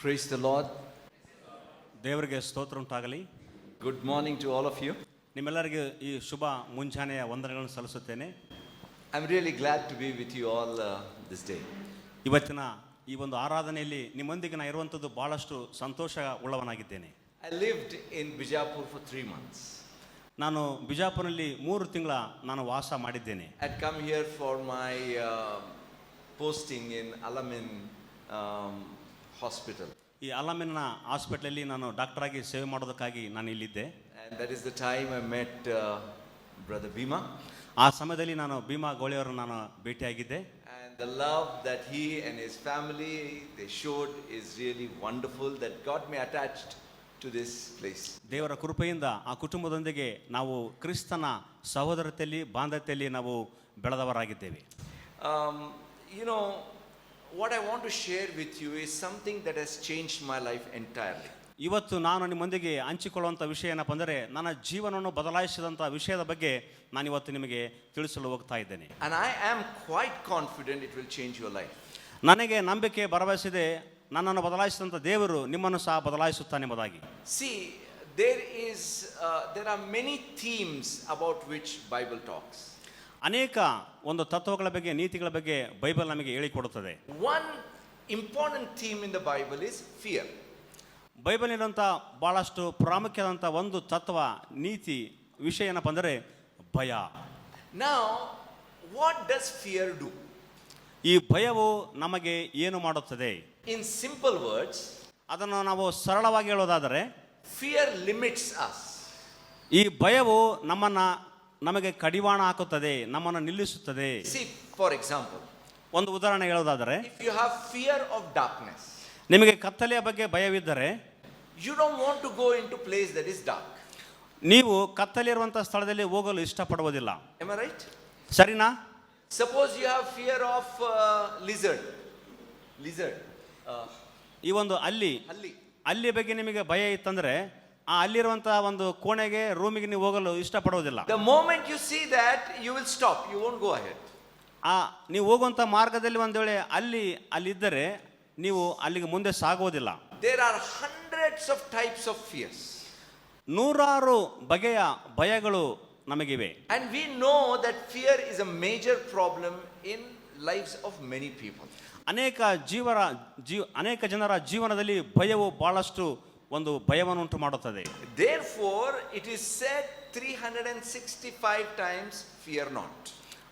Praise the Lord. ದೇವರಿಗೆ ಸ್ತೋತ್ರ ಉಂಟಾಗಲಿ. Good morning to all of you. ನಿಮ್ಮೆಲ್ಲರಿಗೂ ಈ ಶುಭ ಮುಂಜಾನೆಯ ವಂದನೆಗಳನ್ನು ಸಲ್ಲಿಸುತ್ತೇನೆ. I'm really glad to be with you all this day. ಇವತ್ತಿನ ಈ ಒಂದು ಆರಾಧನೆಯಲ್ಲಿ ನಿಮ್ಮೊಂದಿಗೆ ನಾನು ಇರುವಂಥದ್ದು ಬಹಳಷ್ಟು ಸಂತೋಷ ಉಳ್ಳವನಾಗಿದ್ದೇನೆ. I lived in Bijapur for 3 months. ನಾನು ಬಿಜಾಪುರಲ್ಲಿ 3 ತಿಂಗಳ ನಾನು ವಾಸ ಮಾಡಿದ್ದೇನೆ. I'd come here for my posting in Alamin hospital. ಈ ಅಲಾಮಿನ ಹಾಸ್ಪಿಟಲಲ್ಲಿ ನಾನು ಡಾಕ್ಟರ್ ಆಗಿ ಸೇವೆ ಮಾಡೋದಕ್ಕಾಗಿ ನಾನು ಇಲ್ಲಿದ್ದೆ. And that is the time I met brother Bhima. ಆ ಸಮಯದಲ್ಲಿ ನಾನು ಭೀಮಾ ಗೋಳಿಯವರನ್ನು ನಾನು ಭೇಟಿಯಾಗಿದ್ದೆ. And the love that he and his family they showed is really wonderful, that got me attached to this place. ದೇವರ ಕೃಪೆಯಿಂದ ಆ ಕುಟುಂಬದೊಂದಿಗೆ ನಾವು ಕ್ರಿಸ್ತನ ಸಹೋದರತೆಯಲ್ಲಿ ಬಾಂಧವ್ಯತೆಯಲ್ಲಿ ನಾವು ಬೆಳೆದವರಾಗಿದ್ದೇವೆ. You know, what I want to share with you is something that has changed my life entirely. ಇವತ್ತು ನಾನು ನಿಮ್ಮೊಂದಿಗೆ ಹಂಚಿಕೊಳ್ಳುವಂಥ ವಿಷಯ ಏನಪ್ಪ ಅಂದರೆ ನನ್ನ ಜೀವನವನ್ನು ಬದಲಾಯಿಸಿದಂಥ ವಿಷಯದ ಬಗ್ಗೆ ನಾನು ಇವತ್ತು ನಿಮಗೆ ತಿಳಿಸಲು ಹೋಗ್ತಾ ಇದ್ದೇನೆ. And I am quite confident it will change your life. ನನಗೆ ನಂಬಿಕೆ ಭರವಸೆಯಿದೆ, ನನ್ನನ್ನು ಬದಲಾಯಿಸಿದಂಥ ದೇವರು ನಿಮ್ಮನ್ನು ಸಹ ಬದಲಾಯಿಸುತ್ತಾನೆ ಎಂಬುದಾಗಿ. See, there are many themes about which Bible talks. ಅನೇಕ ಒಂದು ತತ್ವಗಳ ಬಗ್ಗೆ ನೀತಿಗಳ ಬಗ್ಗೆ ಬೈಬಲ್ ನಮಗೆ ಹೇಳಿಕೊಡುತ್ತದೆ. One important theme in the Bible is fear. Bible ಇರುವಂಥ ಬಹಳಷ್ಟು ಪ್ರಾಮುಖ್ಯವಾದಂಥ ಒಂದು ತತ್ವ ನೀತಿ ವಿಷಯ ಏನಪ್ಪ ಅಂದರೆ ಭಯ. Now, what does fear do? ಈ ಭಯವು ನಮಗೆ ಏನು ಮಾಡುತ್ತದೆ? In simple words, ಅದನ್ನು ನಾವು ಸರಳವಾಗಿ ಹೇಳೋದಾದರೆ fear limits us. ಈ ಭಯವು ನಮಗೆ ಕಡಿವಾಣ ಹಾಕುತ್ತದೆ, ನಮ್ಮನ್ನು ನಿಲ್ಲಿಸುತ್ತದೆ. See, for example, ಒಂದು ಉದಾಹರಣೆ ಹೇಳೋದಾದರೆ, if you have fear of darkness, ನಿಮಗೆ ಕತ್ತಲೆಯ ಬಗ್ಗೆ ಭಯವಿದ್ದರೆ you don't want to go into place that is dark. ನೀವು ಕತ್ತಲಿರುವಂಥ ಸ್ಥಳದಲ್ಲಿ ಹೋಗಲು ಇಷ್ಟಪಡುವುದಿಲ್ಲ. Am I right? ಸರಿನಾ? Suppose you have fear of lizard. ಈ ಒಂದು ಅಲ್ಲಿ ಬಗ್ಗೆ ನಿಮಗೆ ಭಯ ಇತ್ತಂದ್ರೆ ಆ ಅಲ್ಲಿರುವಂತಹ ಒಂದು ಕೋಣೆಗೆ ರೂಮಿಗೆ ನೀವು ಹೋಗಲು ಇಷ್ಟಪಡುವುದಿಲ್ಲ. The moment you see that, you will stop. You won't go ahead. ನೀವು ಹೋಗುವಂಥ ಮಾರ್ಗದಲ್ಲಿ ಒಂದು ವೇಳೆ ಅಲ್ಲಿದ್ದರೆ ನೀವು ಅಲ್ಲಿಗೆ ಮುಂದೆ ಸಾಗುವುದಿಲ್ಲ. There are hundreds of types of fears. ನೂರಾರು ಬಗೆಯ ಭಯಗಳು ನಮಗಿವೆ. And we know that fear is a major problem in lives of many people. ಅನೇಕ ಜನರ ಜೀವನದಲ್ಲಿ ಭಯವು ಬಹಳಷ್ಟು ಒಂದು ಭಯವನ್ನು ಉಂಟು ಮಾಡುತ್ತದೆ. Therefore, it is said 365 times, fear not.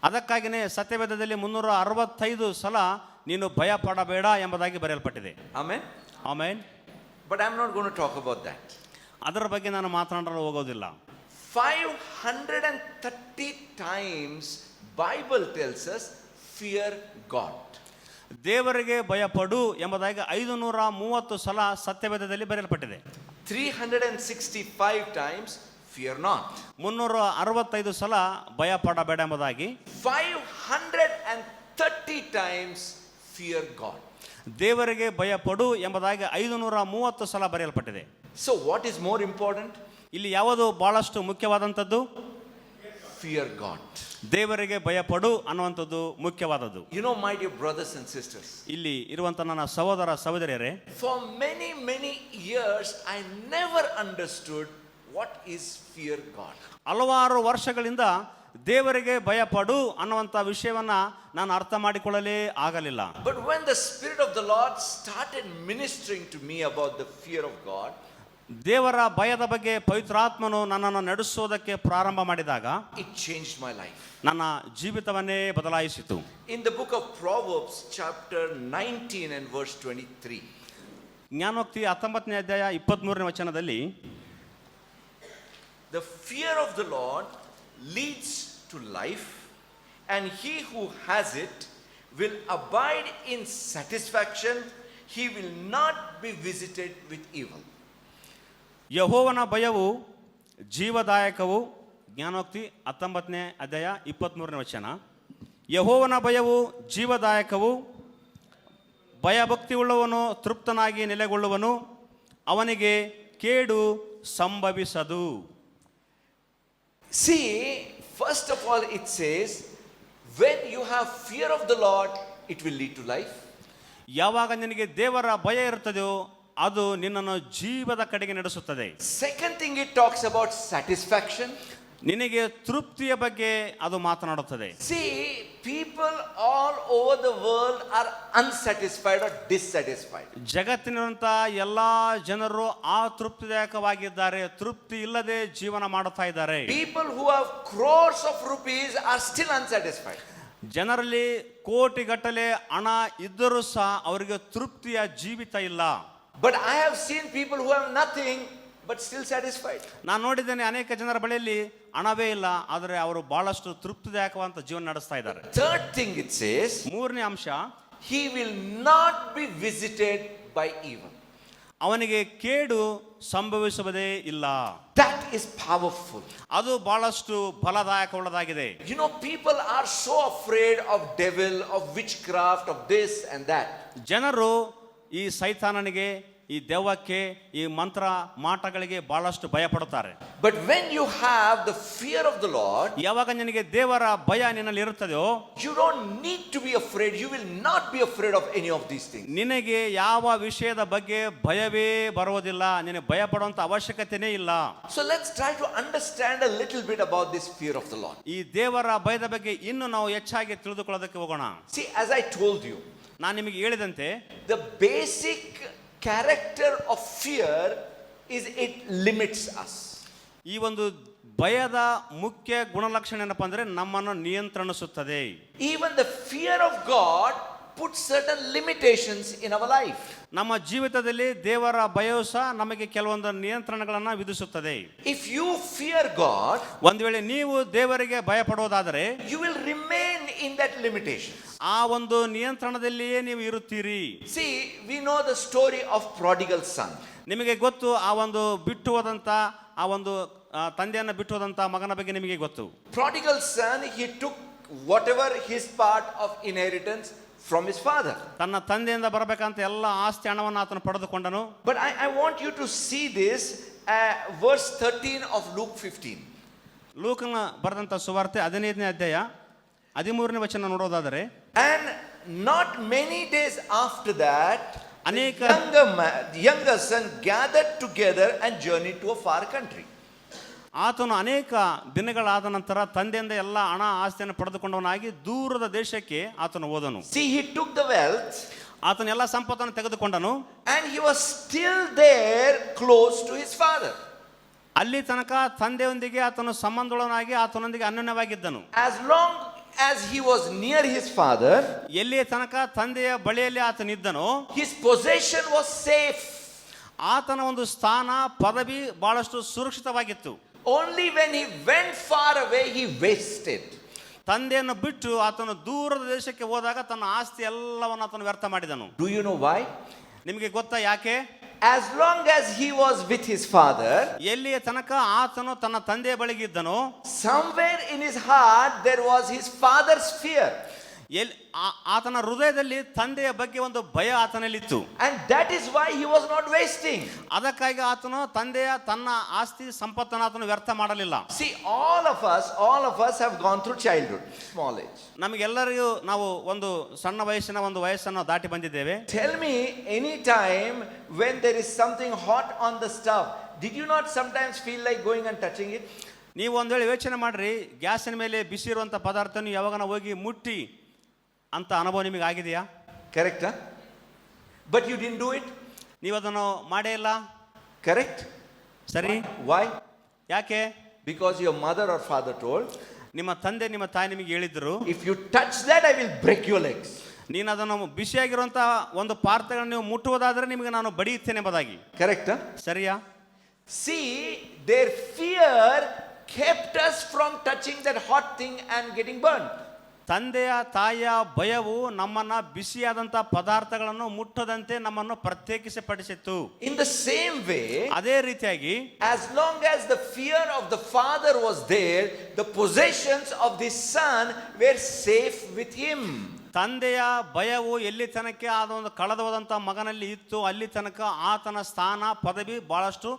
ಅದಕ್ಕಾಗಿಯೇ ಸತ್ಯವೇದದಲ್ಲಿ 365 ಸಲ ನೀನು ಭಯ ಪಡಬೇಡ ಎಂಬುದಾಗಿ ಬರೆಯಲ್ಪಟ್ಟಿದೆ. Amen. Amen. But I'm not going to talk about that. ಅದರ ಬಗ್ಗೆ ನಾನು ಮಾತನಾಡಲು ಹೋಗೋದಿಲ್ಲ. 530 times Bible tells us fear God. ದೇವರಿಗೆ ಭಯಪಡು ಎಂಬುದಾಗಿ 530 ಸಲ ಸತ್ಯವೇದದಲ್ಲಿ ಬರೆಯಲ್ಪಟ್ಟಿದೆ. 365 times fear not. 365 ಸಲ ಭಯ ಪಡಬೇಡ ಎಂಬುದಾಗಿ 530 times fear God. ದೇವರಿಗೆ ಭಯಪಡು ಎಂಬುದಾಗಿ 530 ಸಲ ಬರೆಯಲ್ಪಟ್ಟಿದೆ. So what is more important? ಇಲ್ಲಿ ಯಾವುದು ಬಹಳಷ್ಟು ಮುಖ್ಯವಾದಂಥದ್ದು? Fear God. ದೇವರಿಗೆ ಭಯಪಡು ಅನ್ನುವಂಥದ್ದು ಮುಖ್ಯವಾದದ್ದು. You know, my dear brothers and sisters, ಇಲ್ಲಿ ಇರುವಂತ ನನ್ನ ಸಹೋದರ ಸಹೋದರಿಯರೇ, for many years I never understood what is fear God. ಹಲವಾರು ವರ್ಷಗಳಿಂದ ದೇವರಿಗೆ ಭಯಪಡು ಅನ್ನುವಂಥ ವಿಷಯವನ್ನ ನಾನು ಅರ್ಥ ಮಾಡಿಕೊಳ್ಳಲೇ ಆಗಲಿಲ್ಲ. But when the Spirit of the Lord started ministering to me about the fear of God, ದೇವರ ಭಯದ ಬಗ್ಗೆ ಪವಿತ್ರಾತ್ಮನು ನನ್ನನ್ನು ನಡೆಸೋದಕ್ಕೆ ಪ್ರಾರಂಭ ಮಾಡಿದಾಗ it changed my life. ನನ್ನ ಜೀವಿತವನ್ನೇ ಬದಲಾಯಿಸಿತು. In the book of Proverbs chapter 19 and verse 23, ಜ್ಞಾನೋಕ್ತಿ 19ನೇ ಅಧ್ಯಾಯ 23ನೇ ವಚನದಲ್ಲಿ, the fear of the Lord leads to life, and he who has it will abide in satisfaction. He will not be visited with evil. ಯೆಹೋವನ ಭಯವು ಜೀವದಾಯಕವು. ಜ್ಞಾನೋಕ್ತಿ 19ನೇ ಅಧ್ಯಾಯ 23ನೇ ವಚನ. ಯೆಹೋವನ ಭಯವು ಜೀವದಾಯಕವು, ಭಯಭಕ್ತಿ ಉಳ್ಳವನು ತೃಪ್ತನಾಗಿ ನೆಲೆಗೊಳ್ಳುವನು, ಅವನಿಗೆ ಕೇಡು ಸಂಭವಿಸದು. See, first of all it says, when you have fear of the Lord, it will lead to life. ಯಾವಾಗ ನಿನಗೆ ದೇವರ ಭಯ ಇರ್ತದೆಯೋ ಅದು ನಿನ್ನನ್ನು ಜೀವದ ಕಡೆಗೆ ನಡೆಸುತ್ತದೆ. Second thing, it talks about satisfaction. ನಿನಗೆ ತೃಪ್ತಿಯ ಬಗ್ಗೆ ಅದು ಮಾತನಾಡುತ್ತದೆ. See, people all over the world are unsatisfied or dissatisfied. ಜಗತ್ತಿನಂತ ಎಲ್ಲಾ ಜನರು ಅತೃಪ್ತಿದಾಯಕವಾಗಿದ್ದಾರೆ, ತೃಪ್ತಿ ಇಲ್ಲದೆ ಜೀವನ ಮಾಡುತ್ತಾ ಇದ್ದಾರೆ. People who have crores of rupees are still unsatisfied. ಜನರಲ್ಲಿ ಕೋಟಿಗಟ್ಟಲೆ ಹಣ ಇದ್ದರೂ ಸಹ ಅವರಿಗೆ ತೃಪ್ತಿಯ ಜೀವಿತ ಇಲ್ಲ. But I have seen people who have nothing but still satisfied. ನಾನು ನೋಡಿದ್ದೇನೆ ಅನೇಕ ಜನರ ಬಳಿಯಲ್ಲಿ ಹಣವೇ ಇಲ್ಲ, ಆದರೆ ಅವರು ಬಹಳಷ್ಟು ತೃಪ್ತಿದಾಯಕವಾದ ಜೀವನ ನಡೆಸ್ತಾ ಇದ್ದಾರೆ. Third thing it says, ಮೂರನೇ ಅಂಶ, he will not be visited by evil. ಅವನಿಗೆ ಕೇಡು ಸಂಭವಿಸುವುದೇ ಇಲ್ಲ. That is powerful. ಅದು ಬಹಳಷ್ಟು ಫಲದಾಯಕವಾಗಿದೆ. You know, people are so afraid of devil, of witchcraft, of this and that. ಜನರು ಈ ಸೈತಾನನಿಗೆ, ಈ ದೆವ್ವಕ್ಕೆ, ಈ ಮಂತ್ರ ಮಾಟಗಳಿಗೆ ಬಹಳಷ್ಟು ಭಯ ಪಡುತ್ತಾರೆ. But when you have the fear of the Lord, ಯಾವಾಗ ನಿನಗೆ ದೇವರ ಭಯ ನಿನ್ನಲ್ಲಿ ಇರುತ್ತದೆಯೋ, you don't need to be afraid. You will not be afraid of any of these things. ನಿನಗೆ ಯಾವ ವಿಷಯದ ಬಗ್ಗೆ ಭಯವೇ ಬರುವುದಿಲ್ಲ, ನಿನಗೆ ಭಯ ಪಡುವಂತ ಅವಶ್ಯಕತೆನೇ ಇಲ್ಲ. So let's try to understand a little bit about this fear of the Lord. ಈ ದೇವರ ಭಯದ ಬಗ್ಗೆ ಇನ್ನು ನಾವು ಹೆಚ್ಚಾಗಿ ತಿಳಿದುಕೊಳ್ಳೋದಕ್ಕೆ ಹೋಗೋಣ. See, as I told you, ನಾನು ನಿಮಗೆ ಹೇಳಿದಂತೆ the basic character of fear is it limits us. ಈ ಒಂದು ಭಯದ ಮುಖ್ಯ ಗುಣಲಕ್ಷಣ ಏನಪ್ಪಾ ಅಂದ್ರೆ ನಮ್ಮನ್ನು ನಿಯಂತ್ರಿಸುತ್ತದೆ. Even the fear of God puts certain limitations in our life. ನಮ್ಮ ಜೀವಿತದಲ್ಲಿ ದೇವರ ಭಯವು ಸಹ ನಮಗೆ ಕೆಲವೊಂದು ನಿಯಂತ್ರಣಗಳನ್ನ ವಿಧಿಸುತ್ತದೆ. If you fear God, ಒಂದು ವೇಳೆ ನೀವು ದೇವರಿಗೆ ಭಯ ಪಡೋದಾದರೆ you will remain in that limitation. ಆ ಒಂದು ನಿಯಂತ್ರಣದಲ್ಲಿಯೇ ನೀವು ಇರುತ್ತೀರಿ. See, we know the story of prodigal son. ನಿಮಗೆ ಗೊತ್ತು ಆ ಒಂದು ಬಿಟ್ಟು ಹೋದಂತ ಆ ಒಂದು ತಂದೆಯನ್ನು ಬಿಟ್ಟು ಹೋದಂತ ಮಗನ ಬಗ್ಗೆ ನಿಮಗೆ ಗೊತ್ತು. Prodigal son, he took whatever his part of inheritance from his father. ತನ್ನ ತಂದೆಯಿಂದ ಬರಬೇಕಂತ ಎಲ್ಲ ಆಸ್ತಿ ಹಣವನ್ನು ಆತನು ಪಡೆದುಕೊಂಡನು. But I want you to see this verse 13 of Luke 15. ಲೂಕನ ಬರೆದಂತ ಸುವಾರ್ತೆ 15ನೇ ಅಧ್ಯಾಯ 13ನೇ ವಚನ ನೋಡೋದಾದರೆ, And not many days after that, ಅನೇಕ the younger son gathered together and journeyed to a far country. ಆತನು ಅನೇಕ ದಿನಗಳಾದ ನಂತರ ತಂದೆಯಿಂದ ಎಲ್ಲ ಹಣ ಆಸ್ತಿಯನ್ನು ಪಡೆದುಕೊಂಡವನಾಗಿ ದೂರದ ದೇಶಕ್ಕೆ ಆತನು ಹೋದನು. See, he took the wealth, ಆತನ ಎಲ್ಲ ಸಂಪತ್ತನ್ನು ತೆಗೆದುಕೊಂಡನು, and he was still there close to his father. ಅಲ್ಲಿ ತನಕ ತಂದೆಯೊಂದಿಗೆ ಆತನು ಸಂಬಂಧಗಳನಾಗಿ ಆತನೊಂದಿಗೆ ಅನ್ಯೋನ್ಯವಾಗಿದ್ದನು. As long as he was near his father, ಎಲ್ಲಿಯ ತನಕ ತಂದೆಯ ಬಳಿಯಲ್ಲಿ ಆತನಿದ್ದನೋ, his possession was safe. ಆತನ ಒಂದು ಸ್ಥಾನ ಪದವಿ ಬಹಳಷ್ಟು ಸುರಕ್ಷಿತವಾಗಿತ್ತು. Only when he went far away, he wasted. ತಂದೆಯನ್ನು ಬಿಟ್ಟು ಆತನು ದೂರದ ದೇಶಕ್ಕೆ ಹೋದಾಗ ತನ್ನ ಆಸ್ತಿ ಎಲ್ಲವನ್ನು ಆತನು ವ್ಯರ್ಥ ಮಾಡಿದನು. Do you know why? ನಿಮಗೆ ಗೊತ್ತಾ ಯಾಕೆ? As long as he was with his father, ಎಲ್ಲಿಯ ತನಕ ಆತನು ತನ್ನ ತಂದೆಯ ಬಳಿಗೆ ಇದ್ದನು, somewhere in his heart there was his father's fear. ಆತನ ಹೃದಯದಲ್ಲಿ ತಂದೆಯ ಬಗ್ಗೆ ಒಂದು ಭಯ ಆತನಲ್ಲಿತ್ತು. And that is why he was not wasting. ಅದಕ್ಕಾಗಿ ಆತನು ತಂದೆಯ ತನ್ನ ಆಸ್ತಿ ಸಂಪತ್ತನ್ನು ಆತನು ವ್ಯರ್ಥ ಮಾಡಲಿಲ್ಲ. See, all of us have gone through childhood, small age. ನಮಗೆಲ್ಲರಿಗೂ ನಾವು ಒಂದು ಸಣ್ಣ ವಯಸ್ಸನ್ನು ದಾಟಿ ಬಂದಿದ್ದೇವೆ. Tell me, any time when there is something hot on the stove, did you not sometimes feel like going and touching it? ನೀವು ಒಂದು ವೇಳೆ ಯೋಚನೆ ಮಾಡ್ರಿ, ಗ್ಯಾಸಿನ ಮೇಲೆ ಬಿಸಿ ಇರುವಂತ ಪದಾರ್ಥನ ಯಾವಾಗ ಹೋಗಿ ಮುಟ್ಟಿ ಅಂತ ಅನುಭವ ನಿಮಗೆ ಆಗಿದೆಯಾ? Correct, huh? But you didn't do it? ನೀವು ಅದನ್ನು ಮಾಡೇ ಇಲ್ಲ. Correct? ಸರಿ. Why? ಯಾಕೆ? Because your mother or father told, ನಿಮ್ಮ ತಂದೆ ನಿಮ್ಮ ತಾಯಿ ನಿಮಗೆ ಹೇಳಿದ್ರು, if you touch that, I will break your legs. ನೀನು ಅದನ್ನು ಬಿಸಿಯಾಗಿರುವಂತ ಒಂದು ಪಾತ್ರೆಗಳನ್ನು ನೀವು ಮುಟ್ಟುವುದಾದರೆ ನಿಮಗೆ ನಾನು ಬಡಿಯುತ್ತೇನೆ ಎಂಬುದಾಗಿ. Correct, huh? ಸರಿಯಾ? See, their fear kept us from touching that hot thing and getting burned. ತಂದೆಯ ತಾಯಿಯ ಭಯವು ನಮ್ಮನ್ನ ಬಿಸಿಯಾದಂತ ಪದಾರ್ಥಗಳನ್ನು ಮುಟ್ಟದಂತೆ ನಮ್ಮನ್ನು ಪ್ರತ್ಯೇಕಿಸಪಡಿಸಿತ್ತು. In the same way, ಅದೇ ರೀತಿಯಾಗಿ as long as the fear of the father was there, the possessions of the son were safe with him. ತಂದೆಯ ಭಯವು ಎಲ್ಲಿ ತನಕ ಅದೊಂದು ಕಳೆದು ಹೋದಂತ ಮಗನಲ್ಲಿ ಇತ್ತು, ಅಲ್ಲಿ ತನಕ ಆತನ ಸ್ಥಾನ ಪದವಿ ಬಹಳಷ್ಟು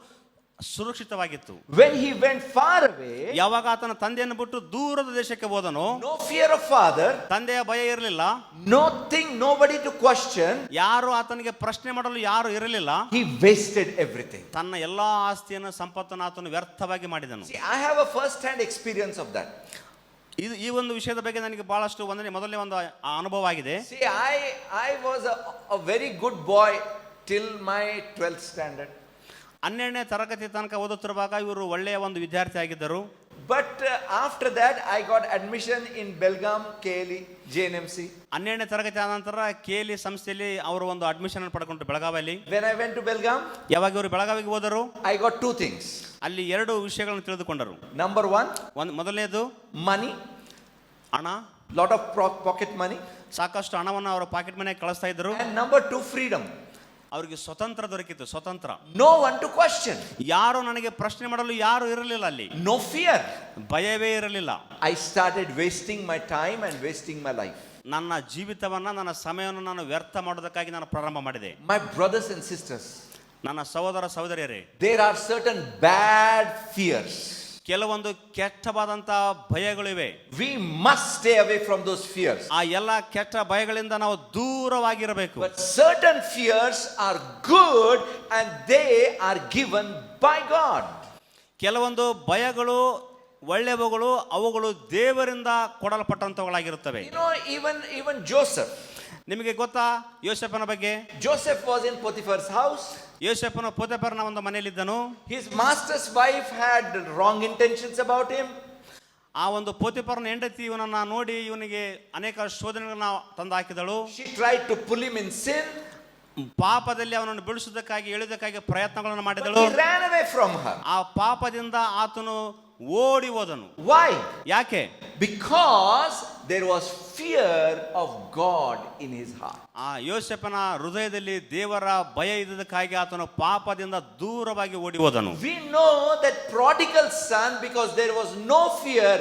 ಸುರಕ್ಷಿತವಾಗಿತ್ತು. When he went far away, ಯಾವಾಗ ಆತನ ತಂದೆಯನ್ನು ಬಿಟ್ಟು ದೂರದ ದೇಶಕ್ಕೆ ಹೋದನು, no fear of father, ತಂದೆಯ ಭಯ ಇರಲಿಲ್ಲ, nothing, nobody to question. ಯಾರು ಆತನಿಗೆ ಪ್ರಶ್ನೆ ಮಾಡಲು ಯಾರು ಇರಲಿಲ್ಲ. He wasted everything. ತನ್ನ ಎಲ್ಲಾ ಆಸ್ತಿಯನ್ನು ಸಂಪತ್ತನ್ನು ಆತನು ವ್ಯರ್ಥವಾಗಿ ಮಾಡಿದನು. See, I have a first-hand experience of that. ಇದು ಈ ಒಂದು ವಿಷಯದ ಬಗ್ಗೆ ನನಗೆ ಬಹಳಷ್ಟು ಮೊದಲನೇ ಒಂದು ಅನುಭವ ಆಗಿದೆ. See, I was a very good boy till my 12th standard. 12ನೇ ತರಗತಿ ತನಕ ಓದುತ್ತಿರುವಾಗ ಇವರು ಒಳ್ಳೆಯ ಒಂದು ವಿದ್ಯಾರ್ಥಿ ಆಗಿದ್ದರು. But after that, I got admission in Belgaum, KLE, JNMC. 12ನೇ ತರಗತಿ ಆದ ನಂತರ KLE ಸಂಸ್ಥೆಯಲ್ಲಿ ಅವರು ಒಂದು ಅಡ್ಮಿಷನ್ ಪಡ್ಕೊಂಡ್ರು ಬೆಳಗಾವಿಯಲ್ಲಿ. When I went to Belgaum, ಯಾವಾಗ ಇವರು ಬೆಳಗಾವಿಗೆ ಹೋದರು, I got two things. ಅಲ್ಲಿ 2 ವಿಷಯಗಳನ್ನು ತಿಳಿದುಕೊಂಡರು. Number one, ಮೊದಲನೇದು money, ಹಣ, lot of pocket money. ಸಾಕಷ್ಟು ಹಣವನ್ನು ಅವರ ಪಾಕೆಟ್ ಮನೆಗೆ ಕಳಿಸ್ತಾ ಇದ್ದರು. And number two, freedom. ಅವರಿಗೆ ಸ್ವತಂತ್ರ ದೊರಕಿತ್ತು, ಸ್ವತಂತ್ರ. No one to question. ಯಾರು ನನಗೆ ಪ್ರಶ್ನೆ ಮಾಡಲು ಯಾರು ಇರಲಿಲ್ಲ ಅಲ್ಲಿ. No fear. ಭಯವೇ ಇರಲಿಲ್ಲ. I started wasting my time and wasting my life. ನನ್ನ ಜೀವಿತವನ್ನ, ನನ್ನ ಸಮಯವನ್ನು ನಾನು ವ್ಯರ್ಥ ಮಾಡೋದಕ್ಕಾಗಿ ನಾನು ಪ್ರಾರಂಭ ಮಾಡಿದೆ. My brothers and sisters, ನನ್ನ ಸಹೋದರ ಸಹೋದರಿಯರೇ, there are certain bad fears. ಕೆಲವೊಂದು ಕೆಟ್ಟವಾದಂತ ಭಯಗಳಿವೆ. We must stay away from those fears. ಆ ಎಲ್ಲ ಕೆಟ್ಟ ಭಯಗಳಿಂದ ನಾವು ದೂರವಾಗಿರಬೇಕು. But certain fears are good and they are given by God. ಕೆಲವೊಂದು ಭಯಗಳು ಒಳ್ಳೆಯವುಗಳು, ಅವುಗಳು ದೇವರಿಂದ ಕೊಡಲ್ಪಟ್ಟಂತವುಗಳಾಗಿರುತ್ತವೆ. You know, even Joseph. ನಿಮಗೆ ಗೊತ್ತಾ ಯೋಸೇಫನ ಬಗ್ಗೆ? Joseph was in Potiphar's house. ಯೋಸೇಫನು ಪೋತಿಫರನ ಒಂದು ಮನೆಯಲ್ಲಿದ್ದನು. His master's wife had wrong intentions about him. ಆ ಒಂದು ಪೋತಿಫರನ ಹೆಂಡತಿ ಇವನನ್ನ ನೋಡಿ ಇವನಿಗೆ ಅನೇಕ ಶೋಧನೆಗಳನ್ನ ತಂದು ಹಾಕಿದಳು. She tried to pull him in sin. ಪಾಪದಲ್ಲಿ ಅವನನ್ನು ಬಿಡಿಸುವುದಕ್ಕಾಗಿ ಎಳೆಯುವುದಕ್ಕಾಗಿ ಪ್ರಯತ್ನಗಳನ್ನು But ಮಾಡಿದಳು. he ran away from her. ಆ ಪಾಪದಿಂದ ಆತನು ಓಡಿ ಹೋದನು. Why? ಯಾಕೆ? Because there was fear of God in his heart. ಆ ಯೋಸೇಫನ ಹೃದಯದಲ್ಲಿ ದೇವರ ಭಯ ಇದ್ದದಕ್ಕಾಗಿ ಆತನು ಪಾಪದಿಂದ ದೂರವಾಗಿ ಓಡಿ ಹೋದನು. We know that prodigal son, because there was no fear,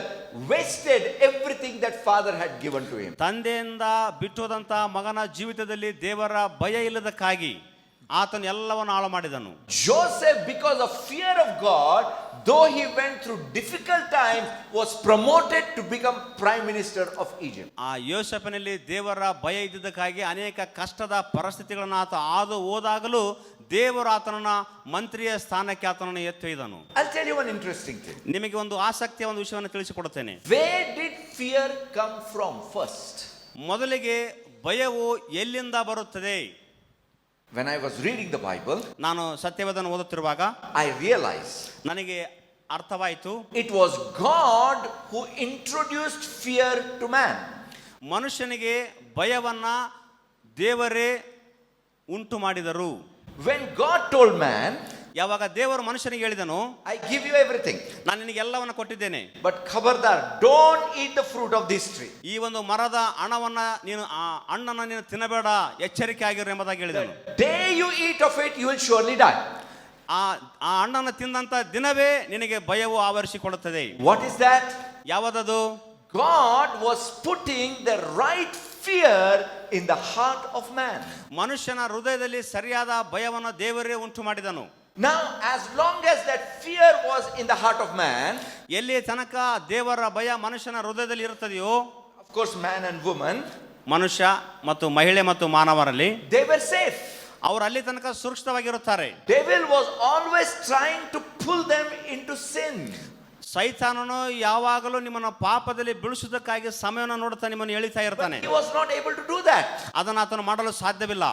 wasted everything that father had given to him. ತಂದೆಯಿಂದ ಬಿಟ್ಟೋದಂತ ಮಗನ ಜೀವಿತದಲ್ಲಿ ದೇವರ ಭಯ ಇಲ್ಲದಕ್ಕಾಗಿ ಆತನು ಎಲ್ಲವನ್ನು ಹಾಳು ಮಾಡಿದನು. Joseph, because of fear of God, though he went through difficult times, was promoted to become prime minister of Egypt. ಆ ಯೋಸೇಫನಲ್ಲಿ ದೇವರ ಭಯ ಇದ್ದದಕ್ಕಾಗಿ ಅನೇಕ ಕಷ್ಟದ ಪರಿಸ್ಥಿತಿಗಳನ್ನು ಆತ ಹಾದು ಹೋದಾಗಲೂ ದೇವರು ಆತನನ್ನ ಮಂತ್ರಿಯ ಸ್ಥಾನಕ್ಕೆ ಆತನನ್ನು ಎತ್ತೊಯ್ದನು. I'll tell you one interesting thing. ನಿಮಗೆ ಒಂದು ಆಸಕ್ತಿಯ ಒಂದು ವಿಷಯವನ್ನು ತಿಳಿಸಿಕೊಡುತ್ತೇನೆ. Where did fear come from first? ಮೊದಲಿಗೆ ಭಯವು ಎಲ್ಲಿಂದ ಬರುತ್ತದೆ? When I was reading the Bible, ನಾನು ಸತ್ಯವೇದವನ್ನು ಓದುತ್ತಿರುವಾಗ I realized ನನಗೆ ಅರ್ಥವಾಯಿತು, it was God who introduced fear to man. ಮನುಷ್ಯನಿಗೆ ಭಯವನ್ನ ದೇವರೇ ಉಂಟು ಮಾಡಿದರು. When God told man, ಯಾವಾಗ ದೇವರು ಮನುಷ್ಯನಿಗೆ ಹೇಳಿದನು, I give you everything, ನಾನು ನಿನಗೆ ಎಲ್ಲವನ್ನ ಕೊಟ್ಟಿದ್ದೇನೆ, but ಖಬರ್ದಾರ್, don't eat the fruit of this tree. ಈ ಒಂದು ಮರದ ಹಣವನ್ನ ನೀನು, ಆ ಹಣ್ಣನ್ನ ನೀನು ತಿನ್ನಬೇಡ, ಎಚ್ಚರಿಕೆ ಆಗಿರು ಎಂಬುದಾಗಿ ಹೇಳಿದನು. The day you eat of it, you will surely die. ಆ ಹಣ್ಣನ್ನು ತಿಂದಂತ ದಿನವೇ ನಿನಗೆ ಭಯವು ಆವರಿಸಿಕೊಳ್ಳುತ್ತದೆ. What is that? ಯಾವುದದು? God was putting the right fear in the heart of man. ಮನುಷ್ಯನ ಹೃದಯದಲ್ಲಿ ಸರಿಯಾದ ಭಯವನ್ನು ದೇವರೇ ಉಂಟು ಮಾಡಿದನು. Now, as long as that fear was in the heart of man, ಎಲ್ಲಿ ತನಕ ದೇವರ ಭಯ ಮನುಷ್ಯನ ಹೃದಯದಲ್ಲಿ ಇರುತ್ತದೆಯೋ, of course man and woman, ಮನುಷ್ಯ ಮತ್ತು ಮಹಿಳೆ ಮತ್ತು ಮಾನವರಲ್ಲಿ, they were safe. ಅವರು ಅಲ್ಲಿ ತನಕ ಸುರಕ್ಷಿತವಾಗಿರುತ್ತಾರೆ. Devil was always trying to pull them into sin. ಸೈತಾನನು ಯಾವಾಗಲೂ ನಿಮ್ಮನ್ನು ಪಾಪದಲ್ಲಿ ಬೀಳಿಸುವುದಕ್ಕಾಗಿ ಸಮಯವನ್ನು ನೋಡುತ್ತಾ ನಿಮ್ಮನ್ನು ಎಳಿತಾ ಇರ್ತಾನೆ. He was not able to do that. ಅದನ್ನು ಆತನು ಮಾಡಲು ಸಾಧ್ಯವಿಲ್ಲ.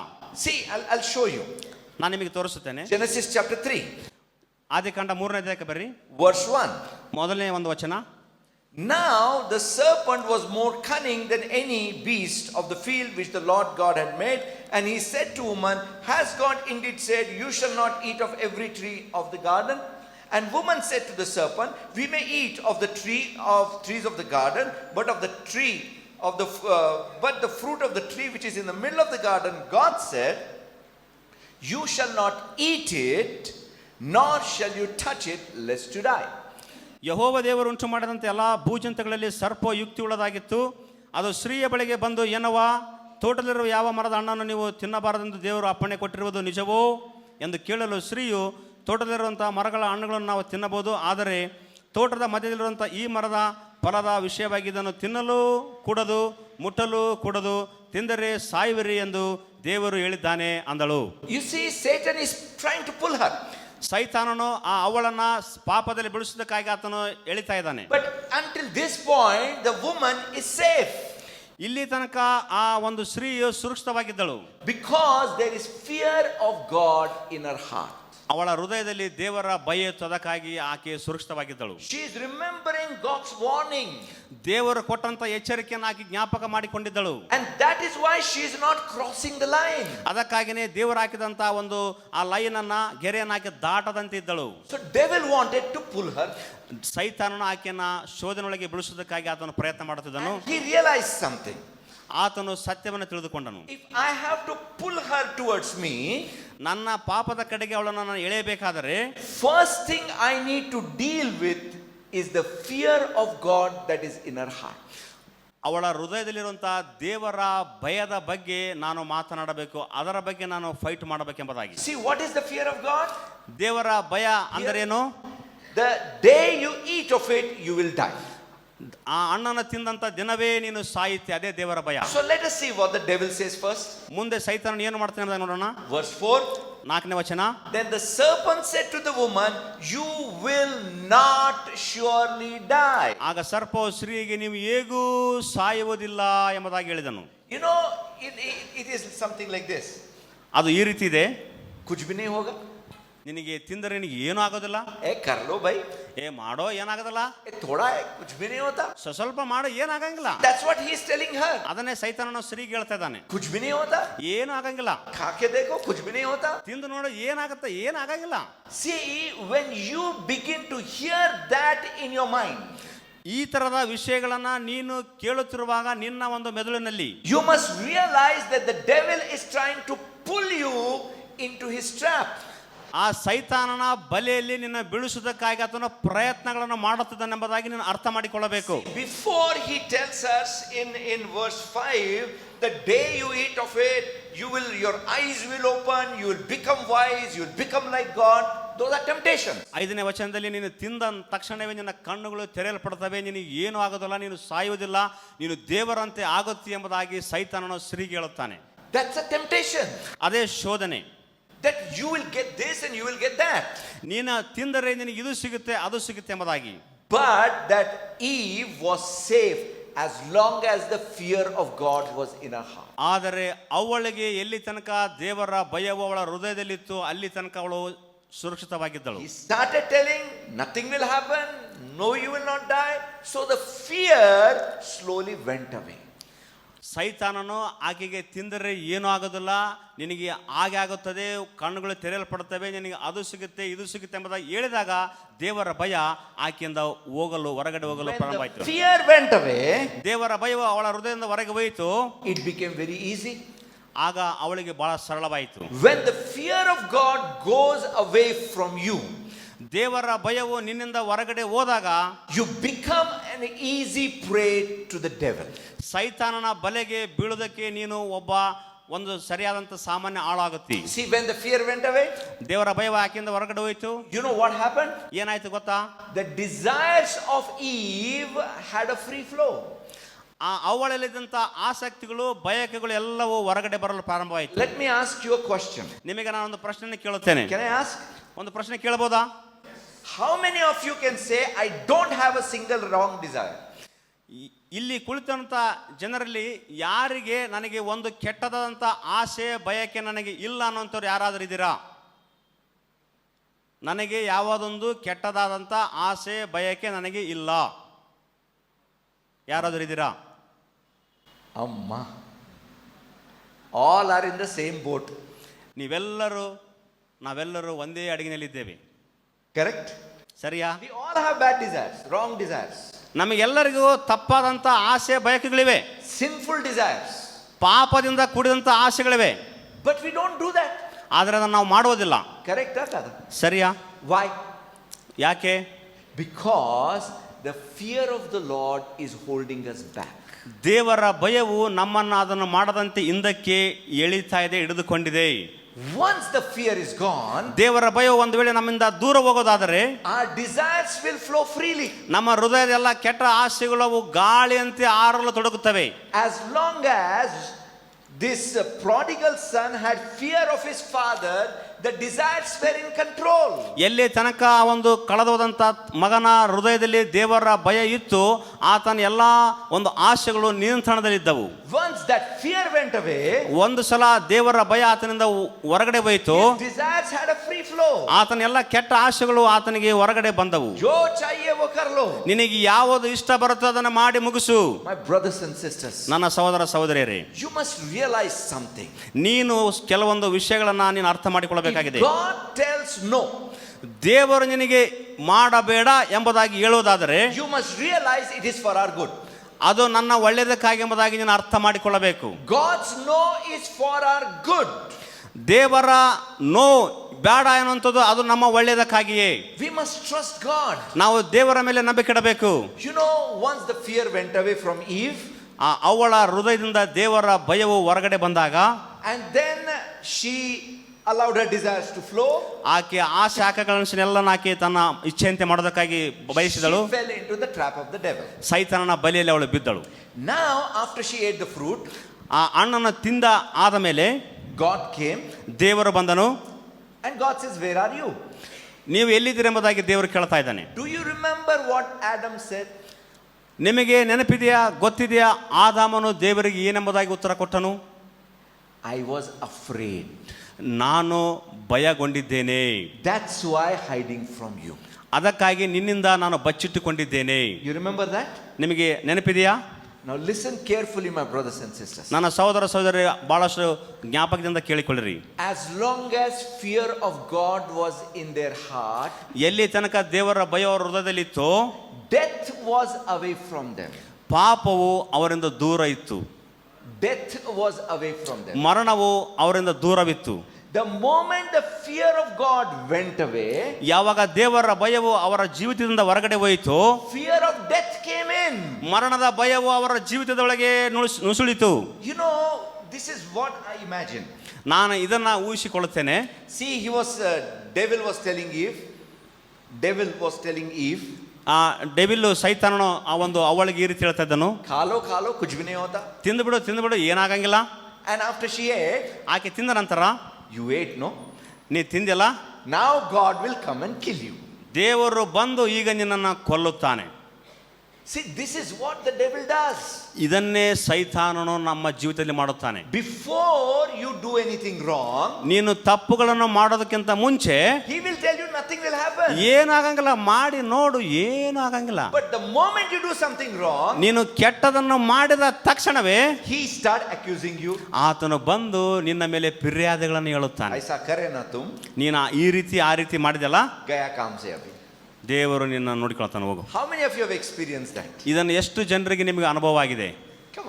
See, I'll show you. ನಾನು ನಿಮಗೆ ತೋರಿಸುತ್ತೇನೆ. Genesis chapter 3. ಆದಿಕಾಂಡ 3ನೇ ಅಧ್ಯಾಯಕ್ಕೆ ಬರ್ರಿ. Verse 1. ಮೊದಲನೇ ಒಂದು ವಚನ. Now the serpent was more cunning than any beast of the field which the Lord God had made, and he said to woman, Has God indeed said, You shall not eat of every tree of the garden? And woman said to the serpent, We may eat of the trees of the garden, but of the tree of the but the fruit of the tree which is in the middle of the garden, God said, You shall not eat it, nor shall you touch it, lest you die. ಯೆಹೋವ ದೇವರು ಉಂಟು ಮಾಡಿದಂತೆ ಎಲ್ಲ ಭೂಜಂತುಗಳಲ್ಲಿ ಸರ್ಪ ಯುಕ್ತಿಯುಳ್ಳದಾಗಿತ್ತು. ಅದು ಸ್ತ್ರೀಯ ಬಳಿಗೆ ಬಂದು, ಏನವ್ವ, ತೋಟದಲ್ಲಿರುವ ಯಾವ ಮರದ ಹಣ್ಣನ್ನು ನೀವು ತಿನ್ನಬಾರದೆಂದು ದೇವರು ಅಪ್ಪಣೆ ಕೊಟ್ಟಿರುವುದು ನಿಜವೋ ಎಂದು ಕೇಳಲು ಸ್ತ್ರೀಯು, ತೋಟದಲ್ಲಿರುವಂಥ ಮರಗಳ ಹಣ್ಣುಗಳನ್ನು ನಾವು ತಿನ್ನಬಹುದು, ಆದರೆ ತೋಟದ ಮಧ್ಯದಲ್ಲಿರುವಂಥ ಈ ಮರದ ಫಲದ ವಿಷಯವಾಗಿ ಇದನ್ನು ತಿನ್ನಲು ಕೂಡದು, ಮುಟ್ಟಲು ಕೂಡದು, ತಿಂದರೆ ಸಾಯುವಿರಿ ಎಂದು ದೇವರು ಹೇಳಿದ್ದಾನೆ ಅಂದಳು. You see, Satan is trying to pull her. ಸೈತಾನನು ಆ ಅವಳನ್ನ ಪಾಪದಲ್ಲಿ ಬೀಳಿಸೋದಕ್ಕಾಗಿ ಆತನು ಎಳಿತಾ ಇದ್ದಾನೆ. But until this point, the woman is safe. ಇಲ್ಲಿ ತನಕ ಆ ಒಂದು ಸ್ತ್ರೀಯು ಸುರಕ್ಷಿತವಾಗಿದ್ದಳು. Because there is fear of God in her heart. ಅವಳ ಹೃದಯದಲ್ಲಿ ದೇವರ ಭಯ ಇತ್ತದಕ್ಕಾಗಿ ಆಕೆ ಸುರಕ್ಷಿತವಾಗಿದ್ದಳು. She is remembering God's warning. ದೇವರು ಕೊಟ್ಟಂತ ಎಚ್ಚರಿಕೆಯನ್ನು ಆಕೆ ಜ್ಞಾಪಕ ಮಾಡಿಕೊಂಡಿದ್ದಳು. And that is why she is not crossing the line. ಅದಕ್ಕಾಗಿನೇ ದೇವರು ಹಾಕಿದಂತ ಒಂದು ಆ ಲೈನ್ ಅನ್ನ ಗೆರೆಯನ್ನು ಆಕೆ ದಾಟದಂತೆ ಇದ್ದಳು. So devil wanted to pull her. ಸೈತಾನನು ಆಕೆಯನ್ನ ಶೋಧನೆಯೊಳಗೆ ಬೀಳಿಸುವುದಕ್ಕಾಗಿ ಆತನು ಪ್ರಯತ್ನ ಮಾಡುತ್ತಿದ್ದನು. He realized something. ಆತನು ಸತ್ಯವನ್ನು ತಿಳಿದುಕೊಂಡನು. If I have to pull her towards me, ನನ್ನ ಪಾಪದ ಕಡೆಗೆ ಅವಳನ್ನು ನಾನು ಎಳೆಯಬೇಕಾದರೆ first thing I need to deal with is the fear of God that is in her heart. ಅವಳ ಹೃದಯದಲ್ಲಿರುವಂತಹ ದೇವರ ಭಯದ ಬಗ್ಗೆ ನಾನು ಮಾತನಾಡಬೇಕು, ಅದರ ಬಗ್ಗೆ ನಾನು fight ಮಾಡಬೇಕೆಂಬುದಾಗಿ. See, what is the fear of God? ದೇವರ ಭಯ ಅಂದರೇನು? The day you eat of it, you will die. ಆ ಹಣ್ಣನ್ನು ತಿಂದಂತ ದಿನವೇ ನೀನು ಸಾಯುತ್ತೆ, ಅದೇ ದೇವರ ಭಯ. So let us see what the devil says first. ಮುಂದೆ ಸೈತಾನನು ಏನು ಮಾಡ್ತಾನೆ ನೋಡೋಣ. Verse 4. 4ನೇ ವಚನ. Then the serpent said to the woman, you will not surely die. ಆಗ ಸರ್ಪವು ಸ್ತ್ರೀಗೆ ನೀವು ಹೇಗೂ ಸಾಯುವುದಿಲ್ಲ ಎಂಬುದಾಗಿ ಹೇಳಿದನು. You know, it is something like this. ಅದು ಈ ರೀತಿ ಇದೆ. कुछ भी नहीं होगा. ನಿನಗೆ ತಿಂದರೆ ನಿನಗೆ ಏನೂ ಆಗೋದಿಲ್ಲ. कर लो भाई. ಮಾಡೋ ಏನಾಗೋದಿಲ್ಲ. थोड़ा है, कुछ भी नहीं होता. ಸ್ವಲ್ಪ ಮಾಡೋ ಏನಾಗಂಗಿಲ್ಲ. That's what he is telling her. ಅದನ್ನೇ ಸೈತಾನನು ಸ್ತ್ರೀಗೆ ಹೇಳ್ತಾ ಇದ್ದಾನೆ. कुछ भी नहीं होता. ಏನೂ ಆಗಂಗಿಲ್ಲ. खा के देखो, कुछ भी नहीं होता. ತಿಂದು ನೋಡು ಏನಾಗುತ್ತೆ, ಏನಾಗಂಗಿಲ್ಲ. See, when you begin to hear that in your mind, ಈ ತರದ ವಿಷಯಗಳನ್ನ ನೀನು ಕೇಳುತ್ತಿರುವಾಗ ನಿನ್ನ ಒಂದು ಮೆದುಳಿನಲ್ಲಿ you must realize that the devil is trying to pull you into his trap. ಆ ಸೈತಾನನ ಬಲೆಯಲ್ಲಿ ನಿನ್ನ ಬೀಳಿಸುವುದಕ್ಕಾಗಿ ಆತನ ಪ್ರಯತ್ನಗಳನ್ನು ಮಾಡುತ್ತಿದ್ದಾನೆಂಬುದಾಗಿ ನೀನು ಅರ್ಥ ಮಾಡಿಕೊಳ್ಳಬೇಕು. Before he tells us in verse 5, the day you eat of it, your eyes will open, you will become wise, you will become like God. Those are temptations. 5ನೇ ವಚನದಲ್ಲಿ ನೀನು ತಿಂದ ತಕ್ಷಣವೇ ನಿನ್ನ ಕಣ್ಣುಗಳು ತೆರೆಯಲ್ಪಡುತ್ತವೆ, ನಿನಗೆ ಏನು ಆಗೋದಿಲ್ಲ, ನೀನು ಸಾಯುವುದಿಲ್ಲ, ನೀನು ದೇವರಂತೆ ಆಗುತ್ತಿ ಎಂಬುದಾಗಿ ಸೈತಾನನು ಸ್ತ್ರೀಗೆ ಹೇಳುತ್ತಾನೆ. That's a temptation. ಅದೇ ಶೋಧನೆ. That you will get this and you will get that. ನೀನು ತಿಂದರೆ ನಿನಗೆ ಇದು ಸಿಗುತ್ತೆ ಅದು ಸಿಗುತ್ತೆ ಎಂಬುದಾಗಿ. But that Eve was safe as long as the fear of God was in her heart. ಆದರೆ ಅವಳಿಗೆ ಎಲ್ಲಿ ತನಕ ದೇವರ ಭಯವು ಅವಳ ಹೃದಯದಲ್ಲಿತ್ತು ಅಲ್ಲಿ ತನಕ ಅವಳು ಸುರಕ್ಷಿತವಾಗಿದ್ದಳು. He started telling, nothing will happen, no, you will not die. So the fear slowly went away. ಸೈತಾನನು ಆಕೆಗೆ ತಿಂದರೆ ಏನೂ ಆಗೋದಿಲ್ಲ, ನಿನಗೆ ಹಾಗೆ ಆಗುತ್ತದೆ, ಕಣ್ಣುಗಳು ತೆರೆಯಲ್ಪಡುತ್ತವೆ, ನಿನಗೆ ಅದು ಸಿಗುತ್ತೆ ಇದು ಸಿಗುತ್ತೆ ಎಂಬುದಾಗಿ ಹೇಳಿದಾಗ ದೇವರ ಭಯ ಆಕೆಯಿಂದ ಹೊರಗಡೆ ಹೋಗಲು ಪ್ರಾರಂಭವಾಯಿತು. Fear went away. ದೇವರ ಭಯವು ಅವಳ ಹೃದಯದಿಂದ ಹೊರಗೆ ಹೋಯಿತು. It became very easy. ಆಗ ಅವಳಿಗೆ ಬಹಳ ಸರಳವಾಯಿತು. When the fear of God goes away from you, ದೇವರ ಭಯವು ನಿನ್ನಿಂದ ಹೊರಗಡೆ ಹೋದಾಗ you become an easy prey to the devil. ಸೈತಾನನ ಬಲೆಗೆ ಬೀಳುವುದಕ್ಕೆ ನೀನು ಒಂದು ಸರಿಯಾದಂತ ಸಾಮಾನ್ಯ ಆಳಾಗುತ್ತಿ. See, when the fear went away, ದೇವರ ಭಯವು ಆಕೆಯಿಂದ ಹೊರಗಡೆ ಹೋಯಿತು. you know what happened? ಏನಾಯ್ತು ಗೊತ್ತಾ? The desires of Eve had a free flow. ಆ ಅವಳಲ್ಲಿದ್ದಂಥ ಆಸಕ್ತಿಗಳು ಬಯಕೆಗಳು ಎಲ್ಲವೂ ಹೊರಗಡೆ ಬರಲು ಪ್ರಾರಂಭವಾಯಿತು. Let me ask you a question. ನಿಮಗೆ ನಾನು ಒಂದು ಪ್ರಶ್ನೆ ಕೇಳುತ್ತೇನೆ. Can I ask? ಒಂದು ಪ್ರಶ್ನೆ ಕೇಳಬಹುದಾ? How many of you can say, I don't have a single wrong desire? ಇಲ್ಲಿ ಕುಳಿತಂತ ಜನರಲ್ಲಿ ಯಾರಿಗೆ ನನಗೆ ಒಂದು ಕೆಟ್ಟದಾದಂಥ ಆಸೆ ಬಯಕೆ ನನಗೆ ಇಲ್ಲ ಅನ್ನೋಂಥವ್ರು ಯಾರಾದರೂ ಇದ್ದೀರಾ? ನನಗೆ ಯಾವುದೊಂದು ಕೆಟ್ಟದಾದಂಥ ಆಸೆ ಬಯಕೆ ನನಗೆ ಇಲ್ಲ, ಯಾರಾದರೂ ಇದ್ದೀರಾ? Amma. All are in the same boat. ನಾವೆಲ್ಲರೂ ಒಂದೇ ಹಡಗಿನಲ್ಲಿದ್ದೇವೆ. Correct? ಸರಿಯಾ? We all have bad desires, wrong desires. ನಮಗೆಲ್ಲರಿಗೂ ತಪ್ಪಾದಂಥ ಆಸೆ ಬಯಕೆಗಳಿವೆ, Sinful desires. ಪಾಪದಿಂದ ಕೂಡಿದಂಥ ಆಸೆಗಳಿವೆ. But we don't do that. ಆದರೆ ಅದನ್ನು ನಾವು ಮಾಡುವುದಿಲ್ಲ. Correct? ಸರಿಯಾ? Why? ಯಾಕೆ? Because the fear of the Lord is holding us back. ದೇವರ ಭಯವು ನಮ್ಮನ್ನು ಅದನ್ನು ಮಾಡದಂತೆ ಹಿಂದಕ್ಕೆ ಎಳಿತಾ ಇದೆ, ಹಿಡಿದುಕೊಂಡಿದೆ. Once the fear is gone, ದೇವರ ಭಯ ಒಂದು ವೇಳೆ ನಮ್ಮಿಂದ ದೂರ ಹೋಗೋದಾದರೆ our desires will flow freely. ನಮ್ಮ ಹೃದಯದ ಎಲ್ಲ ಕೆಟ್ಟ ಆಸೆಗಳು ಅವು ಗಾಳಿಯಂತೆ ಆರಲು ತೊಡಗುತ್ತವೆ. As long as this prodigal son had fear of his father, the desires were in control. ಎಲ್ಲಿ ತನಕ ಆ ಒಂದು ಕಳೆದೋದಂತ ಮಗನ ಹೃದಯದಲ್ಲಿ ದೇವರ ಭಯ ಇತ್ತು, ಆತನ ಎಲ್ಲ ಒಂದು ಆಸೆಗಳು ನಿಯಂತ್ರಣದಲ್ಲಿದ್ದವು. Once that fear went away, ಒಂದು ಸಲ ದೇವರ ಭಯ ಆತನಿಂದ ಹೊರಗಡೆ ಹೋಯಿತು, his desires had a free flow. ಆತನ ಎಲ್ಲ ಕೆಟ್ಟ ಆಸೆಗಳು ಆತನಿಗೆ ಹೊರಗಡೆ ಬಂದವು. Jo chahiye wo kar lo. ನಿನಗೆ ಯಾವುದು ಇಷ್ಟ ಬರುತ್ತೋ ಅದನ್ನು ಮಾಡಿ ಮುಗಿಸು. My brothers and sisters, ನನ್ನ ಸಹೋದರ ಸಹೋದರಿಯರೇ, you must realize something. ನೀನು ಕೆಲವೊಂದು ವಿಷಯಗಳನ್ನ ನೀನು ಅರ್ಥ ಮಾಡಿಕೊಳ್ಳಬೇಕಾಗಿದೆ. God tells no, ದೇವರು ನಿನಗೆ ಮಾಡಬೇಡ ಎಂಬುದಾಗಿ ಹೇಳುವುದಾದರೆ you must realize it is for our good. ಅದು ನನ್ನ ಒಳ್ಳೆಯದಕ್ಕಾಗಿ ಎಂಬುದಾಗಿ ನೀನು ಅರ್ಥ ಮಾಡಿಕೊಳ್ಳಬೇಕು. God's no is for our good. ದೇವರ ನೋ ಬೇಡ ಎನ್ನುವಂಥದ್ದು ಅದು ನಮ್ಮ ಒಳ್ಳೆಯದಕ್ಕಾಗಿಯೇ. We must trust God. ನಾವು ದೇವರ ಮೇಲೆ ನಂಬಿಕೆ ಇಡಬೇಕು. You know, once the fear went away from Eve, ಅವಳ ಹೃದಯದಿಂದ ದೇವರ ಭಯವು ಹೊರಗಡೆ ಬಂದಾಗ, and then she allowed her desires to flow, ಆಕೆ ಆ ಶಾಖಗಳನ್ನೆಲ್ಲ ಆಕೆ ತನ್ನ ಇಚ್ಛೆಯಂತೆ ಮಾಡೋದಕ್ಕಾಗಿ ಬಯಸಿದಳು. she fell into the trap of the devil. ಸೈತಾನನ ಬಲೆಯಲ್ಲಿ ಅವಳು ಬಿದ್ದಳು. Now after she ate the fruit, ಆ ಹಣ್ಣನ್ನು ತಿಂದ ಆದ ಮೇಲೆ God came, ದೇವರು ಬಂದನು. and God says, where are you? ನೀವು ಎಲ್ಲಿದ್ದೀರಿ ಎಂಬುದಾಗಿ ದೇವರು ಕೇಳ್ತಾ ಇದ್ದಾನೆ. Do you remember what Adam said? ನಿಮಗೆ ನೆನಪಿದೆಯಾ, ಗೊತ್ತಿದೆಯಾ ಆದಾಮನು ದೇವರಿಗೆ ಏನೆಂಬುದಾಗಿ ಉತ್ತರ ಕೊಟ್ಟನು? I was afraid. ನಾನು ಭಯಗೊಂಡಿದ್ದೇನೆ, That's why hiding from you. ಅದಕ್ಕಾಗಿ ನಿನ್ನಿಂದ ನಾನು ಬಚ್ಚಿಟ್ಟುಕೊಂಡಿದ್ದೇನೆ. You remember that? ನಿಮಗೆ ನೆನಪಿದೆಯಾ? Now listen carefully, my brothers and sisters. ನನ್ನ ಸಹೋದರ ಸಹೋದರಿ ಬಹಳಷ್ಟು ಜ್ಞಾಪಕದಿಂದ ಕೇಳಿಕೊಳ್ಳಿರಿ. As long as fear of God was in their heart, ಎಲ್ಲಿ ತನಕ ದೇವರ ಭಯ ಅವರ ಹೃದಯದಲ್ಲಿತ್ತು, death was away from them. ಪಾಪವು ಅವರಿಂದ ದೂರ ಇತ್ತು. Death was away from them. ಮರಣವು ಅವರಿಂದ ದೂರವಿತ್ತು. The moment the fear of God went away, ಯಾವಾಗ ದೇವರ ಭಯವು ಅವರ ಜೀವಿತದಿಂದ ಹೊರಗಡೆ ಹೋಯಿತು, fear of death came in. ಮರಣದ ಭಯವು ಅವರ ಜೀವಿತದೊಳಗೆ ನುಸುಳಿತು. You know, this is what I imagine. ನಾನು ಇದನ್ನ ಊಹಿಸಿಕೊಳ್ಳುತ್ತೇನೆ. See, devil was telling Eve, ಆ ಡೆವಿಲ್ ಸೈತಾನನು ಆ ಒಂದು ಅವಳಿಗೆ ಈ ರೀತಿ ಹೇಳ್ತಾ ಇದ್ದನು, khalo kuch bhi nahi hota. ತಿಂದು ಬಿಡು ಏನಾಗಂಗಿಲ್ಲ. And after she ate, ಆಕೆ ತಿಂದ ನಂತರ, you ate, no? ನೀ ತಿಂದಿಲ್ಲ, Now God will come and kill you. ದೇವರು ಬಂದು ಈಗ ನಿನ್ನನ್ನು ಕೊಲ್ಲುತ್ತಾನೆ. See, this is what the devil does. ಇದನ್ನೇ ಸೈತಾನನು ನಮ್ಮ ಜೀವಿತದಲ್ಲಿ ಮಾಡುತ್ತಾನೆ. Before you do anything wrong, ನೀನು ತಪ್ಪುಗಳನ್ನು ಮಾಡೋದಕ್ಕಿಂತ ಮುಂಚೆ he will tell you nothing will happen. ಏನಾಗಂಗಿಲ್ಲ, ಮಾಡಿ ನೋಡು, ಏನು ಆಗಂಗಿಲ್ಲ. But the moment you do something wrong, ನೀನು ಕೆಟ್ಟದನ್ನು ಮಾಡಿದ ತಕ್ಷಣವೇ he start accusing you. ಆತನು ಬಂದು ನಿನ್ನ ಮೇಲೆ ಫಿರ್ಯಾದಿಗಳನ್ನು ಹೇಳುತ್ತಾನೆ. ऐसा करे ना तुम, ನೀನು ಈ ರೀತಿ ಆ ರೀತಿ ಮಾಡಿದಲ್ಲ, गया काम से अभी. ದೇವರು ನಿನ್ನ ನೋಡಿಕೊಳ್ತಾನೆ, ಹೋಗು. How many of you have experienced that? ಇದನ್ನು ಎಷ್ಟು ಜನರಿಗೆ ನಿಮಗೆ ಅನುಭವ ಆಗಿದೆ? Come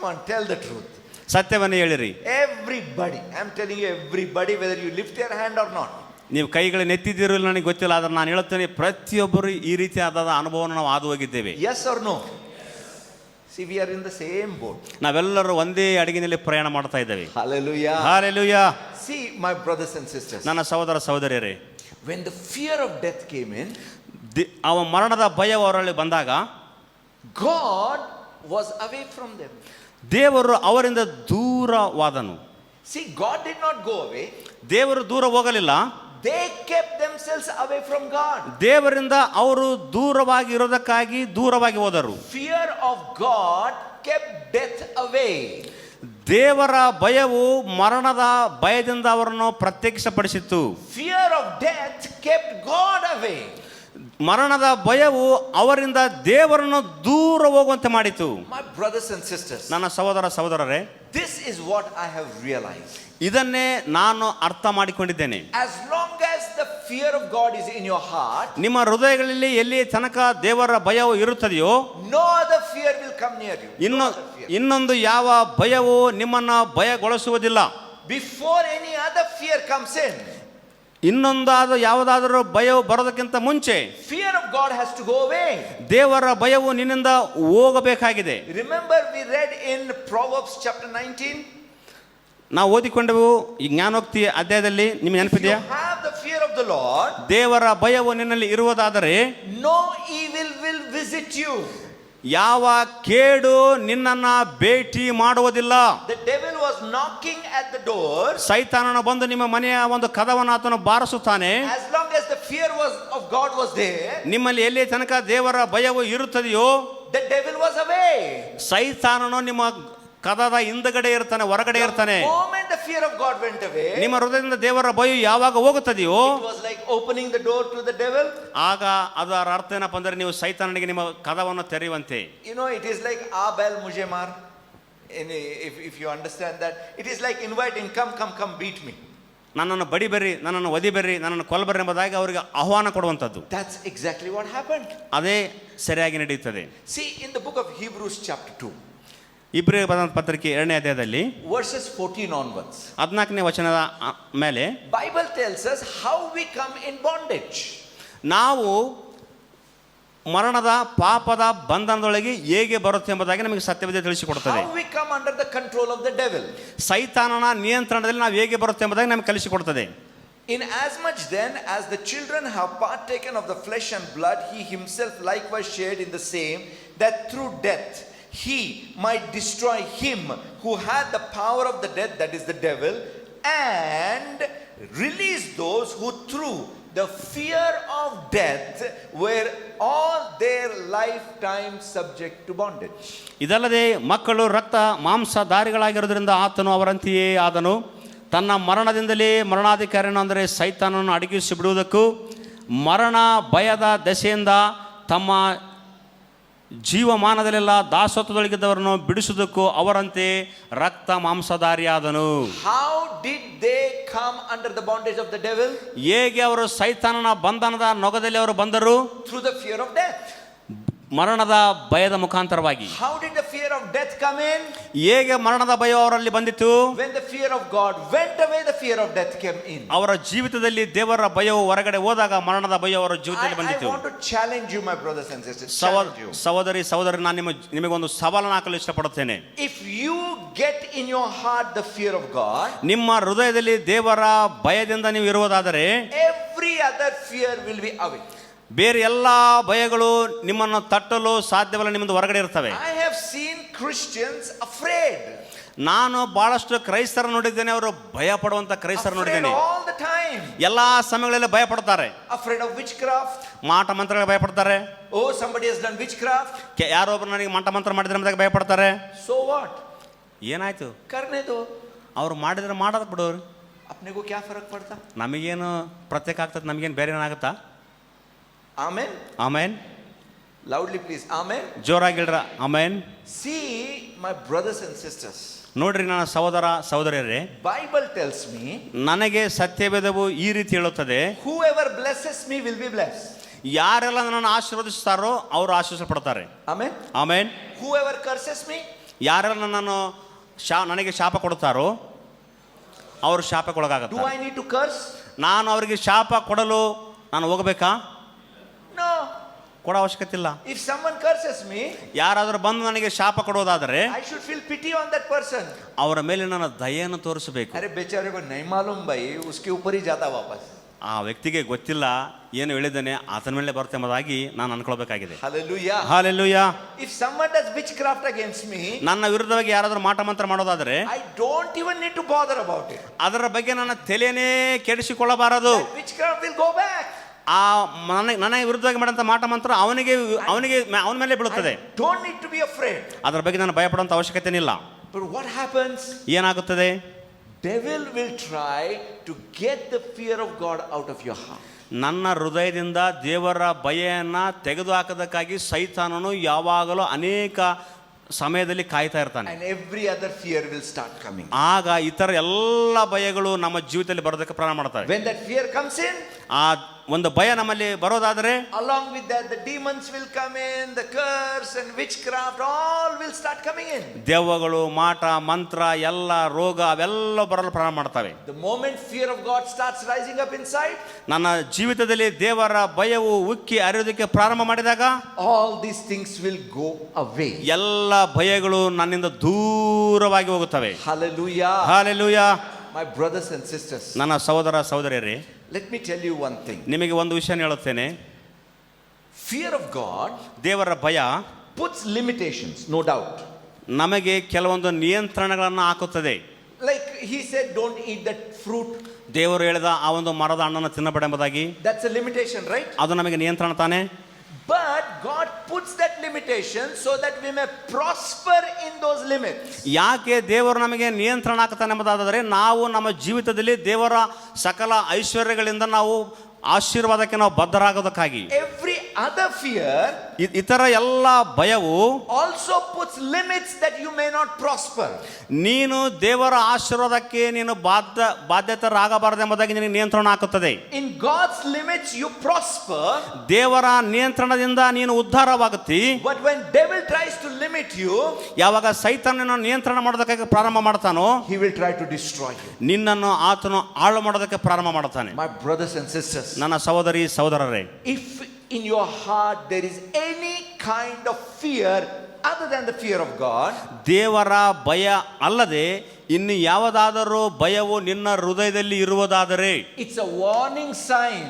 on, tell the truth. ಸತ್ಯವನ್ನೇ ಹೇಳಿರಿ. Everybody, I'm telling you, everybody, whether you lift your hand or not. ನೀವು ಕೈಗಳನ್ನ ಎತ್ತಿದ್ದೀರೋ ಇಲ್ಲ ನನಗೆ ಗೊತ್ತಿಲ್ಲ, ಆದ್ರೆ ನಾನು ಹೇಳ್ತೇನೆ, ಪ್ರತಿಯೊಬ್ಬರು ಈ ರೀತಿಯಾದ ಅನುಭವವನ್ನು ನಾವು ಹಾದು ಹೋಗಿದ್ದೇವೆ. Yes or no? See, we are in the same boat. ನಾವೆಲ್ಲರೂ ಒಂದೇ ಹಡಗಿನಲ್ಲಿ ಪ್ರಯಾಣ ಮಾಡ್ತಾ ಇದ್ದೇವೆ. Hallelujah. Hallelujah. See, my brothers and sisters, ನನ್ನ ಸಹೋದರ ಸಹೋದರಿಯರೇ, when the fear of death came in, ಅವ ಮರಣದ ಭಯ ಅವರಲ್ಲಿ ಬಂದಾಗ, God was away from them. ದೇವರು ಅವರಿಂದ ದೂರವಾದನು. See, God did not go away. ದೇವರು ದೂರ ಹೋಗಲಿಲ್ಲ, They kept themselves away from God. ದೇವರಿಂದ ಅವರು ದೂರವಾಗಿ ಇರೋದಕ್ಕಾಗಿ ದೂರವಾಗಿ ಹೋದರು. Fear of God kept death away. ದೇವರ ಭಯವು ಮರಣದ ಭಯದಿಂದ ಅವರನ್ನು ಪ್ರತ್ಯಕ್ಷಪಡಿಸಿತ್ತು. Fear of death kept God away. ಮರಣದ ಭಯವು ಅವರಿಂದ ದೇವರನ್ನು ದೂರ ಹೋಗುವಂತೆ ಮಾಡಿತು. My brothers and sisters, ನನ್ನ ಸಹೋದರ ಸಹೋದರರೇ, this is what I have realized. ಇದನ್ನೇ ನಾನು ಅರ್ಥ ಮಾಡಿಕೊಂಡಿದ್ದೇನೆ. As long as the fear of God is in your heart, ನಿಮ್ಮ ಹೃದಯಗಳಲ್ಲಿ ಎಲ್ಲಿ ತನಕ ದೇವರ ಭಯವು ಇರುತ್ತದೆಯೋ, no other fear will come near you. ಇನ್ನೊಂದು ಯಾವ ಭಯವು ನಿಮ್ಮನ್ನ ಭಯಗೊಳಿಸುವುದಿಲ್ಲ. Before any other fear comes in, ಇನ್ನೊಂದಾದ ಯಾವುದಾದರೂ ಭಯವು ಬರೋದಕ್ಕಿಂತ ಮುಂಚೆ fear of God has to go away. ದೇವರ ಭಯವು ನಿನ್ನಿಂದ ಹೋಗಬೇಕಾಗಿದೆ. Remember, we read in Proverbs chapter 19. ನಾವು ಓದಿಕೊಂಡೆವು ಈ ಜ್ಞಾನೋಕ್ತಿ ಅಧ್ಯಾಯದಲ್ಲಿ ನಿಮ್ಗೆ If you ನೆನಪಿದೆಯಾ? have the fear of the Lord, ದೇವರ ಭಯವು ನಿನ್ನಲ್ಲಿ ಇರುವುದಾದರೆ no evil will visit you. ಯಾವ ಕೇಡು ನಿನ್ನನ್ನ ಭೇಟಿ ಮಾಡುವುದಿಲ್ಲ. The devil was knocking at the door. ಸೈತಾನನು ಬಂದು ನಿಮ್ಮ ಮನೆಯ ಒಂದು ಕದವನ್ನು ಆತನು ಬಾರಿಸುತ್ತಾನೆ. As long as the fear of God was there, ನಿಮ್ಮಲ್ಲಿ ಎಲ್ಲಿ ತನಕ ದೇವರ ಭಯವು ಇರುತ್ತದೆಯೋ the devil was away. ಸೈತಾನನು ನಿಮ್ಮ ಕದದ ಹಿಂದಗಡೆ ಇರ್ತಾನೆ, ಹೊರಗಡೆ ಇರ್ತಾನೆ. The moment the fear of God went away, ನಿಮ್ಮ ಹೃದಯದಿಂದ ದೇವರ ಭಯ ಯಾವಾಗ ಹೋಗುತ್ತದೆಯೋ it was like opening the door to the devil. ಆಗ ಅದರ ಅರ್ಥ ಏನಪ್ಪ ಅಂದ್ರೆ ನೀವು ಸೈತಾನನಿಗೆ ನಿಮ್ಮ ಕದವನ್ನು ತೆರೆಯುವಂತೆ. You know, it is like Abel mujhe maar. If you understand that, it is like inviting, come beat me. ನನ್ನನ್ನು ಬಡಿಬೆರ್ರಿ, ನನ್ನನ್ನು ಒದಿಬೆರ್ರಿ, ನನ್ನನ್ನು ಕೊಲ್ಲಬೆರ್ರಿ ಎಂಬುದಾಗಿ ಅವರಿಗೆ ಆಹ್ವಾನ ಕೊಡುವಂಥದ್ದು. That's exactly what happened. ಅದೇ ಸರಿಯಾಗಿ ನಡೆಯುತ್ತದೆ. See, in the book of Hebrews chapter 2, ಇಬ್ರಿಯರಿಗೆ ಬರೆದ ಪತ್ರಿಕೆ 2ನೇ ಅಧ್ಯಾಯದಲ್ಲಿ verses 14 onwards, 14ನೇ ವಚನದ ಮೇಲೆ Bible tells us how we come in bondage. ನಾವು ಮರಣದ ಪಾಪದ ಬಂಧನದೊಳಗೆ ಹೇಗೆ ಬರುತ್ತೆ ಎಂಬುದಾಗಿ ನಮಗೆ ಸತ್ಯವೇದ ತಿಳಿಸಿಕೊಡುತ್ತದೆ. How we come under the control of the devil. ಸೈತಾನನ ನಿಯಂತ್ರಣದಲ್ಲಿ ನಾವು ಹೇಗೆ ಬರುತ್ತೆ ಎಂಬುದಾಗಿ ನಮಗೆ ಕಲಿಸಿಕೊಡುತ್ತದೆ. In as much then as the children have partaken of the flesh and blood, he himself likewise shared in the same, that through death he might destroy him who had the power of the death, that is the devil, and release those who through the fear of death were all their lifetime subject to bondage. ಇದಲ್ಲದೆ ಮಕ್ಕಳು ರಕ್ತ ಮಾಂಸಧಾರಿಗಳಾಗಿರೋದ್ರಿಂದ ಆತನು ಅವರಂತೆಯೇ ಆದನು. ತನ್ನ ಮರಣದಿಂದಲೇ ಮರಣಾಧಿಕಾರಿಯನ್ನು ಅಂದರೆ ಸೈತಾನನ್ನು ಅಡಗಿಸಿ ಬಿಡುವುದಕ್ಕೂ ಮರಣ ಭಯದ ದೆಸೆಯಿಂದ ತಮ್ಮ ಜೀವಮಾನದಲ್ಲೆಲ್ಲ ದಾಸತ್ವದೊಳಗಿದ್ದವರನ್ನು ಬಿಡಿಸುವುದಕ್ಕೂ ಅವರಂತೆ ರಕ್ತ ಮಾಂಸಧಾರಿಯಾದನು. How did they come under the bondage of the devil? ಹೇಗೆ ಅವರು ಸೈತಾನನ ಬಂಧನದ ನೊಗದಲ್ಲಿ ಅವರು ಬಂದರು? Through the fear of death. ಮರಣದ ಭಯದ ಮುಖಾಂತರವಾಗಿ. How did the fear of death come in? ಹೇಗೆ ಮರಣದ ಭಯ ಅವರಲ್ಲಿ ಬಂದಿತು? When the fear of God went away, the fear of death came in. ಅವರ ಜೀವಿತದಲ್ಲಿ ದೇವರ ಭಯವು ಹೊರಗಡೆ ಹೋದಾಗ ಮರಣದ ಭಯ ಅವರ ಜೀವಿತದಲ್ಲಿ I ಬಂದಿತು. want to challenge you, my brothers and sisters. Challenge you. ಸಹೋದರಿ ನಾನು ನಿಮಗೊಂದು ಸವಾಲನ್ನು ಹಾಕಲು ಇಷ್ಟಪಡುತ್ತೇನೆ. If you get in your heart the fear of God, ನಿಮ್ಮ ಹೃದಯದಲ್ಲಿ ದೇವರ ಭಯದಿಂದ ನೀವು ಇರುವುದಾದರೆ every other fear will be away. ಬೇರೆ ಎಲ್ಲ ಭಯಗಳು ನಿಮ್ಮನ್ನು ತಟ್ಟಲು ಸಾಧ್ಯವಿಲ್ಲ, ನಿಮ್ಮದು ಹೊರಗಡೆ ಇರ್ತವೆ. I have seen Christians afraid. ನಾನು ಬಹಳಷ್ಟು ಕ್ರೈಸ್ತರ ನೋಡಿದ್ದೇನೆ, ಅವರು ಭಯ ಪಡುವಂತ ಕ್ರೈಸ್ತರ ನೋಡಿದ್ದೇನೆ. All the time. ಎಲ್ಲಾ ಸಮಯಗಳಲ್ಲಿ ಭಯ ಪಡ್ತಾರೆ. Afraid of witchcraft. ಮಾಟ ಮಂತ್ರಗಳಿಗೆ ಭಯ ಪಡ್ತಾರೆ. Oh, somebody has done witchcraft. ಯಾರೊಬ್ರು ನನಗೆ ಮಾಟ ಮಂತ್ರ ಮಾಡಿದ್ರೆ ಎಂಬುದಾಗಿ ಭಯ ಪಡ್ತಾರೆ. So what? ಏನಾಯ್ತು? करने दो. ಅವ್ರು ಮಾಡಿದ್ರೆ ಮಾಡೋದು ಬಿಡೋರು, अपने को क्या फर्क पड़ता? ನಮಗೇನು ಪ್ರತ್ಯೇಕ ಆಗ್ತದೆ, ನಮಗೇನು ಬೇರೆ ಏನಾಗುತ್ತಾ? Amen. Amen. Loudly please. Amen. ಜೋರಾಗಿ ಹೇಳ್ರ ಆಮೇನ್. See, my brothers and sisters. ನೋಡ್ರಿ ನನ್ನ ಸಹೋದರ ಸಹೋದರಿಯರೇ, Bible tells me, ನನಗೆ ಸತ್ಯವೇದವು ಈ ರೀತಿ ಹೇಳುತ್ತದೆ, whoever blesses me will be blessed. ಯಾರೆಲ್ಲ ನನ್ನನ್ನು ಆಶೀರ್ವದಿಸ್ತಾರೋ ಅವರು ಆಶೀರ್ವದಿಸಲ್ಪಡ್ತಾರೆ. Amen. ಆಮೇನ್. Whoever curses me, ಯಾರೆಲ್ಲ ನನ್ನನ್ನು ನನಗೆ ಶಾಪ ಕೊಡ್ತಾರೋ ಅವರು ಶಾಪಕ್ಕೊಳಗಾಗುತ್ತೆ. do I need to curse? ನಾನು ಅವರಿಗೆ ಶಾಪ ಕೊಡಲು ನಾನು ಹೋಗಬೇಕಾ? No. ಕೊಡೋ ಅವಶ್ಯಕತೆ ಇಲ್ಲ. If someone curses me, ಯಾರಾದರೂ ಬಂದು ನನಗೆ ಶಾಪ ಕೊಡೋದಾದರೆ I should feel pity on that person. ಅವರ ಮೇಲೆ ನನ್ನ ದಯೆಯನ್ನು ತೋರಿಸಬೇಕು. अरे बेचारे को नहीं मालूम भाई, उसके ऊपर ही जाता वापस. ಆ ವ್ಯಕ್ತಿಗೆ ಗೊತ್ತಿಲ್ಲ ಏನು ಹೇಳಿದ್ದಾನೆ, ಆತನ ಮೇಲೆ ಬರುತ್ತೆ ಎಂಬುದಾಗಿ ನಾನು ಅನ್ಕೊಳ್ಬೇಕಾಗಿದೆ. Hallelujah. Hallelujah. If someone does witchcraft against me, ನನ್ನ ವಿರುದ್ಧವಾಗಿ ಯಾರಾದರೂ ಮಾಟ ಮಂತ್ರ ಮಾಡೋದಾದರೆ I don't even need to bother about it. ಅದರ ಬಗ್ಗೆ ನನ್ನ ತಲೆಯೇ ಕೆಡಿಸಿಕೊಳ್ಳಬಾರದು. That witchcraft will go back. ಆ ನನ್ನ ವಿರುದ್ಧವಾಗಿ ಮಾಡಂತ ಮಾಟ ಮಂತ್ರ ಅವನಿಗೆ ಅವನ ಮೇಲೆ ಬೀಳುತ್ತದೆ. I don't need to be afraid. ಅದರ ಬಗ್ಗೆ ನಾನು ಭಯಪಡುವಂತ ಅವಶ್ಯಕತೆ ಇಲ್ಲ. But what happens? ಏನಾಗುತ್ತದೆ? Devil will try to get the fear of God out of your heart. ನನ್ನ ಹೃದಯದಿಂದ ದೇವರ ಭಯವನ್ನು ತೆಗೆದುಹಾಕದಕ್ಕಾಗಿ ಸೈತಾನನು ಯಾವಾಗಲೂ ಅನೇಕ ಸಮಯದಲ್ಲಿ ಕಾಯ್ತಾ ಇರ್ತಾನೆ. And every other fear will start coming. ಆಗ ಇತರ ಎಲ್ಲ ಭಯಗಳು ನಮ್ಮ ಜೀವಿತದಲ್ಲಿ ಬರೋದಕ್ಕೆ ಪ್ರಾರಂಭ ಮಾಡ್ತವೆ. When that fear comes in, ಆ ಒಂದು ಭಯ ನಮ್ಮಲ್ಲಿ ಬರೋದಾದರೆ, along with that the demons will come in, the curse and witchcraft all will start coming in. ದೆವ್ವಗಳು, ಮಾಟ, ಮಂತ್ರ, ಎಲ್ಲ ರೋಗ ಅವೆಲ್ಲ ಬರಲು ಪ್ರಾರಂಭ ಮಾಡ್ತವೆ. The moment fear of God starts rising up inside, ನನ್ನ ಜೀವಿತದಲ್ಲಿ ದೇವರ ಭಯವು ಉಕ್ಕಿ ಹರಿಯೋದಕ್ಕೆ ಪ್ರಾರಂಭ ಮಾಡಿದಾಗ all these things will go away. ಎಲ್ಲ ಭಯಗಳು ನನ್ನಿಂದ ದೂರವಾಗಿ ಹೋಗುತ್ತವೆ. Hallelujah. Hallelujah. My brothers and sisters, ನನ್ನ ಸಹೋದರ ಸಹೋದರಿಯರೇ, let me tell you one thing. ನಿಮಗೆ ಒಂದು ವಿಷಯ ಹೇಳುತ್ತೇನೆ. Fear of God ದೇವರ ಭಯ puts limitations, no doubt. ನಮಗೆ ಕೆಲವೊಂದು ನಿಯಂತ್ರಣಗಳನ್ನು ಹಾಕುತ್ತದೆ. Like he said, don't eat that fruit. ದೇವರು ಹೇಳಿದ ಆ ಒಂದು ಮರದ ಹಣ್ಣನ್ನು ತಿನ್ನಬೇಡ ಎಂಬುದಾಗಿ, That's a limitation, right? ಅದು ನಮಗೆ ನಿಯಂತ್ರಣ ತಾನೆ. But God puts that limitation so that we may prosper in those limits. ಯಾಕೆ ದೇವರು ನಮಗೆ ನಿಯಂತ್ರಣ ಹಾಕ್ತಾನೆ ಎಂಬುದಾದರೆ, ನಾವು ನಮ್ಮ ಜೀವಿತದಲ್ಲಿ ದೇವರ ಸಕಲ ಐಶ್ವರ್ಯಗಳಿಂದ ನಾವು ಆಶೀರ್ವಾದಕ್ಕೆ ನಾವು ಬದ್ಧರಾಗೋದಕ್ಕಾಗಿ. Every other fear ಇತರ ಎಲ್ಲ ಭಯವು also puts limits that you may not prosper. ನೀನು ದೇವರ ಆಶೀರ್ವಾದಕ್ಕೆ ನೀನು ಬಾಧ್ಯತರಾಗಬಾರದೆಂಬುದಾಗಿ ನಿನಗೆ ನಿಯಂತ್ರಣ ಹಾಕುತ್ತದೆ. In God's limits you prosper. ದೇವರ ನಿಯಂತ್ರಣದಿಂದ ನೀನು ಉದ್ಧಾರವಾಗುತ್ತಿ. But when devil tries to limit you, ಯಾವಾಗ ಸೈತಾನನ ನಿಯಂತ್ರಣ ಮಾಡೋದಕ್ಕೆ ಪ್ರಾರಂಭ ಮಾಡ್ತಾನೋ, he will try to destroy you. ನಿನ್ನನ್ನು ಆತನು ಹಾಳು ಮಾಡೋದಕ್ಕೆ ಪ್ರಾರಂಭ ಮಾಡ್ತಾನೆ. My brothers and sisters, ನನ್ನ ಸಹೋದರಿ ಸಹೋದರರೇ, if in your heart there is any kind of fear other than the fear of God, ದೇವರ ಭಯ ಅಲ್ಲದೆ ಇನ್ನು ಯಾವುದಾದರೂ ಭಯವು ನಿನ್ನ ಹೃದಯದಲ್ಲಿ ಇರುವುದಾದರೆ, it's a warning sign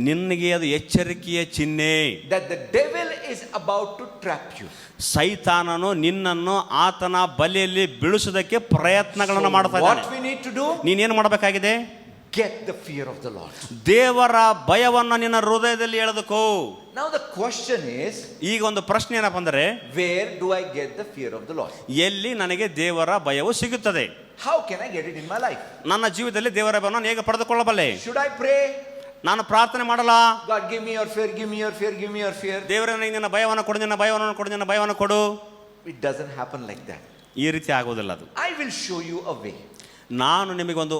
ನಿನಗೆ ಅದು ಎಚ್ಚರಿಕೆಯ ಚಿಹ್ನೆ that the devil is about to trap you. ಸೈತಾನನು ನಿನ್ನನ್ನು ಆತನ ಬಲೆಯಲ್ಲಿ ಬೀಳಿಸುವುದಕ್ಕೆ ಪ್ರಯತ್ನಗಳನ್ನು So ಮಾಡ್ತಾನೆ. what we need to do? ನೀನೇನು ಮಾಡಬೇಕಾಗಿದೆ? Get the fear of the Lord. ದೇವರ ಭಯವನ್ನು ನಿನ್ನ ಹೃದಯದಲ್ಲಿ ಎಳೆದುಕೋ. Now the question is, ಈಗ ಒಂದು ಪ್ರಶ್ನೆ ಏನಪ್ಪ ಅಂದರೆ, where do I get the fear of the Lord? ಎಲ್ಲಿ ನನಗೆ ದೇವರ ಭಯವು ಸಿಗುತ್ತದೆ? How can I get it in my life? ನನ್ನ ಜೀವಿತದಲ್ಲಿ ದೇವರ ಭಯವನ್ನು ಹೇಗೆ ಪಡೆದುಕೊಳ್ಳಬಲ್ಲೆ? Should I pray? ನಾನು ಪ್ರಾರ್ಥನೆ ಮಾಡಲ್ಲ, God, give me your fear, give me your fear, give me your fear. ದೇವರೇ ನನಗೆ ನಿನ್ನ ಭಯವನ್ನು ಕೊಡು, ನಿನ್ನ ಭಯವನ್ನು ಕೊಡು, ನಿನ್ನ ಭಯವನ್ನು ಕೊಡು. It doesn't happen like that. ಈ ರೀತಿ ಆಗುವುದಿಲ್ಲ. ಅದು I will show you a way. ನಾನು ನಿಮಗೊಂದು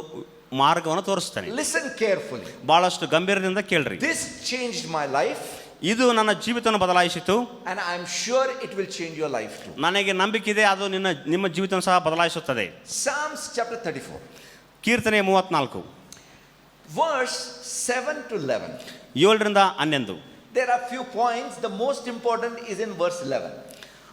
ಮಾರ್ಗವನ್ನು ತೋರಿಸ್ತೇನೆ. Listen carefully. ಬಹಳಷ್ಟು ಗಂಭೀರದಿಂದ ಕೇಳ್ರಿ. This changed my life. ಇದು ನನ್ನ ಜೀವಿತವನ್ನು ಬದಲಾಯಿಸಿತು, and I am sure it will change your life too. ನನಗೆ ನಂಬಿಕೆ ಇದೆ ಅದು ನಿಮ್ಮ ಜೀವಿತವನ್ನು ಸಹ ಬದಲಾಯಿಸುತ್ತದೆ. Psalms chapter 34. ಕೀರ್ತನೆ 34 verse 7 to 11. 7ರಿಂದ 11. There are few points. The most important is in verse 11.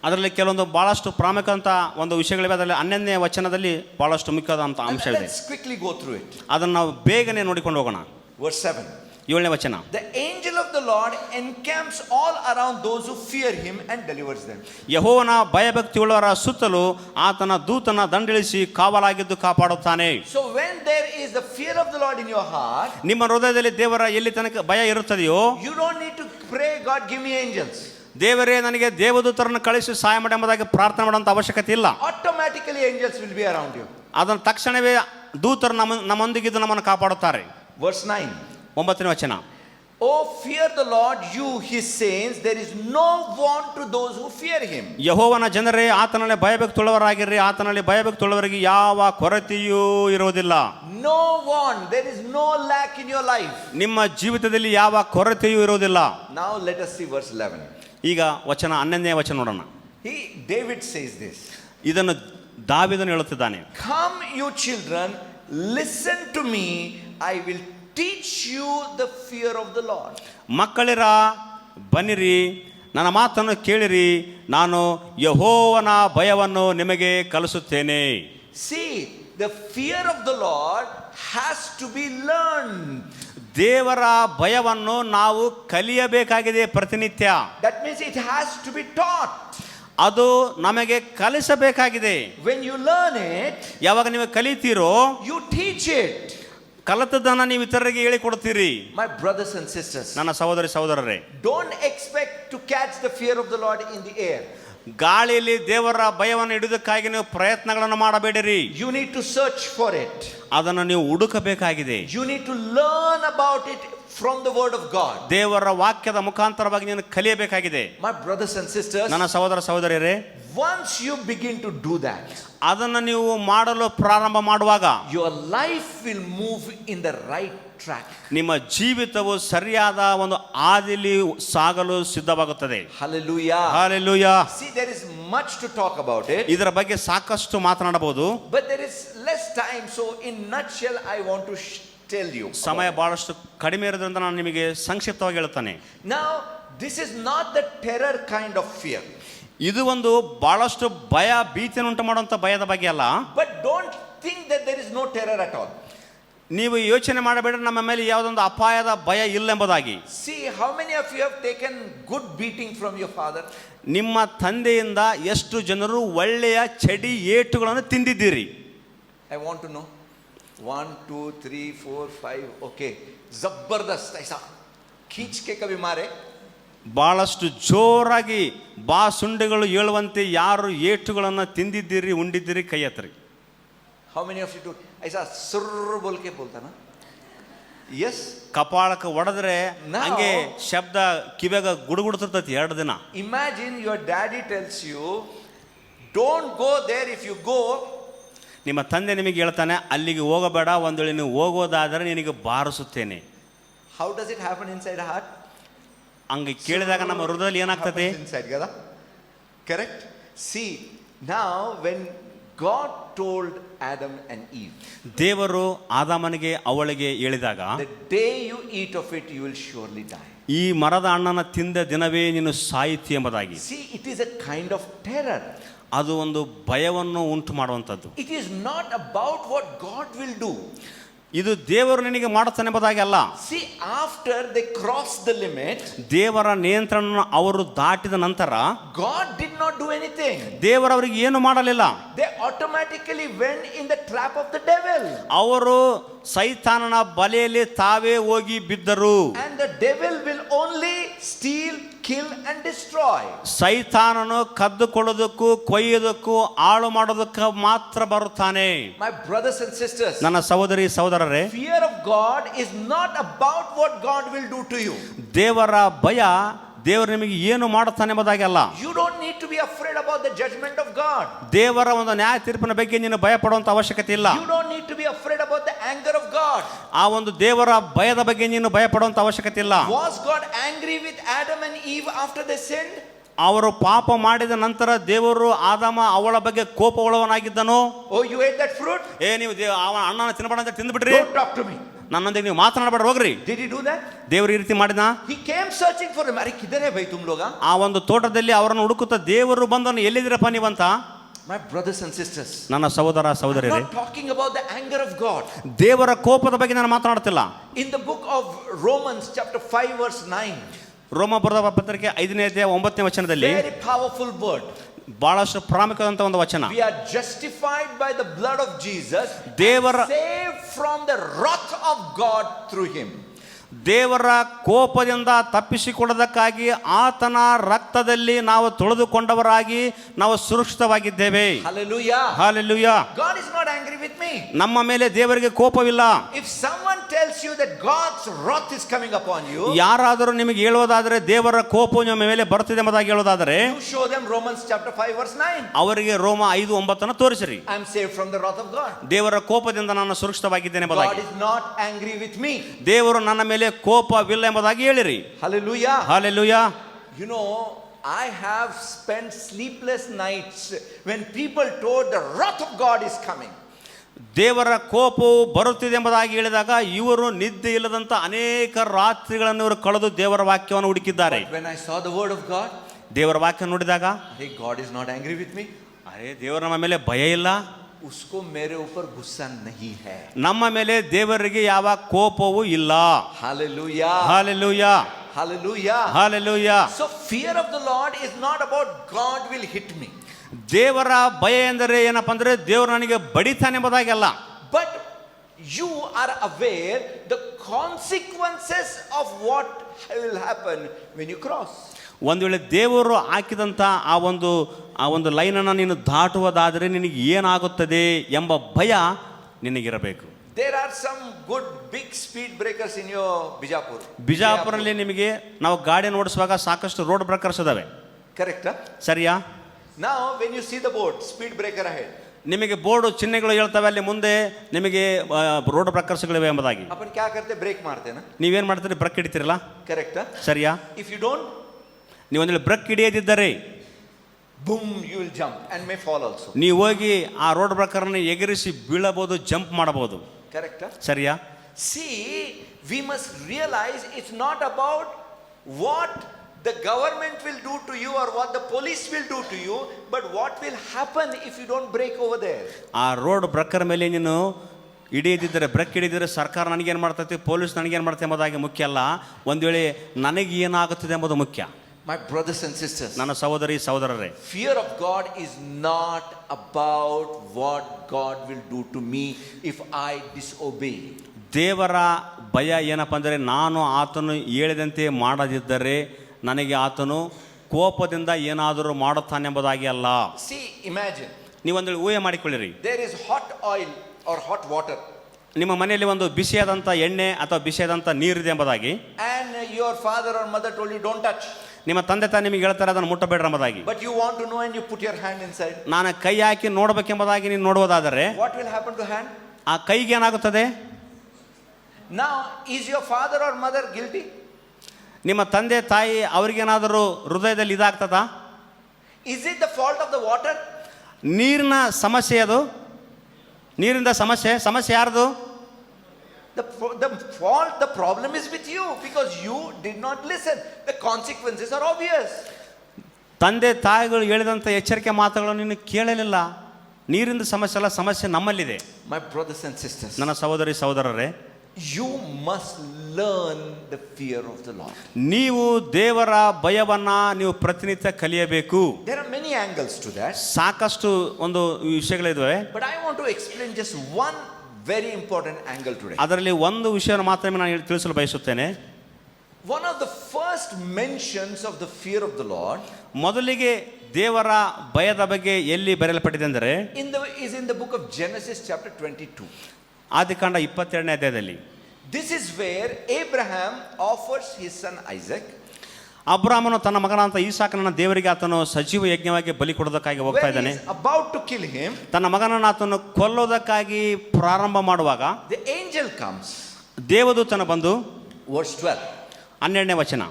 ಅದರಲ್ಲಿ ಕೆಲವೊಂದು ಬಹಳಷ್ಟು ಪ್ರಾಮುಖ್ಯಂತ ಒಂದು ವಿಷಯಗಳಿವೆ. ಅದರಲ್ಲಿ 11ನೇ ವಚನದಲ್ಲಿ ಬಹಳಷ್ಟು ಮುಖ್ಯವಾದಂಥ ಅಂಶವಿದೆ. Let's quickly go through it. ಅದನ್ನು ನಾವು ಬೇಗನೆ ನೋಡಿಕೊಂಡು ಹೋಗೋಣ. Verse 7. 7ನೇ ವಚನ. The angel of the Lord encamps all around those who fear him and delivers them. ಯೆಹೋವನ ಭಯಭಕ್ತಿಯುಳ್ಳವರ ಸುತ್ತಲೂ ಆತನ ದೂತನ ದಂಡಿಳಿಸಿ ಕಾವಲಾಗಿದ್ದು ಕಾಪಾಡುತ್ತಾನೆ. So when there is the fear of the Lord in your heart, ನಿಮ್ಮ ಹೃದಯದಲ್ಲಿ ದೇವರ ಎಲ್ಲಿ ತನಕ ಭಯ ಇರುತ್ತದೆಯೋ, you don't need to pray, God give me angels. ದೇವರೇ ನನಗೆ ದೇವದೂತರನ್ನು ಕಳಿಸಿ ಸಹಾಯ ಮಾಡಿ ಎಂಬುದಾಗಿ ಪ್ರಾರ್ಥನೆ ಮಾಡುವಂಥ ಅವಶ್ಯಕತೆ ಇಲ್ಲ. Automatically angels will be around you. ಅದನ್ನು ತಕ್ಷಣವೇ ದೂತರು ನಮ್ಮೊಂದಿಗಿದ್ದು ನಮ್ಮನ್ನು ಕಾಪಾಡುತ್ತಾರೆ. Verse 9. 9ನೇ ವಚನ. Oh, fear the Lord, you his saints. There is no want to those who fear him. ಯೆಹೋವನ ಜನರೇ, ಆತನಲ್ಲಿ ಭಯಭಕ್ತಿಯುಳ್ಳವರಾಗಿರ್ರಿ, ಆತನಲ್ಲಿ ಭಯಭಕ್ತಿಯುಳ್ಳವರಿಗೆ ಯಾವ ಕೊರತೆಯೂ ಇರುವುದಿಲ್ಲ. No want, there is no lack in your life. ನಿಮ್ಮ ಜೀವಿತದಲ್ಲಿ ಯಾವ ಕೊರತೆಯೂ ಇರುವುದಿಲ್ಲ. Now let us see verse 11. ಈಗ ವಚನ 11ನೇ ವಚನ ನೋಡೋಣ. David says this. ಇದನ್ನು ದಾವೀದನು ಹೇಳುತ್ತಿದ್ದಾನೆ. Come you children, listen to me, I will teach you the fear of the Lord. ಮಕ್ಕಳಿರ ಬನ್ನಿರಿ, ನನ್ನ ಮಾತನ್ನು ಕೇಳಿರಿ, ನಾನು ಯೆಹೋವನ ಭಯವನ್ನು ನಿಮಗೆ ಕಲಿಸುತ್ತೇನೆ. See, the fear of the Lord has to be learned. ದೇವರ ಭಯವನ್ನು ನಾವು ಕಲಿಯಬೇಕಾಗಿದೆ ಪ್ರತಿನಿತ್ಯ. That means it has to be taught. ಅದು ನಮಗೆ ಕಲಿಸಬೇಕಾಗಿದೆ. When you learn it, ಯಾವಾಗ ನೀವು ಕಲಿತೀರೋ, you teach it. ಕಲಿತದ್ದನ್ನು ನೀವು ಇತರರಿಗೆ ಹೇಳಿಕೊಡ್ತೀರಿ. My brothers and sisters, ನನ್ನ ಸಹೋದರಿ ಸಹೋದರರೇ, don't expect to catch the fear of the Lord in the air. ಗಾಳಿಯಲ್ಲಿ ದೇವರ ಭಯವನ್ನು ಹಿಡಿದಕ್ಕಾಗಿ ನೀವು ಪ್ರಯತ್ನಗಳನ್ನು ಮಾಡಬೇಡಿರಿ. You need to search for it. ಅದನ್ನು ನೀವು ಹುಡುಕಬೇಕಾಗಿದೆ. You need to learn about it from the word of God. ದೇವರ ವಾಕ್ಯದ ಮುಖಾಂತರವಾಗಿ ನೀನು ಕಲಿಯಬೇಕಾಗಿದೆ. My brothers and sisters, ನನ್ನ ಸಹೋದರ ಸಹೋದರಿಯರೇ, once you begin to do that, ಅದನ್ನು ನೀವು ಮಾಡಲು ಪ್ರಾರಂಭ ಮಾಡುವಾಗ your life will move in the right track. ನಿಮ್ಮ ಜೀವಿತವು ಸರಿಯಾದ ಒಂದು ಹಾದಿಲಿ ಸಾಗಲು ಸಿದ್ಧವಾಗುತ್ತದೆ. Hallelujah. Hallelujah. See, there is much to talk about it, ಇದರ ಬಗ್ಗೆ ಸಾಕಷ್ಟು ಮಾತನಾಡಬಹುದು, but there is less time. So in nutshell, I want to tell you. ಸಮಯ ಬಹಳಷ್ಟು ಕಡಿಮೆ ಇರೋದ್ರಿಂದ ನಾನು ನಿಮಗೆ ಸಂಕ್ಷಿಪ್ತವಾಗಿ ಹೇಳ್ತಾನೆ. Now, this is not the terror kind of fear. ಇದು ಒಂದು ಬಹಳಷ್ಟು ಭಯ ಭೀತಿಯನ್ನು ಉಂಟು ಮಾಡುವಂಥ ಭಯದ ಬಗ್ಗೆ ಅಲ್ಲ. But don't think that there is no terror at all. ನೀವು ಯೋಚನೆ ಮಾಡಬೇಡ್ರಿ ನಮ್ಮ ಮೇಲೆ ಯಾವುದೊಂದು ಅಪಾಯದ ಭಯ ಇಲ್ಲ ಎಂಬುದಾಗಿ. See, how many of you have taken good beating from your father? ನಿಮ್ಮ ತಂದೆಯಿಂದ ಎಷ್ಟು ಜನರು ಒಳ್ಳೆಯ ಚಡಿ ಏಟುಗಳನ್ನು ತಿಂದಿದ್ದೀರಿ? I want to know. 1 2 3 4 5. Okay, जबरदस्त ऐसा खींच के कभी मारे? ಬಹಳಷ್ಟು ಜೋರಾಗಿ ಬಾಸುಂಡೆಗಳು ಏಳುವಂತೆ ಯಾರು ಏಟುಗಳನ್ನು ತಿಂದಿದ್ದೀರಿ, ಉಂಡಿದ್ದೀರಿ? ಕೈ ಎತ್ತರಿ. How many of you do ऐसा सुर बोल के बोलता ना? Yes. ಕಪಾಳಕ್ಕೆ ಹೊಡೆದ್ರೆ Now- ಹಂಗೆ ಶಬ್ದ ಕಿವ್ಯಾಗ ಗುಡುಗುಡ್ತಿರ್ತೈತಿ 2 ದಿನ. Imagine your daddy tells you, don't go there. If you go, ನಿಮ್ಮ ತಂದೆ ನಿಮಗೆ ಹೇಳ್ತಾನೆ ಅಲ್ಲಿಗೆ ಹೋಗಬೇಡ, ಒಂದು ವೇಳೆ ನೀವು ಹೋಗೋದಾದರೆ ನಿನಗೆ ಬಾರಿಸುತ್ತೇನೆ. how does it happen inside a heart? ಹಂಗೆ ಕೇಳಿದಾಗ ನಮ್ಮ ಹೃದಯದಲ್ಲಿ ಏನಾಗ್ತದೆ? Happens inside, kada? Correct? See, now when God told Adam and Eve, ದೇವರು ಆದಾಮನಿಗೆ ಅವಳಿಗೆ ಹೇಳಿದಾಗ, the day you eat of it, you will surely die. ಈ ಮರದ ಹಣ್ಣನ್ನು ತಿಂದ ದಿನವೇ ನೀನು ಸಾಯಿತಿ ಎಂಬುದಾಗಿ. See, it is a kind of terror. ಅದು ಒಂದು ಭಯವನ್ನು ಉಂಟು ಮಾಡುವಂಥದ್ದು. It is not about what God will do. ಇದು ದೇವರು ನಿನಗೆ ಮಾಡುತ್ತಾನೆ ಎಂಬುದಾಗಿ ಅಲ್ಲ. See, after they crossed the limit, ದೇವರ ನಿಯಂತ್ರಣ ಅವರು ದಾಟಿದ ನಂತರ God did not do anything. ದೇವರು ಅವರಿಗೆ ಏನು ಮಾಡಲಿಲ್ಲ. They automatically went in the trap of the devil. ಅವರು ಸೈತಾನನ ಬಲೆಯಲ್ಲಿ ತಾವೇ ಹೋಗಿ ಬಿದ್ದರು. And the devil will only steal, kill and destroy. ಸೈತಾನನು ಕದ್ದುಕೊಳ್ಳೋದಕ್ಕೂ ಕೊಯ್ಯೋದಕ್ಕೂ ಹಾಳು ಮಾಡೋದಕ್ಕೆ ಮಾತ್ರ ಬರುತ್ತಾನೆ. My brothers and sisters, ನನ್ನ ಸಹೋದರಿ ಸಹೋದರರೇ, fear of God is not about what God will do to you. ದೇವರ ಭಯ ದೇವರು ನಿಮಗೆ ಏನು ಮಾಡುತ್ತಾನೆ ಎಂಬುದಾಗಿ ಅಲ್ಲ. You don't need to be afraid about the judgment of God. ದೇವರ ಒಂದು ನ್ಯಾಯ ತೀರ್ಪಿನ ಬಗ್ಗೆ ನೀನು ಭಯ ಪಡುವಂತ ಅವಶ್ಯಕತೆ ಇಲ್ಲ. You don't need to be afraid about the anger of God. ಆ ಒಂದು ದೇವರ ಭಯದ ಬಗ್ಗೆ ನೀನು ಭಯ ಪಡುವಂತ ಅವಶ್ಯಕತೆ ಇಲ್ಲ. Was God angry with Adam and Eve after they sinned? ಅವರು ಪಾಪ ಮಾಡಿದ ನಂತರ ದೇವರು ಆದಾಮ ಅವಳ ಬಗ್ಗೆ ಕೋಪವುಳ್ಳವನಾಗಿದ್ದನು. Oh, you ate that fruit? ನೀವು ಅವನ ಅಣ್ಣನ ತಿನ್ನಬೇಡ ಅಂತ ತಿಂದ್ಬಿಟ್ರಿ, Don't talk to me. ನನ್ನೊಂದಿಗೆ ನೀವು ಮಾತನಾಡಬೇಡ, ಹೋಗ್ರಿ. Did he do that? ದೇವರು ಈ ರೀತಿ ಮಾಡಿದ. He came searching for him. अरे किधर है भाई तुम लोग? ಆ ಒಂದು ತೋಟದಲ್ಲಿ ಅವರನ್ನು ಹುಡುಕುತ್ತಾ ದೇವರು ಬಂದನು, ಎಲ್ಲಿದ್ದೀರಪ್ಪ ನೀವಂತ. My brothers and sisters, ನನ್ನ ಸಹೋದರ I'm ಸಹೋದರಿಯರೇ, not talking about the anger of God. ದೇವರ ಕೋಪದ ಬಗ್ಗೆ ನಾನು ಮಾತನಾಡ್ತಿಲ್ಲ. In the book of Romans chapter 5 verse 9, ರೋಮ ಬರೆದ ಪತ್ರಿಕೆ 5ನೇ ಅಧ್ಯಾಯ 9ನೇ ವಚನದಲ್ಲಿ very powerful word. ಬಹಳಷ್ಟು ಪ್ರಾಮುಖ್ಯವಾದಂತ ಒಂದು ವಚನ. We are justified by the blood of Jesus, ದೇವರ saved from the wrath of God through him. ದೇವರ ಕೋಪದಿಂದ ತಪ್ಪಿಸಿಕೊಳ್ಳೋದಕ್ಕಾಗಿ ಆತನ ರಕ್ತದಲ್ಲಿ ನಾವು ತೊಳೆದುಕೊಂಡವರಾಗಿ ನಾವು ಸುರಕ್ಷಿತವಾಗಿದ್ದೇವೆ. Hallelujah. Hallelujah. God is not angry with me. ನಮ್ಮ ಮೇಲೆ ದೇವರಿಗೆ ಕೋಪವಿಲ್ಲ. If someone tells you that God's wrath is coming upon you, ಯಾರಾದರೂ ನಿಮಗೆ ಹೇಳೋದಾದರೆ ದೇವರ ಕೋಪವು ನಿಮ್ಮ ಮೇಲೆ ಬರ್ತಿದೆ ಎಂಬುದಾಗಿ ಹೇಳೋದಾದರೆ, you show them Romans chapter 5 verse 9. ಅವರಿಗೆ ರೋಮ 5:9 ತೋರಿಸಿರಿ. I am saved from the wrath of God. ದೇವರ ಕೋಪದಿಂದ ನಾನು ಸುರಕ್ಷಿತವಾಗಿದ್ದೇನೆ God ಎಂಬುದಾಗಿ. is not angry with me. ದೇವರು ನನ್ನ ಮೇಲೆ ಕೋಪವಿಲ್ಲ ಎಂಬುದಾಗಿ ಹೇಳಿರಿ. Hallelujah. Hallelujah. You know, I have spent sleepless nights when people told the wrath of God is coming. ದೇವರ ಕೋಪವು ಬರುತ್ತಿದೆ ಎಂಬುದಾಗಿ ಹೇಳಿದಾಗ ಇವರು ನಿದ್ದೆ ಇಲ್ಲದಂತ ಅನೇಕ ರಾತ್ರಿಗಳನ್ನು ಇವರು ಕಳೆದು ದೇವರ ವಾಕ್ಯವನ್ನು ಹುಡುಕಿದ್ದಾರೆ. But when I saw the word of God, ದೇವರ ವಾಕ್ಯ ನೋಡಿದಾಗ, hey, God is not angry with me. ಅರೆ ದೇವರು ನಮ್ಮ ಮೇಲೆ ಭಯ ಇಲ್ಲ, उसको मेरे ऊपर गुस्सा नहीं है. ನಮ್ಮ ಮೇಲೆ ದೇವರಿಗೆ ಯಾವ ಕೋಪವೂ ಇಲ್ಲ. Hallelujah. Hallelujah. Hallelujah. Hallelujah. So fear of the Lord is not about God will hit me. ದೇವರ ಭಯ ಎಂದರೆ ಏನಪ್ಪ ಅಂದ್ರೆ ದೇವರು ನನಗೆ ಬಡಿತಾನೆ ಎಂಬುದಾಗಿ ಅಲ್ಲ. But you are aware the consequences of what will happen when you cross. ಒಂದು ವೇಳೆ ದೇವರು ಹಾಕಿದಂಥ ಆ ಒಂದು ಲೈನನ್ನು ನೀನು ದಾಟುವುದಾದರೆ ನಿನಗೆ ಏನಾಗುತ್ತದೆ ಎಂಬ ಭಯ ನಿನಗಿರಬೇಕು. There are some good big speed breakers in your Bijapur. ಬಿಜಾಪುರಲ್ಲಿ ನಿಮಗೆ ನಾವು ಗಾಡಿಯನ್ನು ಓಡಿಸುವಾಗ ಸಾಕಷ್ಟು ರೋಡ್ ಬ್ರೇಕರ್ಸ್ ಇದಾವೆ. Correct? Huh? ಸರಿಯಾ? Now, when you see the board, speed breaker ahead. ನಿಮಗೆ ಬೋರ್ಡ್ ಚಿಹ್ನೆಗಳು ಹೇಳ್ತವೆ ಅಲ್ಲಿ ಮುಂದೆ ನಿಮಗೆ ರೋಡ್ ಪ್ರಕರ್ಷಗಳಿವೆ ಎಂಬುದಾಗಿ. अपन क्या करते, ब्रेक मारते ना. ನೀವೇನ್ ಮಾಡ್ತೀರಿ? ಬ್ರೇಕ್ ಹಿಡಿತೀರಲ್ಲ, ಕರೆಕ್ಟಾ? ಸರಿಯಾ? If you don't, ನೀವು ಒಂದು break ಹಿಡಿಯದಿದ್ದರೆ boom, you will jump and may fall also. ನೀವು ಹೋಗಿ ಆ ರೋಡ್ ಬ್ರೇಕರ್ನ ಎಗರಿಸಿ ಬೀಳಬಹುದು, ಜಂಪ್ ಮಾಡಬಹುದು. ಕರೆಕ್ಟಾ? ಸರಿಯಾ? See, we must realize it's not about what the government will do to you or what the police will do to you, but what will happen if you don't break over there. ಆ road breaker ಮೇಲೆ ನೀನು ಹಿಡಿಯದಿದ್ದರೆ, break ಹಿಡಿದಿದ್ರೆ ಸರ್ಕಾರ ನನಗೇನು ಮಾಡ್ತೈತಿ, police ನನಗೇನು ಮಾಡ್ತೈತೆ ಎಂಬುದಾಗಿ ಮುಖ್ಯ ಅಲ್ಲ, ಒಂದು ವೇಳೆ ನನಗೆ ಏನಾಗುತ್ತದೆ ಎಂಬುದು ಮುಖ್ಯ. My brothers and sisters, ನನ್ನ ಸಹೋದರಿ ಸಹೋದರರೇ, fear of God is not about what God will do to me if I disobey. ದೇವರ ಭಯ ಏನಪ್ಪ ಅಂದರೆ, ನಾನು ಆತನು ಹೇಳಿದಂತೆ ಮಾಡದಿದ್ದರೆ ನನಗೆ ಆತನು ಕೋಪದಿಂದ ಏನಾದರೂ ಮಾಡುತ್ತಾನೆಂಬುದಾಗಿ ಅಲ್ಲ. See, imagine. ನೀವೊಂದು ಊಹೆ ಮಾಡಿಕೊಳ್ಳಿರಿ, there is hot oil or hot water. ನಿಮ್ಮ ಮನೆಯಲ್ಲಿ ಒಂದು ಬಿಸಿಯಾದಂಥ ಎಣ್ಣೆ ಅಥವಾ ಬಿಸಿಯಾದಂಥ ನೀರಿದೆ ಎಂಬುದಾಗಿ, and your father or mother told you don't touch. ನಿಮ್ಮ ತಂದೆ ತಾಯಿ ನಿಮಗೆ ಹೇಳ್ತಾರೆ ಅದನ್ನು ಮುಟ್ಟಬೇಡ್ರಿ ಎಂಬುದಾಗಿ. But you want to know and you put your hand inside. ನಾನು ಕೈ ಹಾಕಿ ನೋಡಬೇಕೆಂಬುದಾಗಿ ನೀನು ನೋಡುವುದಾದರೆ what will happen to hand? ಆ ಕೈಗೆ ಏನಾಗುತ್ತದೆ? Now, is your father or mother guilty? ನಿಮ್ಮ ತಂದೆ ತಾಯಿ ಅವ್ರಿಗೇನಾದರೂ ಹೃದಯದಲ್ಲಿ ಇದಾಗ್ತದಾ? Is it the fault of the water? ನೀರಿನ ಸಮಸ್ಯೆ ಅದು, ನೀರಿಂದ ಸಮಸ್ಯೆ ಯಾರ್ದು? The fault, the problem is with you because you did not listen. The consequences are obvious. ತಂದೆ ತಾಯಿಗಳು ಹೇಳಿದಂಥ ಎಚ್ಚರಿಕೆ ಮಾತುಗಳನ್ನು ನೀನು ಕೇಳಲಿಲ್ಲ. ನೀರಿಂದ ಸಮಸ್ಯೆ ಅಲ್ಲ, ಸಮಸ್ಯೆ ನಮ್ಮಲ್ಲಿದೆ. My brothers and sisters, ನನ್ನ ಸಹೋದರಿ ಸಹೋದರರೇ, you must learn the fear of the Lord. ನೀವು ದೇವರ ಭಯವನ್ನ ನೀವು ಪ್ರತಿನಿತ್ಯ ಕಲಿಯಬೇಕು. There are many angles to that. ಸಾಕಷ್ಟು ಒಂದು ವಿಷಯಗಳಿವೆ, but I want to explain just one very important angle today. ಅದರಲ್ಲಿ ಒಂದು ವಿಷಯವನ್ನು ಮಾತ್ರ ನಾನು ತಿಳಿಸಲು ಬಯಸುತ್ತೇನೆ. One of the first mentions of the fear of the Lord, ಮೊದಲಿಗೆ ದೇವರ ಭಯದ ಬಗ್ಗೆ ಎಲ್ಲಿ ಬರೆಯಲ್ಪಟ್ಟಿದೆ ಅಂದರೆ is in the book of Genesis chapter 22. ಆದಿಕಾಂಡ 22ನೇ ಅಧ್ಯಾಯದಲ್ಲಿ. This is where Abraham offers his son Isaac. ಅಬ್ರಾಮನು ತನ್ನ ಮಗನಾದಂಥ ಈಸಾಕನನ್ನು ದೇವರಿಗೆ ಆತನು ಸಜೀವ ಯಜ್ಞವಾಗಿ ಬಲಿ ಕೊಡೋದಕ್ಕಾಗಿ ಹೋಗ್ತಾ ಇದ್ದಾನೆ. When he is about to kill him, ತನ್ನ ಮಗನನ್ನು ಆತನು ಕೊಲ್ಲೋದಕ್ಕಾಗಿ ಪ್ರಾರಂಭ ಮಾಡುವಾಗ the angel comes. ದೇವದೂತನು ಬಂದು, verse 12, 12ನೇ ವಚನ,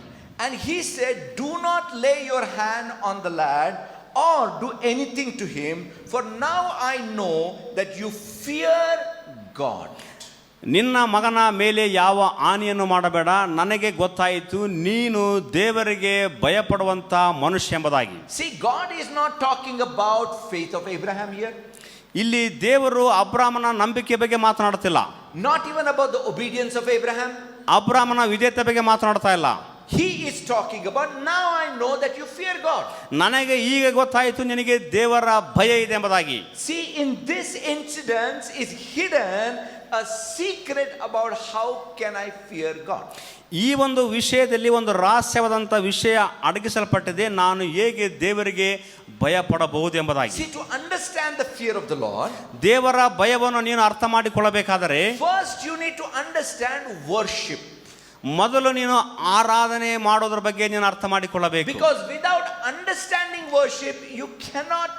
and he said, do not lay your hand on the lad or do anything to him, for now I know that you fear God. ನಿನ್ನ ಮಗನ ಮೇಲೆ ಯಾವ ಹಾನಿಯನ್ನು ಮಾಡಬೇಡ, ನನಗೆ ಗೊತ್ತಾಯಿತು ನೀನು ದೇವರಿಗೆ ಭಯಪಡುವಂತ ಮನುಷ್ಯ ಎಂಬುದಾಗಿ. See, God is not talking about faith of Abraham here. ಇಲ್ಲಿ ದೇವರು ಅಬ್ರಾಮನ ನಂಬಿಕೆ ಬಗ್ಗೆ ಮಾತನಾಡುತ್ತಿಲ್ಲ. Not even about the obedience of Abraham. ಅಬ್ರಾಮನ ವಿಧೇಯತೆ ಬಗ್ಗೆ ಮಾತನಾಡ್ತಾ ಇಲ್ಲ. He is talking about, now I know that you fear God. ನನಗೆ ಈಗ ಗೊತ್ತಾಯಿತು ನಿನಗೆ ದೇವರ ಭಯ ಇದೆ ಎಂಬುದಾಗಿ. See, in this incident is hidden a secret about how can I fear God. ಈ ಒಂದು ವಿಷಯದಲ್ಲಿ ಒಂದು ರಹಸ್ಯವಾದಂಥ ವಿಷಯ ಅಡಗಿಸಲ್ಪಟ್ಟಿದೆ, ನಾನು ಹೇಗೆ ದೇವರಿಗೆ ಭಯ ಪಡಬಹುದು ಎಂಬುದಾಗಿ. See, to understand the fear of the Lord, ದೇವರ ಭಯವನ್ನು ನೀನು ಅರ್ಥ ಮಾಡಿಕೊಳ್ಳಬೇಕಾದರೆ first you need to understand worship. ಮೊದಲು ನೀನು ಆರಾಧನೆ ಮಾಡೋದ್ರ ಬಗ್ಗೆ ನೀನು ಅರ್ಥ ಮಾಡಿಕೊಳ್ಳಬೇಕು. Because without understanding worship you cannot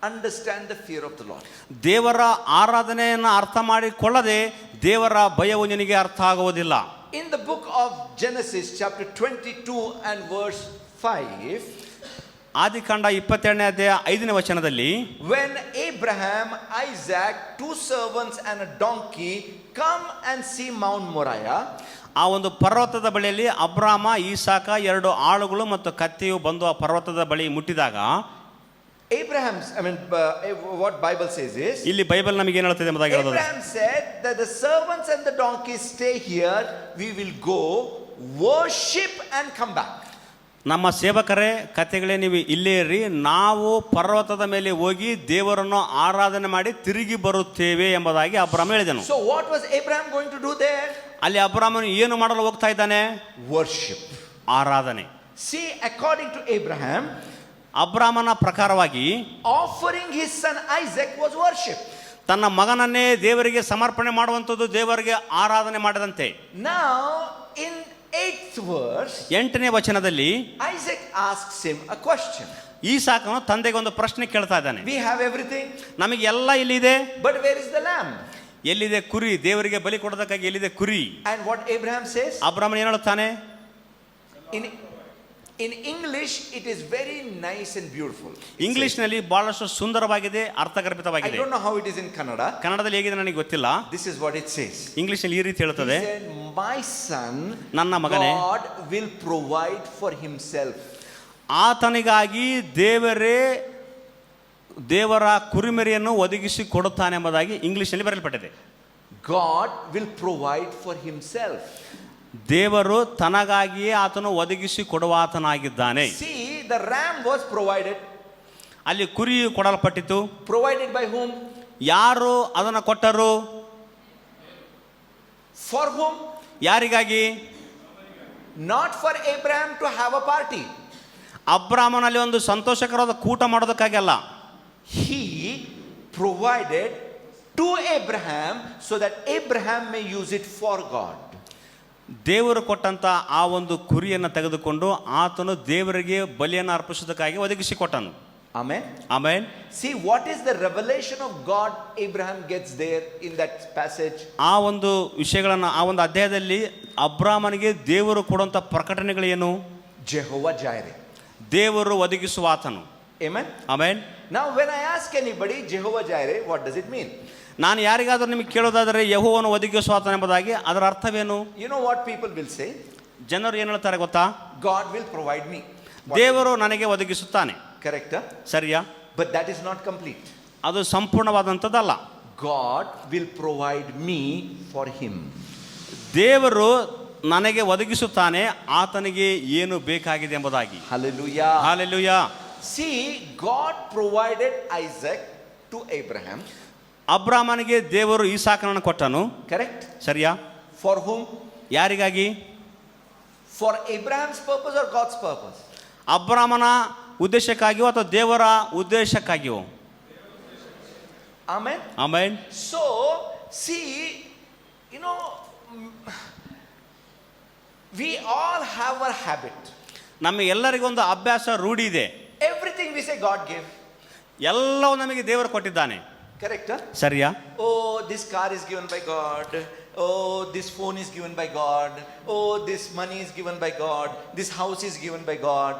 understand the fear of the Lord. ದೇವರ ಆರಾಧನೆಯನ್ನು ಅರ್ಥ ಮಾಡಿಕೊಳ್ಳದೆ ದೇವರ ಭಯವು ನಿನಗೆ ಅರ್ಥ ಆಗುವುದಿಲ್ಲ. In the book of Genesis chapter 22 and verse 5, ಆದಿಕಾಂಡ 22ನೇ ಅಧ್ಯಾಯ 5ನೇ ವಚನದಲ್ಲಿ, when Abraham, Isaac, 2 servants and a donkey come and see Mount Moriah, ಆ ಒಂದು ಪರ್ವತದ ಬಳಿಯಲ್ಲಿ ಅಬ್ರಾಮ, ಈಸಾಕ, 2 ಆಳುಗಳು ಮತ್ತು ಕತ್ತೆಯು ಬಂದು ಆ ಪರ್ವತದ ಬಳಿ ಮುಟ್ಟಿದಾಗ, what Bible says is, ಇಲ್ಲಿ ಬೈಬಲ್ ನಮಗೆ ಏನು ಹೇಳ್ತದೆ ಎಂಬುದಾಗಿ ಹೇಳೋದು, Abraham said that the servants and the donkeys stay here, we will go worship and come back. ನಮ್ಮ ಸೇವಕರೇ, ಕತ್ತೆಗಳೇ, ನೀವು ಇಲ್ಲೇ ಇರ್ರಿ, ನಾವು ಪರ್ವತದ ಮೇಲೆ ಹೋಗಿ ದೇವರನ್ನು ಆರಾಧನೆ ಮಾಡಿ ತಿರುಗಿ ಬರುತ್ತೇವೆ ಎಂಬುದಾಗಿ ಅಬ್ರಾಮ ಹೇಳಿದನು. So what was Abraham going to do there? ಅಲ್ಲಿ ಅಬ್ರಾಮನು ಏನು ಮಾಡಲು ಹೋಗ್ತಾ ಇದ್ದಾನೆ? Worship, ಆರಾಧನೆ. See, according to Abraham, ಅಬ್ರಾಮನ ಪ್ರಕಾರವಾಗಿ offering his son Isaac was worship. ತನ್ನ ಮಗನನ್ನೇ ದೇವರಿಗೆ ಸಮರ್ಪಣೆ ಮಾಡುವಂಥದ್ದು ದೇವರಿಗೆ ಆರಾಧನೆ ಮಾಡಿದಂತೆ. Now in 8th verse, 8ನೇ ವಚನದಲ್ಲಿ Isaac asks him a question. ಈಸಾಕನು ತಂದೆಗೆ ಒಂದು ಪ್ರಶ್ನೆ ಕೇಳ್ತಾ ಇದ್ದಾನೆ. We have everything, ನಮಗೆ ಎಲ್ಲ ಇಲ್ಲಿದೆ, but where is the lamb? ಎಲ್ಲಿದೆ ಕುರಿ? ದೇವರಿಗೆ ಬಲಿ ಕೊಡೋದಕ್ಕಾಗಿ ಎಲ್ಲಿದೆ ಕುರಿ? And what Abraham says? ಅಬ್ರಾಮನ್ ಏನು ಹೇಳುತ್ತಾನೆ? In English, it is very nice and beautiful. ಇಂಗ್ಲಿಷ್ನಲ್ಲಿ ಬಹಳಷ್ಟು ಸುಂದರವಾಗಿದೆ, I ಅರ್ಥಗರ್ಭಿತವಾಗಿದೆ. don't know how it is in Kannada. ಕನ್ನಡದಲ್ಲಿ ಹೇಗಿದೆ ನನಗೆ ಗೊತ್ತಿಲ್ಲ. This is what it says. ಇಂಗ್ಲಿಷ್ನಲ್ಲಿ ಈ ರೀತಿ He ಹೇಳುತ್ತದೆ, said, my son, ನನ್ನ ಮಗನೇ, God will provide for himself. ಆತನಿಗಾಗಿ ದೇವರ ಕುರಿಮರಿಯನ್ನು ಒದಗಿಸಿ ಕೊಡುತ್ತಾನೆ ಎಂಬುದಾಗಿ ಇಂಗ್ಲಿಷ್ನಲ್ಲಿ ಬರೆಯಲ್ಪಟ್ಟಿದೆ. God will provide for himself. ದೇವರು ತನಗಾಗಿಯೇ ಆತನು ಒದಗಿಸಿ ಕೊಡುವಾತನಾಗಿದ್ದಾನೆ. See, the ram was provided. ಅಲ್ಲಿ ಕುರಿಯು ಕೊಡಲ್ಪಟ್ಟಿತು. Provided by whom? ಯಾರು ಅದನ್ನು ಕೊಟ್ಟರು? For whom? ಯಾರಿಗಾಗಿ? Not for Abraham to have a party. ಅಬ್ರಾಮನಲ್ಲಿ ಒಂದು ಸಂತೋಷಕರವಾದ ಕೂಟ ಮಾಡೋದಕ್ಕಾಗಿ ಅಲ್ಲ. He provided to Abraham so that Abraham may use it for God. ದೇವರು ಕೊಟ್ಟಂತ ಆ ಒಂದು ಕುರಿಯನ್ನು ತೆಗೆದುಕೊಂಡು ಆತನು ದೇವರಿಗೆ ಬಲಿಯನ್ನು ಅರ್ಪಿಸುವುದಕ್ಕಾಗಿ ಒದಗಿಸಿಕೊಟ್ಟನು. Amen. Amen. See, what is the revelation of God Abraham gets there in that passage? ಆ ಒಂದು ವಿಷಯಗಳನ್ನು ಆ ಒಂದು ಅಧ್ಯಾಯದಲ್ಲಿ ಅಬ್ರಾಮನಿಗೆ ದೇವರು ಕೊಡುವಂತ ಪ್ರಕಟಣೆಗಳೇನು? Jehovah Jireh. ದೇವರು ಒದಗಿಸುವ ಆತನು. Amen. Amen. Now when I ask anybody Jehovah Jireh, what does it mean? ನಾನು ಯಾರಿಗಾದ್ರೂ ನಿಮಗೆ ಕೇಳೋದಾದರೆ ಯೆಹೋವನು ಒದಗಿಸುವ ಆತನು ಎಂಬುದಾಗಿ ಅದರ ಅರ್ಥವೇನು? You know what people will say? ಜನರು ಏನು ಹೇಳ್ತಾರೆ ಗೊತ್ತಾ? God will provide me. ದೇವರು ನನಗೆ ಒದಗಿಸುತ್ತಾನೆ. Correct? ಸರಿಯಾ? But that is not complete. ಅದು ಸಂಪೂರ್ಣವಾದಂಥದ್ದಲ್ಲ. God will provide me for him. ದೇವರು ನನಗೆ ಒದಗಿಸುತ್ತಾನೆ ಆತನಿಗೆ ಏನು ಬೇಕಾಗಿದೆ ಎಂಬುದಾಗಿ. Hallelujah. Hallelujah. See, God provided Isaac to Abraham. ಅಬ್ರಾಮನಿಗೆ ದೇವರು ಈಸಾಕನನ್ನು ಕೊಟ್ಟನು. Correct? ಸರಿಯಾ? For whom? ಯಾರಿಗಾಗಿ? For Abraham's purpose or God's purpose? ಅಬ್ರಾಮನ ಉದ್ದೇಶಕ್ಕಾಗಿಯೋ ಅಥವಾ ದೇವರ ಉದ್ದೇಶಕ್ಕಾಗಿಯೋ? Amen. Amen. So, see, you know, we all have a habit. ನಮಗೆಲ್ಲರಿಗೊಂದು ಅಭ್ಯಾಸ ರೂಢಿ ಇದೆ. Everything we say God gave. ಎಲ್ಲವೂ ನಮಗೆ ದೇವರು ಕೊಟ್ಟಿದ್ದಾನೆ. Correct? ಸರಿಯಾ? Oh, this car is given by God. Oh, this phone is given by God. Oh, this money is given by God. This house is given by God.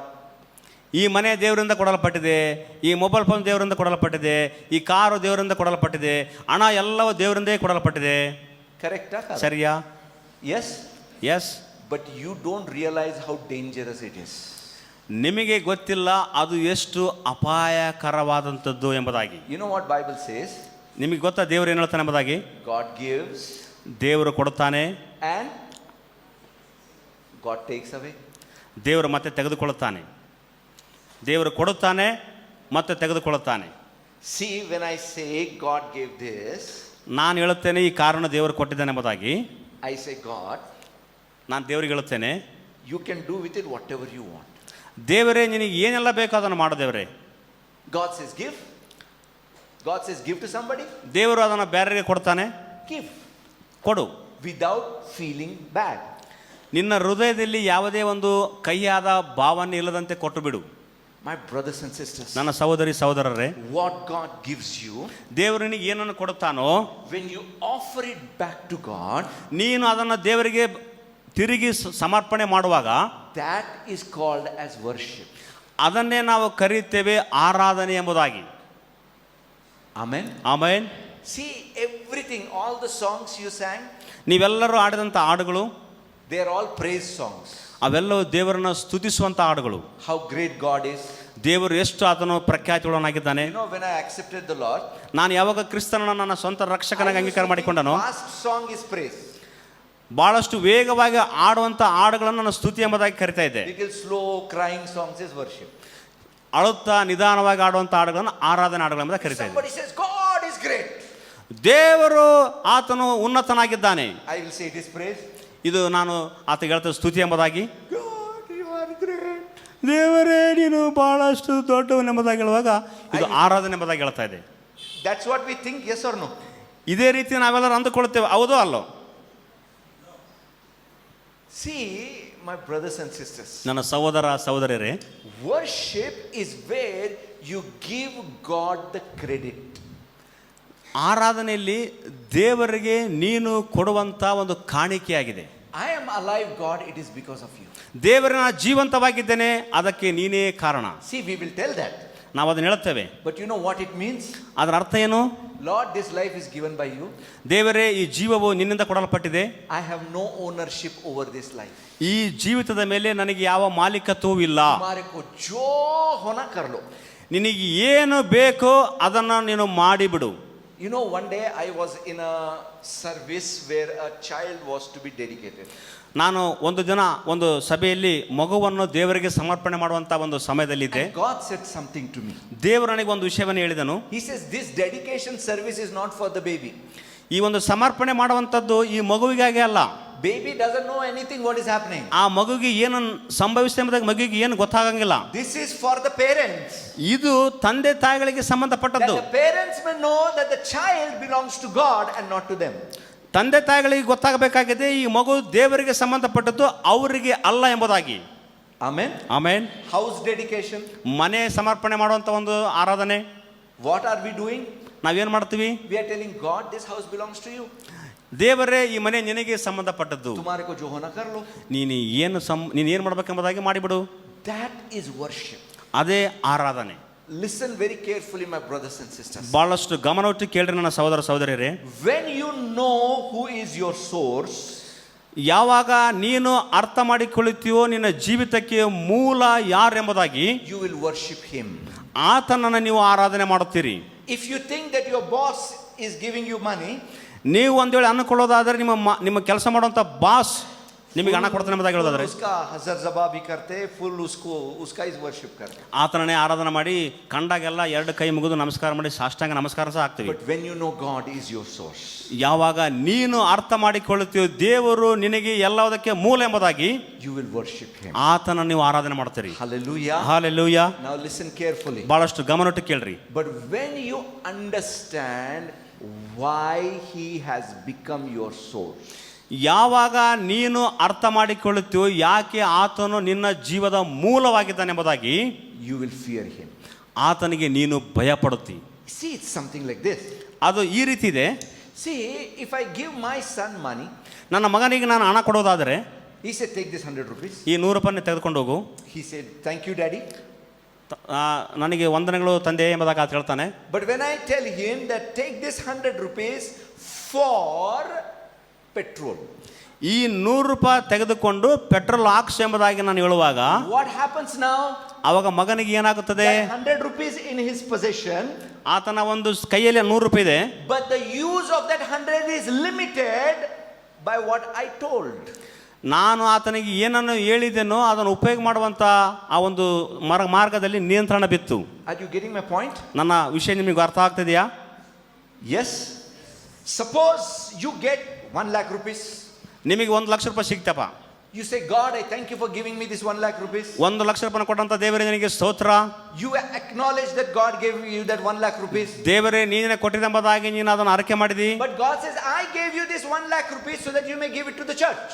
ಈ ಮನೆ ದೇವರಿಂದ ಕೊಡಲ್ಪಟ್ಟಿದೆ, ಈ mobile phone ದೇವರಿಂದ ಕೊಡಲ್ಪಟ್ಟಿದೆ, ಈ ಕಾರು ದೇವರಿಂದ ಕೊಡಲ್ಪಟ್ಟಿದೆ, ಹಣ ಎಲ್ಲವೂ ದೇವರಿಂದೇ ಕೊಡಲ್ಪಟ್ಟಿದೆ. Correct? ಸರಿಯಾ? Yes. Yes. But you don't realize how dangerous it is. ನಿಮಗೆ ಗೊತ್ತಿಲ್ಲ ಅದು ಎಷ್ಟು ಅಪಾಯಕರವಾದಂಥದ್ದು ಎಂಬುದಾಗಿ. You know what Bible says? ನಿಮಗೆ ಗೊತ್ತಾ ದೇವರು ಏನು ಹೇಳ್ತಾನೆ ಎಂಬುದಾಗಿ? God gives ದೇವರು ಕೊಡುತ್ತಾನೆ and God takes away. ದೇವರು ಮತ್ತೆ ತೆಗೆದುಕೊಳ್ಳುತ್ತಾನೆ. ದೇವರು ಕೊಡುತ್ತಾನೆ ಮತ್ತೆ ತೆಗೆದುಕೊಳ್ಳುತ್ತಾನೆ. See, when I say God gave this, ನಾನು ಹೇಳುತ್ತೇನೆ ಈ ಕಾರಣ ದೇವರು ಕೊಟ್ಟಿದ್ದಾನೆ ಎಂಬುದಾಗಿ. I say God, ನಾನು ದೇವರಿಗೆ ಹೇಳುತ್ತೇನೆ, you can do with it whatever you want. ದೇವರೇ ನಿನಗೆ ಏನೆಲ್ಲ ಬೇಕೋ ಅದನ್ನು ಮಾಡು ದೇವರೇ. God says give. God says give to somebody. ದೇವರು ಅದನ್ನು ಬೇರೆಯವರಿಗೆ ಕೊಡ್ತಾನೆ. Give. ಕೊಡು. Without feeling bad. ನಿನ್ನ ಹೃದಯದಲ್ಲಿ ಯಾವುದೇ ಒಂದು ಕಹಿಯಾದ ಭಾವನೆ ಇಲ್ಲದಂತೆ ಕೊಟ್ಟು ಬಿಡು. My brothers and sisters, ನನ್ನ ಸಹೋದರಿ ಸಹೋದರರೇ, what God gives you, ದೇವರು ನಿನಗೆ ಏನನ್ನು ಕೊಡುತ್ತಾನೋ, when you offer it back to God, ನೀನು ಅದನ್ನು ದೇವರಿಗೆ ತಿರುಗಿ ಸಮರ್ಪಣೆ ಮಾಡುವಾಗ, that is called as worship. ಅದನ್ನೇ ನಾವು ಕರೆಯುತ್ತೇವೆ ಆರಾಧನೆ ಎಂಬುದಾಗಿ. Amen. Amen. See, everything, all the songs you sang, ನೀವೆಲ್ಲರೂ ಆಡಿದಂಥ ಹಾಡುಗಳು, they are all praise songs. ಅವೆಲ್ಲವೂ ದೇವರನ್ನ ಸ್ತುತಿಸುವಂಥ ಹಾಡುಗಳು. How great God is. ದೇವರು ಎಷ್ಟು ಆತನು ಪ್ರಖ್ಯಾತಿಯುಳ್ಳವನಾಗಿದ್ದಾನೆ. You know, when I accepted the Lord, ನಾನು ಯಾವಾಗ ಕ್ರಿಸ್ತನನ್ನು ನನ್ನ ಸ್ವಂತ ರಕ್ಷಕನಾಗಿ ಅಂಗೀಕಾರ ಮಾಡಿಕೊಂಡನೋ, fast song is praise. ಬಹಳಷ್ಟು ವೇಗವಾಗಿ ಆಡುವಂಥ ಹಾಡುಗಳನ್ನು ನಾನು ಸ್ತುತಿ ಎಂಬುದಾಗಿ ಕರಿತಾ ಇದ್ದೆ. Little slow crying songs is worship. ಅಳುತ್ತಾ ನಿಧಾನವಾಗಿ ಆಡುವಂಥ ಹಾಡುಗಳನ್ನು ಆರಾಧನೆ ಹಾಡುಗಳೆಂಬುದಾಗಿ ಕರಿತಾ ಇದ್ದೆ. Somebody says God is great, ದೇವರು ಆತನು ಉನ್ನತನಾಗಿದ್ದಾನೆ, I will say it is praise. ಇದು ನಾನು ಆತ ಹೇಳ್ತಾ ಸ್ತುತಿ ಎಂಬುದಾಗಿ. God, you are great. ದೇವರೇ ನೀನು ಬಹಳಷ್ಟು ದೊಡ್ಡವನೆಂಬುದಾಗಿ ಹೇಳುವಾಗ ಇದು ಆರಾಧನೆ ಎಂಬುದಾಗಿ ಹೇಳ್ತಾ ಇದೆ. That's what we think, yes or no? ಇದೇ ರೀತಿ ನಾವೆಲ್ಲರೂ ಅಂದುಕೊಳ್ಳುತ್ತೇವೆ, ಹೌದೋ ಅಲ್ಲೋ? See, My brothers and sisters, ನನ್ನ ಸಹೋದರ ಸಹೋದರಿಯರೇ, worship is where you give God the credit. ಆರಾಧನೆಯಲ್ಲಿ ದೇವರಿಗೆ ನೀನು ಕೊಡುವಂತ ಒಂದು ಕಾಣಿಕೆಯಾಗಿದೆ. I am alive, God, it is because of you. ದೇವರನ್ನ ಜೀವಂತವಾಗಿದ್ದೇನೆ, ಅದಕ್ಕೆ ನೀನೇ ಕಾರಣ. See, we will tell that. ನಾವು ಅದನ್ನ ಹೇಳುತ್ತೇವೆ. But you know what it means? ಅದರ ಅರ್ಥ ಏನು? Lord, this life is given by you. ದೇವರೇ, ಈ ಜೀವವು ನಿನ್ನಿಂದ ಕೊಡಲ್ಪಟ್ಟಿದೆ. I have no ownership over this life. ಈ ಜೀವಿತದ ಮೇಲೆ ನನಗೆ ಯಾವ ಮಾಲೀಕತ್ವವೂ ಇಲ್ಲ. तुम्हारे को जो होना कर लो. ನಿನಗೆ ಏನು ಬೇಕೋ ಅದನ್ನ ನೀನು ಮಾಡಿಬಿಡು. You know, one day I was in a service where a child was to be dedicated. ನಾನು ಒಂದು ದಿನ ಒಂದು ಸಭೆಯಲ್ಲಿ ಮಗುವನ್ನು ದೇವರಿಗೆ ಸಮರ್ಪಣೆ ಮಾಡುವಂತ ಒಂದು ಸಮಯದಲ್ಲಿದ್ದೆ. And God said something to me. ದೇವರು ನನಗೆ ಒಂದು ವಿಷಯವನ್ನು ಹೇಳಿದನು. He says, this dedication service is not for the baby. ಈ ಒಂದು ಸಮರ್ಪಣೆ ಮಾಡುವಂತದ್ದು ಈ ಮಗುವಿಗಾಗಿ ಅಲ್ಲ. Baby doesn't know anything what is happening. ಆ ಮಗುವಿಗೆ ಏನು ಸಂಭವಿಸಿದೆ ಎಂಬುದಾಗಿ ಮಗುವಿಗೆ ಏನು ಗೊತ್ತಾಗಂಗಿಲ್ಲ. This is for the parents. ಇದು ತಂದೆ ತಾಯಿಗಳಿಗೆ ಸಂಬಂಧಪಟ್ಟದ್ದು. That the parents may know that the child belongs to God and not to them. ತಂದೆ ತಾಯಿಗಳಿಗೆ ಗೊತ್ತಾಗಬೇಕಾಗಿದೆ ಈ ಮಗು ದೇವರಿಗೆ ಸಂಬಂಧಪಟ್ಟದ್ದು, ಅವರಿಗೆ ಅಲ್ಲ ಎಂಬುದಾಗಿ. Amen. ಆಮೆನ್. House dedication. ಮನೆ ಸಮರ್ಪಣೆ ಮಾಡುವಂತ ಒಂದು ಆರಾಧನೆ. What are we doing? ನಾವೇನ್ ಮಾಡ್ತೀವಿ? We are telling God, this house belongs to you. ದೇವರೇ, ಈ ಮನೆ ನಿನಗೆ ಸಂಬಂಧಪಟ್ಟದ್ದು, तुम्हारे को जो होना कर लो. ನೀನು ಏನು ಮಾಡಬೇಕೆಂಬುದಾಗಿ ಮಾಡಿಬಿಡು. That is worship. ಅದೇ ಆರಾಧನೆ. Listen very carefully, my brothers and sisters. ಬಹಳಷ್ಟು ಗಮನವಿಟ್ಟು ಕೇಳ್ರಿ ನನ್ನ ಸಹೋದರ ಸಹೋದರಿಯರೇ. When you know who is your source, ಯಾವಾಗ ನೀನು ಅರ್ಥ ಮಾಡಿಕೊಳ್ಳುತ್ತೀಯೋ ನಿನ್ನ ಜೀವಿತಕ್ಕೆ ಮೂಲ ಯಾರೆಂಬುದಾಗಿ, you will worship him. ಆತನನ್ನು ನೀವು ಆರಾಧನೆ ಮಾಡುತ್ತೀರಿ. If you think that your boss is giving you money, ನೀವು ಒಂದು ವೇಳೆ ಅನ್ಕೊಳ್ಳೋದಾದ್ರೆ ನಿಮ್ಮ ಕೆಲಸ ಮಾಡುವಂತ ಬಾಸ್ ನಿಮಗೆ ಹಣ ಕೊಡ್ತಾನೆ ಎಂಬುದಾಗಿ ಹೇಳೋದಾದ್ರೆ, उसका हजर जबा भी करते, फुल उसको उसका इस वर्शिप करते. ಆತನನ್ನೇ ಆರಾಧನೆ ಮಾಡಿ ಕಂಡಾಗೆಲ್ಲ ಎರಡು ಕೈ ಮುಗಿದು ನಮಸ್ಕಾರ ಮಾಡಿ ಸಾಷ್ಟಾಂಗ ನಮಸ್ಕಾರ ಸಹ ಆಗ್ತೀವಿ. But when you know God is your source, ಯಾವಾಗ ನೀನು ಅರ್ಥ ಮಾಡಿಕೊಳ್ಳುತ್ತೀಯೋ ದೇವರು ನಿನಗೆ ಎಲ್ಲದಕ್ಕೆ ಮೂಲ ಎಂಬುದಾಗಿ, you will worship him. ಆತನ ನೀವು ಆರಾಧನೆ ಮಾಡ್ತೀರಿ. Hallelujah. Hallelujah. Now listen carefully. ಬಹಳಷ್ಟು ಗಮನವಿಟ್ಟು ಕೇಳ್ರಿ. But when you understand why he has become your source, ಯಾವಾಗ ನೀನು ಅರ್ಥ ಮಾಡಿಕೊಳ್ಳುತ್ತೀಯೋ ಯಾಕೆ ಆತನು ನಿನ್ನ ಜೀವದ ಮೂಲವಾಗಿದ್ದಾನೆ ಎಂಬುದಾಗಿ, you will fear him. ಆತನಿಗೆ ನೀನು ಭಯ ಪಡುತ್ತಿ. See, it's something like this. ಅದು ಈ ರೀತಿ ಇದೆ. See, if I give my son money, ನನ್ನ ಮಗನಿಗೆ ನಾನು ಹಣ ಕೊಡೋದಾದರೆ, he said, take this 100 rupees. ಈ 100 ರೂಪಾಯಿ ತೆಗೆದುಕೊಂಡು ಹೋಗು. He said, thank you, daddy. ನನಗೆ ವಂದನೆಗಳು ತಂದೆ ಎಂಬುದಾಗಿ ಆತ ಹೇಳ್ತಾನೆ. But when I tell him that take this 100 rupees for petrol, ಈ 100 ರೂಪಾಯಿ ತೆಗೆದುಕೊಂಡು ಪೆಟ್ರೋಲ್ ಹಾಕ್ಸು ಎಂಬುದಾಗಿ ನಾನು ಹೇಳುವಾಗ, what happens now? ಅವಾಗ ಮಗನಿಗೆ ಏನಾಗುತ್ತದೆ? 100 rupees in his possession, ಆತನ ಒಂದು ಕೈಯಲ್ಲಿ 100 ರೂಪಾಯಿ ಇದೆ. but the use of that 100 is limited by what I told. ನಾನು ಆತನಿಗೆ ಏನನ್ನು ಹೇಳಿದೆನೋ ಅದನ್ನು ಉಪಯೋಗ ಮಾಡುವಂತ ಆ ಒಂದು ಮಾರ್ಗದಲ್ಲಿ ನಿಯಂತ್ರಣ ಬಿತ್ತು. Are you getting my point? ನನ್ನ ವಿಷಯ ನಿಮಗೆ ಅರ್ಥ ಆಗ್ತಿದೆಯಾ? Yes. Suppose you get 1 lakh rupees. ನಿಮಗೆ 1 ಲಕ್ಷ ರೂಪಾಯಿ ಸಿಗ್ತಪ್ಪ. You say, God, I thank you for giving me this 1 lakh rupees. 1 lakh ರೂಪಾಯಿ ಕೊಟ್ಟಂತ ದೇವರೇ ನಿನಗೆ ಸ್ತೋತ್ರ. You acknowledge that God gave you that 1 lakh rupees. ದೇವರೇ ನೀನೇ ಕೊಟ್ಟಿದ್ದೆಂಬುದಾಗಿ ನೀನು ಅದನ್ನು ಅರಿಕೆ ಮಾಡಿದಿ. But God says, I gave you this 1 lakh rupees so that you may give it to the church.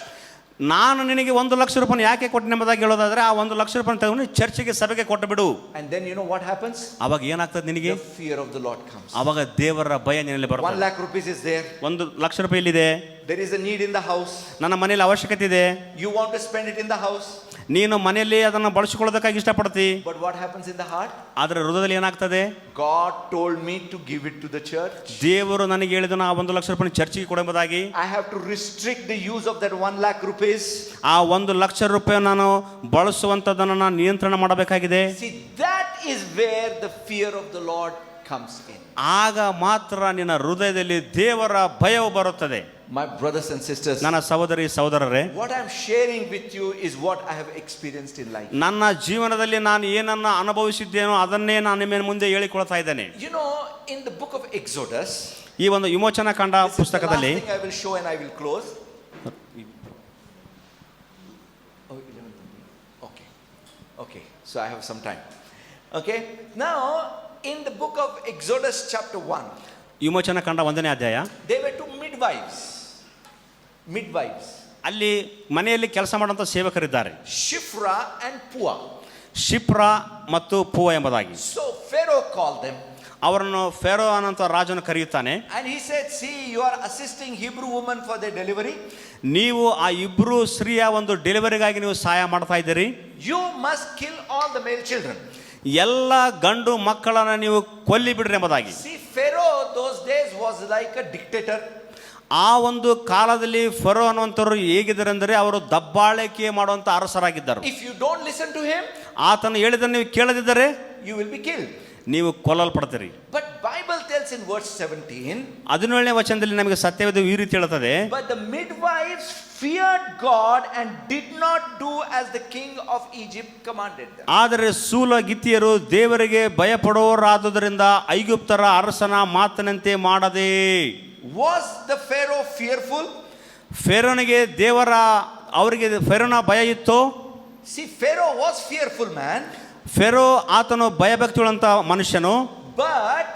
ನಾನು ನಿನಗೆ 1 ಲಕ್ಷ ರೂಪಾಯಿ ಯಾಕೆ ಕೊಟ್ಟಿನ ಎಂಬುದಾಗಿ ಹೇಳೋದಾದ್ರೆ, ಆ 1 ಲಕ್ಷ ರೂಪಾಯಿ ತಗೊಂಡು ಚರ್ಚಿಗೆ ಸಭೆಗೆ ಕೊಟ್ಟು ಬಿಡು. And then you know what happens? ಅವಾಗ ಏನಾಗ್ತದೆ ನಿನಗೆ? The fear of the Lord comes. ಅವಾಗ ದೇವರ ಭಯ ನಿನ್ನಲ್ಲಿ 1 ಬರುತ್ತೆ. lakh rupees is there. 1 lakh ರೂಪಾಯಿ ಇಲ್ಲಿದೆ. There is a need in the house. ನನ್ನ ಮನೆಯಲ್ಲಿ ಅವಶ್ಯಕತೆ ಇದೆ. You want to spend it in the house. ನೀನು ಮನೆಯಲ್ಲಿ ಅದನ್ನು ಬಳಸಿಕೊಳ್ಳೋದಕ್ಕಾಗಿ ಇಷ್ಟಪಡ್ತಿ. But what happens in the heart? ಆದ್ರೆ ಹೃದಯದಲ್ಲಿ ಏನಾಗ್ತದೆ? God told me to give it to the church. ದೇವರು ನನಗೆ ಹೇಳಿದ ಆ 1 ಲಕ್ಷ ರೂಪಾಯಿ ಚರ್ಚಿಗೆ ಕೊಡುವುದಾಗಿ. I have to restrict the use of that 1 lakh rupees. ಆ 1 ಲಕ್ಷ ರೂಪಾಯಿ ನಾನು ಬಳಸುವಂತದನ್ನು ನಾನು ನಿಯಂತ್ರಣ ಮಾಡಬೇಕಾಗಿದೆ. See, that is where the fear of the Lord comes in. ಆಗ ಮಾತ್ರ ನಿನ್ನ ಹೃದಯದಲ್ಲಿ ದೇವರ ಭಯವು ಬರುತ್ತದೆ. My brothers and sisters, ನನ್ನ ಸಹೋದರಿ ಸಹೋದರರೇ, what I am sharing with you is what I have experienced in life. ನನ್ನ ಜೀವನದಲ್ಲಿ ನಾನು ಏನನ್ನ ಅನುಭವಿಸಿದ್ದೇನೋ ಅದನ್ನೇ ನಾನು ನಿಮ್ಮ ಮುಂದೆ ಹೇಳಿಕೊಳ್ತಾ ಇದ್ದೇನೆ. You know, in the book of Exodus, ಈ ಒಂದು ವಿಮೋಚನಾ ಕಾಂಡ ಪುಸ್ತಕದಲ್ಲಿ, this is the last thing I will show and I will close. Oh, 11:30. Okay, so I have some time. Okay, now in the book of Exodus chapter 1, ವಿಮೋಚನಾ ಕಾಂಡ 1ನೇ ಅಧ್ಯಾಯ, there were two midwives. ಅಲ್ಲಿ ಮನೆಯಲ್ಲಿ ಕೆಲಸ ಮಾಡುವಂಥ ಸೇವಕರಿದ್ದಾರೆ, Shifra and Pua. Shipra ಮತ್ತು ಪೂವ ಎಂಬುದಾಗಿ. So Pharaoh called them. ಅವರನ್ನು ಫೇರೋ ಅನ್ನುವಂಥ ರಾಜನು ಕರೆಯುತ್ತಾನೆ. And he said, see, you are assisting Hebrew women for their delivery. ನೀವು ಆ ಇಬ್ರು ಸ್ತ್ರೀಯ ಒಂದು ಡೆಲಿವರಿಗಾಗಿ ನೀವು ಸಹಾಯ ಮಾಡ್ತಾ ಇದ್ದೀರಿ. You must kill all the male children. ಎಲ್ಲ ಗಂಡು ಮಕ್ಕಳನ್ನ ನೀವು ಕೊಲ್ಲಿ ಬಿಡ್ರಿ ಎಂಬುದಾಗಿ. See, Pharaoh those days was like a dictator. ಆ ಒಂದು ಕಾಲದಲ್ಲಿ ಫರೋ ಅನ್ನುವಂಥವ್ರು ಹೇಗಿದ್ದಾರೆ ಅಂದರೆ ಅವರು ದಬ್ಬಾಳಿಕೆ ಮಾಡುವಂಥ ಅರಸರಾಗಿದ್ದರು. If you don't listen to him, ಆತನು ಹೇಳಿದ್ದನ್ನು ನೀವು ಕೇಳದಿದ್ದರೆ you will be killed. ನೀವು ಕೊಲ್ಲಲ್ಪಡ್ತೀರಿ. But Bible tells in verse 17, 17ನೇ ವಚನದಲ್ಲಿ ನಮಗೆ ಸತ್ಯವೇದ ಈ ರೀತಿ ಹೇಳುತ್ತದೆ, but the midwives feared God and did not do as the king of Egypt commanded them. ಆದರೆ ಸೂಲಗಿತ್ತಿಯರು ದೇವರಿಗೆ ಭಯಪಡುವವರಾದುದರಿಂದ ಐಗುಪ್ತರ ಅರಸನ ಮಾತಿನಂತೆ ಮಾಡದೆ. Was the Pharaoh fearful? ಫೇರೋನಿಗೆ ಅವರಿಗೆ ಫೇರೋನ ಭಯ ಇತ್ತು. See, Pharaoh was fearful man. ಫೆರೋ ಆತನು ಭಯಭಕ್ತಿಯುಳ್ಳಂತ ಮನುಷ್ಯನು. But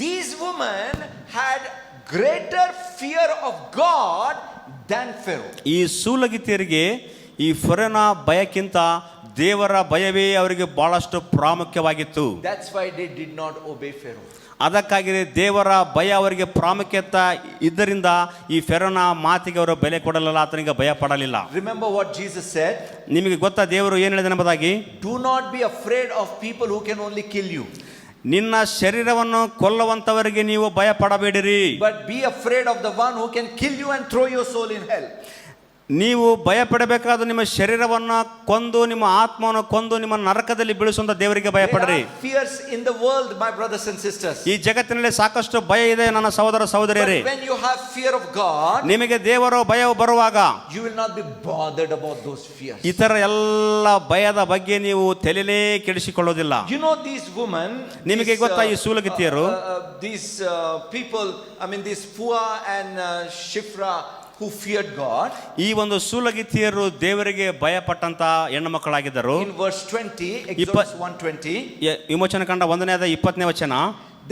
these women had greater fear of God than Pharaoh. ಈ ಸೂಲಗಿತ್ತಿಯರಿಗೆ ಈ ಫೆರೋನ ಭಯಕ್ಕಿಂತ ದೇವರ ಭಯವೇ ಅವರಿಗೆ ಬಹಳಷ್ಟು ಪ್ರಾಮುಖ್ಯವಾಗಿತ್ತು. That's why they did not obey Pharaoh. ಅದಕ್ಕಾಗಿ ದೇವರ ಭಯ ಅವರಿಗೆ ಪ್ರಾಮುಖ್ಯತೆ ಇದ್ದರಿಂದ ಈ ಫೆರೋನ ಮಾತಿಗೆ ಅವರು ಬೆಲೆ ಕೊಡಲಿಲ್ಲ, ಆತನಿಗೆ ಭಯ ಪಡಲಿಲ್ಲ. Remember what Jesus said? ನಿಮಗೆ ಗೊತ್ತಾ ದೇವರು ಏನು ಹೇಳಿದ ಎಂಬುದಾಗಿ? Do not be afraid of people who can only kill you. ನಿನ್ನ ಶರೀರವನ್ನು ಕೊಲ್ಲುವಂತವರಿಗೆ ನೀವು ಭಯ ಪಡಬೇಡಿರಿ. But be afraid of the one who can kill you and throw your soul in hell. ನೀವು ಭಯ ಪಡಬೇಕಾದ ನಿಮ್ಮ ಶರೀರವನ್ನು ಕೊಂದು ನಿಮ್ಮ ಆತ್ಮವನ್ನು ಕೊಂದು ನಿಮ್ಮ ನರಕದಲ್ಲಿ ಬೀಳಿಸುವಂತ ದೇವರಿಗೆ ಭಯ ಪಡ್ರಿ. There are fears in the world, my brothers and sisters. ಈ ಜಗತ್ತಿನಲ್ಲಿ ಸಾಕಷ್ಟು ಭಯ ಇದೆ ನನ್ನ ಸಹೋದರ ಸಹೋದರಿಯರೇ. But when you have fear of God, ನಿಮಗೆ ದೇವರ ಭಯ ಬರುವಾಗ you will not be bothered about those fears. ಇತರ ಎಲ್ಲ ಭಯದ ಬಗ್ಗೆ ನೀವು ತಲೆನೇ ಕೆಡಿಸಿಕೊಳ್ಳೋದಿಲ್ಲ. You know these women, ನಿಮಗೆ ಗೊತ್ತಾ ಈ ಸೂಲಗಿತ್ತಿಯರು, these people, I mean these Pua and Shifra who feared God. ಈ ಒಂದು ಸೂಲಗಿತ್ತಿಯರು ದೇವರಿಗೆ ಭಯಪಟ್ಟಂತ ಹೆಣ್ಣು ಮಕ್ಕಳಾಗಿದ್ದರು. In verse 20, Exodus 1:20, ವಿಮೋಚನ ಕಂಡ 1ನೇ 20ನೇ ವಚನ,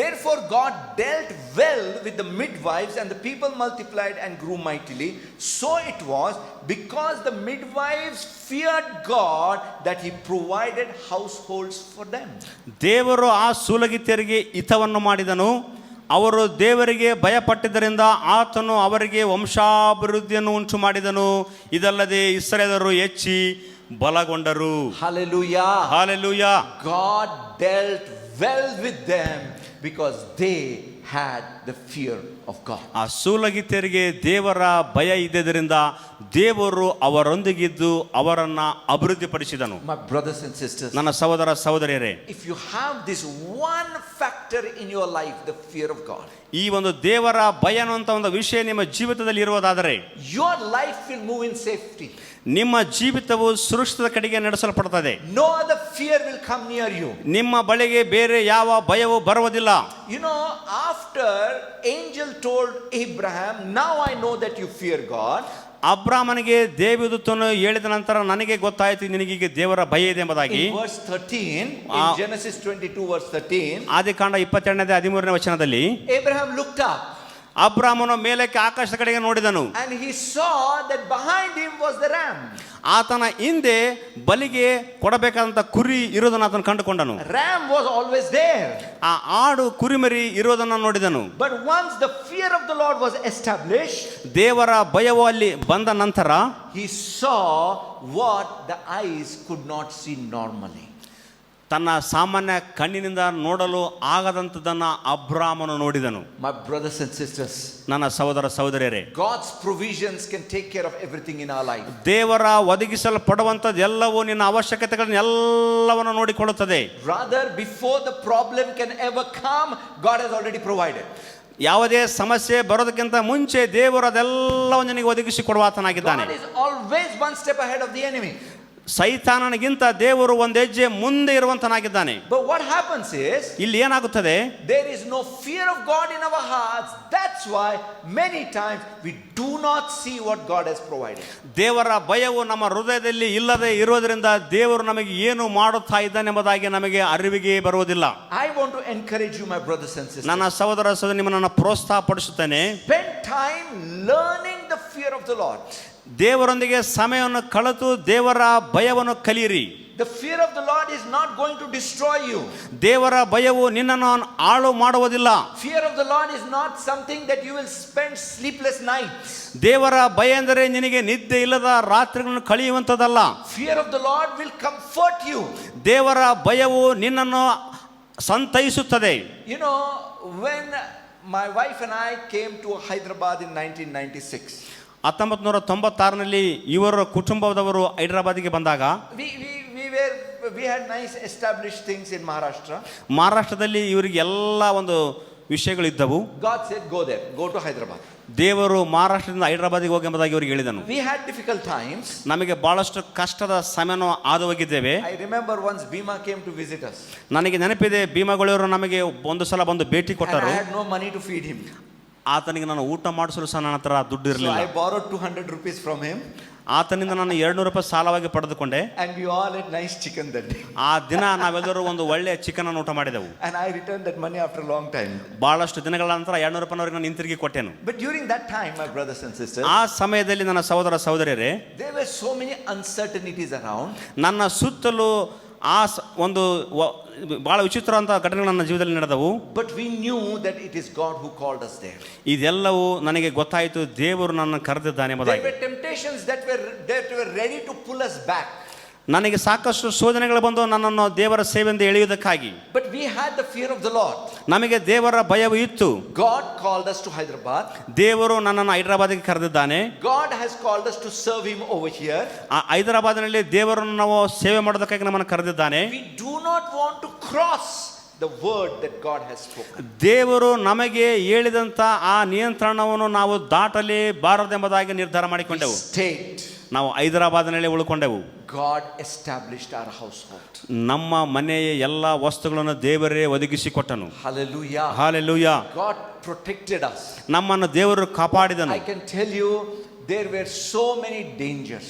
therefore God dealt well with the midwives and the people multiplied and grew mightily. So it was because the midwives feared God that he provided households for them. ದೇವರು ಆ ಸೂಲಗಿತ್ತಿಯರಿಗೆ ಹಿತವನ್ನು ಮಾಡಿದನು, ಅವರು ದೇವರಿಗೆ ಭಯಪಟ್ಟಿದ್ದರಿಂದ ಆತನು ಅವರಿಗೆ ವಂಶಾಭಿವೃದ್ಧಿಯನ್ನು ಉಂಟು ಮಾಡಿದನು. ಇದಲ್ಲದೆ ಇಸ್ರಾಯೇಲರು ಹೆಚ್ಚಿ ಬಲಗೊಂಡರು. Hallelujah. Hallelujah. God dealt well with them because they had the fear of God. ಆ ಸೂಲಗಿತ್ತಿಯರಿಗೆ ದೇವರ ಭಯ ಇದ್ದುದರಿಂದ ದೇವರು ಅವರೊಂದಿಗಿದ್ದು ಅವರನ್ನ ಅಭಿವೃದ್ಧಿಪಡಿಸಿದನು. My brothers and sisters, ನನ್ನ ಸಹೋದರ ಸಹೋದರಿಯರೇ, if you have this one factor in your life, the fear of God, ಈ ಒಂದು ದೇವರ ಭಯ ಅನ್ನುವಂಥ ಒಂದು ವಿಷಯ ನಿಮ್ಮ ಜೀವಿತದಲ್ಲಿ ಇರುವುದಾದರೆ your life will move in safety. ನಿಮ್ಮ ಜೀವಿತವು ಸುರಕ್ಷಿತ ಕಡೆಗೆ ನಡೆಸಲ್ಪಡುತ್ತದೆ. No other fear will come near you. ನಿಮ್ಮ ಬಳಿಗೆ ಬೇರೆ ಯಾವ ಭಯವೂ ಬರುವುದಿಲ್ಲ. You know, after angel told Abraham, now I know that you fear God. ಅಬ್ರಾಮನಿಗೆ ದೇವದೂತನು ಹೇಳಿದ ನಂತರ ನನಗೆ ಗೊತ್ತಾಯಿತು ನಿನಗೀಗ ದೇವರ ಭಯ ಇದೆ ಎಂಬುದಾಗಿ. In verse 13, in Genesis 22 verse 13, ಆದಿಕಾಂಡ 22ನೇ 13ನೇ ವಚನದಲ್ಲಿ, Abraham looked up ಅಬ್ರಾಮನು ಮೇಲಕ್ಕೆ ಆಕಾಶದ ಕಡೆಗೆ ನೋಡಿದನು. and he saw that behind him was the ram. ಆತನ ಹಿಂದೆ ಬಲಿಗೆ ಕೊಡಬೇಕಾದಂತ ಕುರಿ ಇರೋದನ್ನು ಆತನು ಕಂಡುಕೊಂಡನು. Ram was always there. ಆ ಆಡು ಕುರಿಮರಿ ಇರೋದನ್ನು ನೋಡಿದನು. But once the fear of the Lord was established, ದೇವರ ಭಯವು ಅಲ್ಲಿ ಬಂದ ನಂತರ he saw what the eyes could not see normally. ತನ್ನ ಸಾಮಾನ್ಯ ಕಣ್ಣಿನಿಂದ ನೋಡಲು ಆಗದಂತದನ್ನ ಅಬ್ರಾಮನು ನೋಡಿದನು. My brothers and sisters, ನನ್ನ ಸಹೋದರ ಸಹೋದರಿಯರೇ, God's provisions can take care of everything in our life. ದೇವರ ಒದಗಿಸಲ್ಪಡುವಂಥದ್ದು ಎಲ್ಲವೂ ನಿನ್ನ ಅವಶ್ಯಕತೆಗಳನ್ನು ಎಲ್ಲವನ್ನು ನೋಡಿಕೊಳ್ಳುತ್ತದೆ. Rather, before the problem can ever come, God has already provided. ಯಾವುದೇ ಸಮಸ್ಯೆ ಬರೋದಕ್ಕಿಂತ ಮುಂಚೆ ದೇವರು ಅದೆಲ್ಲವನ್ನು ನಿನಗೆ ಒದಗಿಸಿ ಕೊಡುವಾತನಾಗಿದ್ದಾನೆ. God is always one step ahead of the enemy. ಸೈತಾನನಿಗಿಂತ ದೇವರು ಒಂದು ಹೆಜ್ಜೆ ಮುಂದೆ ಇರುವಂತನಾಗಿದ್ದಾನೆ. But what happens is, ಇಲ್ಲಿ ಏನಾಗುತ್ತದೆ, there is no fear of God in our hearts. That's why many times we do not see what God has provided. ದೇವರ ಭಯವು ನಮ್ಮ ಹೃದಯದಲ್ಲಿ ಇಲ್ಲದೆ ಇರೋದ್ರಿಂದ ದೇವರು ನಮಗೆ ಏನು ಮಾಡುತ್ತಾ ಇದ್ದಾನೆ ಎಂಬುದಾಗಿ ನಮಗೆ ಅರಿವಿಗೆ ಬರುವುದಿಲ್ಲ. I want to encourage you, my brothers and sisters. ನನ್ನ ಸಹೋದರ ಸಹೋದರಿ, ನಿಮ್ಮನ್ನು ಪ್ರೋತ್ಸಾಹ ಪಡಿಸುತ್ತೇನೆ. Spend time learning the fear of the Lord. ದೇವರೊಂದಿಗೆ ಸಮಯವನ್ನು ಕಳೆತು ದೇವರ ಭಯವನ್ನು ಕಲಿಯಿರಿ. The fear of the Lord is not going to destroy you. ದೇವರ ಭಯವು ನಿನ್ನನ್ನು ಹಾಳು ಮಾಡುವುದಿಲ್ಲ. Fear of the Lord is not something that you will spend sleepless nights. ದೇವರ ಭಯ ಎಂದರೆ ನಿನಗೆ ನಿದ್ದೆ ಇಲ್ಲದ ರಾತ್ರಿಗಳನ್ನು ಕಳೆಯುವಂಥದ್ದಲ್ಲ. Fear of the Lord will comfort you. ದೇವರ ಭಯವು ನಿನ್ನನ್ನು ಸಂತೈಸುತ್ತದೆ. You know, when my wife and I came to Hyderabad in 1996, 1996ರಲ್ಲಿ ಇವರ ಕುಟುಂಬದವರು ಹೈದರಾಬಾದಿಗೆ ಬಂದಾಗ we had nice established things in Maharashtra. ಮಹಾರಾಷ್ಟ್ರದಲ್ಲಿ ಇವರಿಗೆ ಎಲ್ಲ ಒಂದು ವಿಷಯಗಳಿದ್ದವು. God said, go there, go to Hyderabad. ದೇವರು ಮಹಾರಾಷ್ಟ್ರದಿಂದ ಹೈದರಾಬಾದಿಗೆ ಹೋಗಿ ಎಂಬುದಾಗಿ ಇವರಿಗೆ ಹೇಳಿದನು. We had difficult times. ನಮಗೆ ಬಹಳಷ್ಟು ಕಷ್ಟದ ಸಮಯವನ್ನು ಹಾದು ಹೋಗಿದ್ದೇವೆ. I remember once Bhima came to visit us. ನನಗೆ ನೆನಪಿದೆ, ಭೀಮಗಳವರು ನಮಗೆ ಒಂದು ಸಲ ಬಂದು ಭೇಟಿ ಕೊಟ್ಟರು. I had no money to feed him. ಆತನಿಗೆ ನಾನು ಊಟ ಮಾಡಿಸಲು ಸಹ ನನ್ನ ಹತ್ರ ದುಡ್ಡು So ಇರಲಿಲ್ಲ. I borrowed 200 rupees from him. ಆತನಿಂದ ನಾನು 200 ರೂಪಾಯಿ ಸಾಲವಾಗಿ ಪಡೆದುಕೊಂಡೆ. And we all ate nice chicken that day. ಆ ದಿನ ನಾವೆಲ್ಲರೂ ಒಂದು ಒಳ್ಳೆಯ ಚಿಕನ್ ಅನ್ನು ಊಟ ಮಾಡಿದೆವು. And I returned that money after a long time. ಬಹಳಷ್ಟು ದಿನಗಳ ನಂತರ 200 ರೂಪಾಯಿನವರೆಗೆ ನಾನು ಹಿಂತಿರುಗಿ ಕೊಟ್ಟೆನು. But during that time, my brothers and sisters, ಆ ಸಮಯದಲ್ಲಿ ನನ್ನ ಸಹೋದರ ಸಹೋದರಿಯರೇ, there were so many uncertainties around. ನನ್ನ ಸುತ್ತಲೂ ಒಂದು ಬಹಳ ವಿಚಿತ್ರವಾದ ಘಟನೆಗಳು ನನ್ನ ಜೀವನದಲ್ಲಿ ನಡೆದವು. But we knew that it is God who called us there. ಇದೆಲ್ಲವೂ ನನಗೆ ಗೊತ್ತಾಯಿತು, ದೇವರು ನನ್ನ ಕರೆದಿದ್ದಾನೆ ಎಂಬುದಾಗಿ. There were temptations that were ready to pull us back. ನನಗೆ ಸಾಕಷ್ಟು ಶೋಧನೆಗಳು ಬಂದು ನನ್ನನ್ನು ದೇವರ ಸೇವೆಯಿಂದ ಎಳೆಯುವುದಕ್ಕಾಗಿ. But we had the fear of the Lord. ನಮಗೆ ದೇವರ ಭಯವು ಇತ್ತು. God called us to Hyderabad. ದೇವರು ನನ್ನನ್ನು ಹೈದರಾಬಾದಿಗೆ ಕರೆದಿದ್ದಾನೆ. God has called us to serve him over here. ಹೈದರಾಬಾದಿನಲ್ಲಿ ದೇವರನ್ನು ನಾವು ಸೇವೆ ಮಾಡೋದಕ್ಕಾಗಿ ನಮ್ಮನ್ನು ಕರೆದಿದ್ದಾನೆ. We do not want to cross the word that God has spoken. ದೇವರು ನಮಗೆ ಹೇಳಿದಂತ ಆ ನಿಯಂತ್ರಣವನ್ನು ನಾವು ದಾಟಲಿ ಬಾರದೆಂಬುದಾಗಿ ನಿರ್ಧಾರ ಮಾಡಿಕೊಂಡೆವು. State. ನಾವು ಹೈದರಾಬಾದಿನಲ್ಲಿ ಉಳ್ಕೊಂಡೆವು. God established our household. ನಮ್ಮ ಮನೆಯ ಎಲ್ಲ ವಸ್ತುಗಳನ್ನು ದೇವರೇ ಒದಗಿಸಿಕೊಟ್ಟನು. Hallelujah. Hallelujah. God protected us. ನಮ್ಮನ್ನು ದೇವರು ಕಾಪಾಡಿದನು. I can tell you there were so many dangers.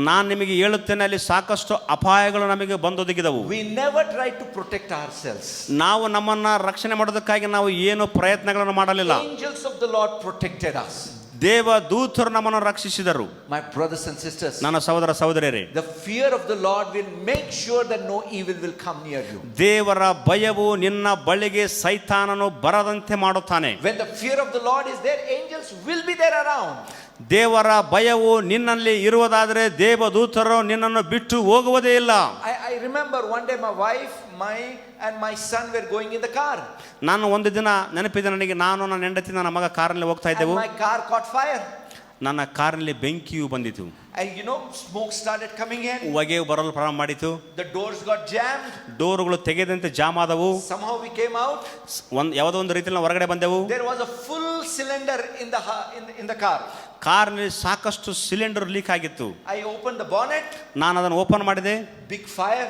ನಾನು ನಿಮಗೆ ಹೇಳುತ್ತೇನೆ, ಅಲ್ಲಿ ಸಾಕಷ್ಟು ಅಪಾಯಗಳು ನಮಗೆ ಬಂದೊದಗಿದವು. We never tried to protect ourselves. ನಾವು ನಮ್ಮನ್ನ ರಕ್ಷಣೆ ಮಾಡೋದಕ್ಕಾಗಿ ನಾವು ಏನು ಪ್ರಯತ್ನಗಳನ್ನು ಮಾಡಲಿಲ್ಲ. Angels of the Lord protected us. ದೇವ ದೂತರು ನಮ್ಮನ್ನು ರಕ್ಷಿಸಿದರು. My brothers and sisters, ನನ್ನ ಸಹೋದರ ಸಹೋದರಿಯರೇ, the fear of the Lord will make sure that no evil will come near you. ದೇವರ ಭಯವು ನಿನ್ನ ಬಳಿಗೆ ಸೈತಾನನು ಬರದಂತೆ ಮಾಡುತ್ತಾನೆ. When the fear of the Lord is there, angels will be there around. ದೇವರ ಭಯವು ನಿನ್ನಲ್ಲಿ ಇರುವುದಾದರೆ ದೇವದೂತರು ನಿನ್ನನ್ನು ಬಿಟ್ಟು ಹೋಗುವುದೇ ಇಲ್ಲ. I remember one day my wife, and my son were going in the car. ನಾನು ಒಂದು ದಿನ ನೆನಪಿದೆ ನನಗೆ, ನಾನು ನನ್ನ ಹೆಂಡತಿ ನನ್ನ ಮಗ ಕಾರಲ್ಲಿ ಹೋಗ್ತಾ ಇದ್ದೆವು. And my car caught fire. ನನ್ನ ಕಾರಿನಲ್ಲಿ ಬೆಂಕಿಯು ಬಂದಿತು. And smoke started coming in. ಹೊಗೆ ಬರಲು ಪ್ರಾರಂಭ ಮಾಡಿತು. The doors got jammed. ಡೋರ್ಗಳು ತೆಗೆದಂತೆ ಜಾಮ್ ಆದವು. Somehow we came out. ಯಾವುದೋ ಒಂದು ರೀತಿಯಲ್ಲಿ ಹೊರಗಡೆ ಬಂದೆವು. There was a full cylinder in the car. ಕಾರ್ನಲ್ಲಿ ಸಾಕಷ್ಟು ಸಿಲಿಂಡರ್ ಲೀಕ್ ಆಗಿತ್ತು. I opened the bonnet. ನಾನು ಅದನ್ನು ಓಪನ್ ಮಾಡಿದೆ. Big fire.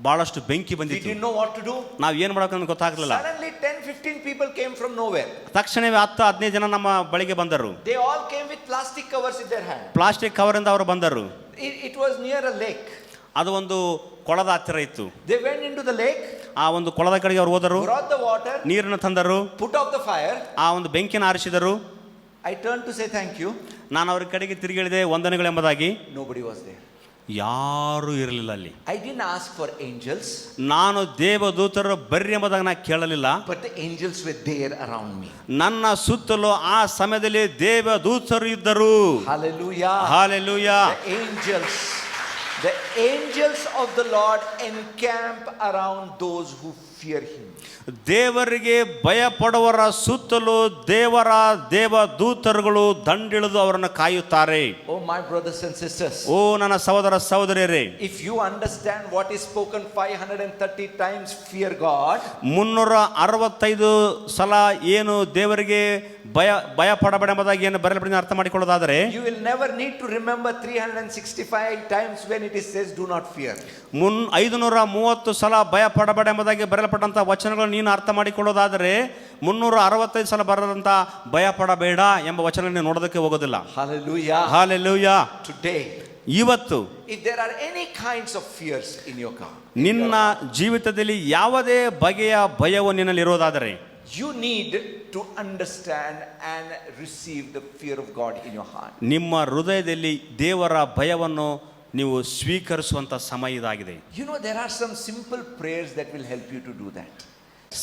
ಬಹಳಷ್ಟು ಬೆಂಕಿ We ಬಂದಿತ್ತು. didn't know what to do. ನಾವು ಏನು ಮಾಡೋಕೆ ಗೊತ್ತಾಗಲಿಲ್ಲ. Suddenly 10-15 people came from nowhere. ತಕ್ಷಣವೇ 10-15 ಜನ ನಮ್ಮ ಬಳಿಗೆ ಬಂದರು. They all came with plastic covers in their hand. Plastic ಕವರಿಂದ ಅವರು ಬಂದರು. It was near a lake. ಅದು ಒಂದು ಕೊಳದ ಹತ್ತಿರ ಇತ್ತು. They went into the lake. ಆ ಒಂದು ಕೊಳದ ಕಡೆಗೆ ಅವರು ಹೋದರು. Brought the water. ನೀರನ್ನು ತಂದರು. Put out the fire. ಆ ಒಂದು ಬೆಂಕಿನ ಆರಿಸಿದರು. I turned to say thank you. ನಾನು ಅವ್ರ ಕಡೆಗೆ ತಿರುಗಿ ಹೇಳಿದೆ ವಂದನೆಗಳು ಎಂಬುದಾಗಿ. Nobody was there. ಯಾರೂ ಇರಲಿಲ್ಲ ಅಲ್ಲಿ. I didn't ask for angels. ನಾನು ದೇವದೂತರು ಬರ್ರಿ ಎಂಬುದಾಗಿ ನಾನು ಕೇಳಲಿಲ್ಲ. But the angels were there around me. ನನ್ನ ಸುತ್ತಲೂ ಆ ಸಮಯದಲ್ಲಿ ದೇವದೂತರು ಇದ್ದರು. Hallelujah. Hallelujah. The angels of the Lord encamp around those who fear him. ದೇವರಿಗೆ ಭಯ ಪಡುವವರ ಸುತ್ತಲೂ ದೇವದೂತರುಗಳು ದಂಡಿಳಿದು ಅವರನ್ನು ಕಾಯುತ್ತಾರೆ. Oh my brothers and sisters. ಓ ನನ್ನ ಸಹೋದರ ಸಹೋದರಿಯರೇ, If you understand what is spoken 530 times, fear God. 365 ಸಲ ಏನು ದೇವರಿಗೆ ಭಯ ಪಡಬೇಡ ಎಂಬುದಾಗಿ ಏನು ಬರೆಯಲ್ಪಟ್ಟಿದೆ ಅರ್ಥ ಮಾಡಿಕೊಳ್ಳೋದಾದರೆ, You will never need to remember 365 times when it is says do not fear. 530 ಸಲ ಭಯ ಪಡಬೇಡ ಎಂಬುದಾಗಿ ಬರೆಯಲ್ಪಟ್ಟಂತ ವಚನಗಳನ್ನು ನೀನು ಅರ್ಥ ಮಾಡಿಕೊಳ್ಳೋದಾದರೆ 365 ಸಲ ಬರೆದಂತ ಭಯ ಪಡಬೇಡ ಎಂಬ ವಚನ ನೀನು ನೋಡೋದಕ್ಕೆ ಹೋಗೋದಿಲ್ಲ. Hallelujah. Hallelujah. Today, ಇವತ್ತು if there are any kinds of fears in your car, ನಿನ್ನ ಜೀವಿತದಲ್ಲಿ ಯಾವುದೇ ಬಗೆಯ ಭಯವು ನಿನ್ನಲ್ಲಿ ಇರೋದಾದರೆ, you need to understand and receive the fear of God in your heart. ನಿಮ್ಮ ಹೃದಯದಲ್ಲಿ ದೇವರ ಭಯವನ್ನು ನೀವು ಸ್ವೀಕರಿಸುವಂಥ ಸಮಯ ಇದಾಗಿದೆ. You know, there are some simple prayers that will help you to do that.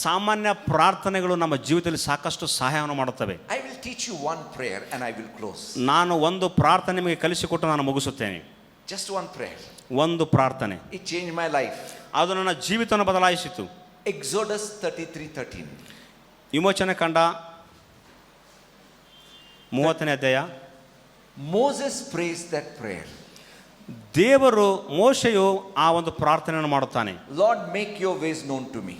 ಸಾಮಾನ್ಯ ಪ್ರಾರ್ಥನೆಗಳು ನಮ್ಮ ಜೀವಿತದಲ್ಲಿ ಸಾಕಷ್ಟು ಸಹಾಯವನ್ನು ಮಾಡುತ್ತವೆ. I will teach you one prayer and I will close. ನಾನು ಒಂದು ಪ್ರಾರ್ಥನೆ ನಿಮಗೆ ಕಲಿಸಿಕೊಟ್ಟು ನಾನು ಮುಗಿಸುತ್ತೇನೆ. Just one prayer. ಒಂದು ಪ್ರಾರ್ಥನೆ. It changed my life. ಅದು ನನ್ನ ಜೀವಿತವನ್ನು ಬದಲಾಯಿಸಿತು. Exodus 33:13. ವಿಮೋಚನೆ ಕಂಡ 30ನೇ ಅಧ್ಯಾಯ. Moses prays that prayer. ದೇವರು ಮೋಶೆಯು ಆ ಒಂದು ಪ್ರಾರ್ಥನೆಯನ್ನು ಮಾಡುತ್ತಾನೆ. Lord, make your ways known to me.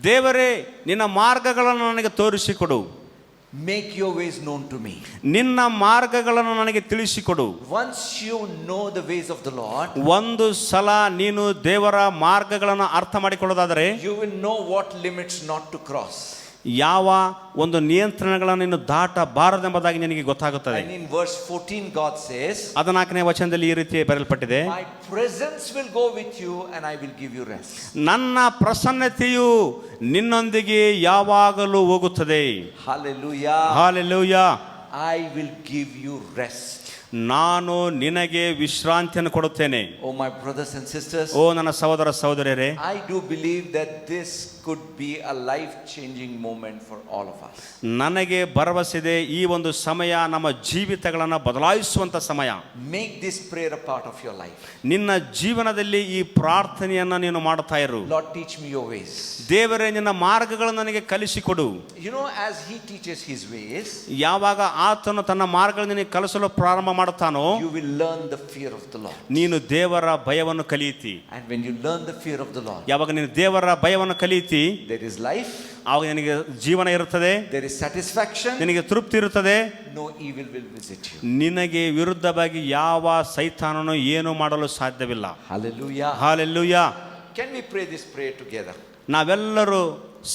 ದೇವರೇ ನಿನ್ನ ಮಾರ್ಗಗಳನ್ನು ನನಗೆ ತೋರಿಸಿಕೊಡು. Make your ways known to me. ನಿನ್ನ ಮಾರ್ಗಗಳನ್ನು ನನಗೆ ತಿಳಿಸಿಕೊಡು. Once you know the ways of the Lord, ಒಂದು ಸಲ ನೀನು ದೇವರ ಮಾರ್ಗಗಳನ್ನು ಅರ್ಥ ಮಾಡಿಕೊಳ್ಳೋದಾದರೆ you will know what limits not to cross. ಯಾವ ಒಂದು ನಿಯಂತ್ರಣಗಳನ್ನು ನೀನು ದಾಟಬಾರದೆಂಬುದಾಗಿ ನಿನಗೆ ಗೊತ್ತಾಗುತ್ತದೆ. And in verse 14 God says, 14ನೇ ವಚನದಲ್ಲಿ ಈ ರೀತಿ ಬರೆಯಲ್ಪಟ್ಟಿದೆ, my presence will go with you and I will give you rest. ನನ್ನ ಪ್ರಸನ್ನತೆಯು ನಿನ್ನೊಂದಿಗೆ ಯಾವಾಗಲೂ ಹೋಗುತ್ತದೆ. Hallelujah. Hallelujah. I will give you rest. ನಾನು ನಿನಗೆ ವಿಶ್ರಾಂತಿಯನ್ನು ಕೊಡುತ್ತೇನೆ. Oh my brothers and sisters, ಓ ನನ್ನ ಸಹೋದರ ಸಹೋದರಿಯರೇ, I do believe that this could be a life-changing moment for all of us. ನನಗೆ ಭರವಸೆದೆ ಈ ಒಂದು ಸಮಯ ನಮ್ಮ ಜೀವಿತಗಳನ್ನು ಬದಲಾಯಿಸುವಂತ ಸಮಯ. Make this prayer a part of your life. ನಿನ್ನ ಜೀವನದಲ್ಲಿ ಈ ಪ್ರಾರ್ಥನೆಯನ್ನ ನೀನು ಮಾಡುತ್ತಾ ಇರು. Lord, teach me your ways. ದೇವರೇ ನಿನ್ನ ಮಾರ್ಗಗಳನ್ನು ನನಗೆ ಕಲಿಸಿಕೊಡು. You know, as he teaches his ways, ಯಾವಾಗ ಆತನು ತನ್ನ ಮಾರ್ಗಗಳನ್ನು ನಿನಗೆ ಕಲಿಸಲು ಪ್ರಾರಂಭ ಮಾಡುತ್ತಾನೋ you will learn the fear of the Lord. ನೀನು ದೇವರ ಭಯವನ್ನು ಕಲಿಯುತ್ತಿ. And when you learn the fear of the Lord, ಯಾವಾಗ ನೀನು ದೇವರ ಭಯವನ್ನು ಕಲಿಯುತ್ತಿ, there is life, ಆವಾಗ ನಿನಗೆ ಜೀವನ ಇರುತ್ತದೆ, there is satisfaction, ನಿನಗೆ ತೃಪ್ತಿ ಇರುತ್ತದೆ. no evil will visit you. ನಿನಗೆ ವಿರುದ್ಧವಾಗಿ ಯಾವ ಸೈತಾನನು ಏನು ಮಾಡಲು ಸಾಧ್ಯವಿಲ್ಲ. Hallelujah. Hallelujah. Can we pray this prayer together? ನಾವೆಲ್ಲರೂ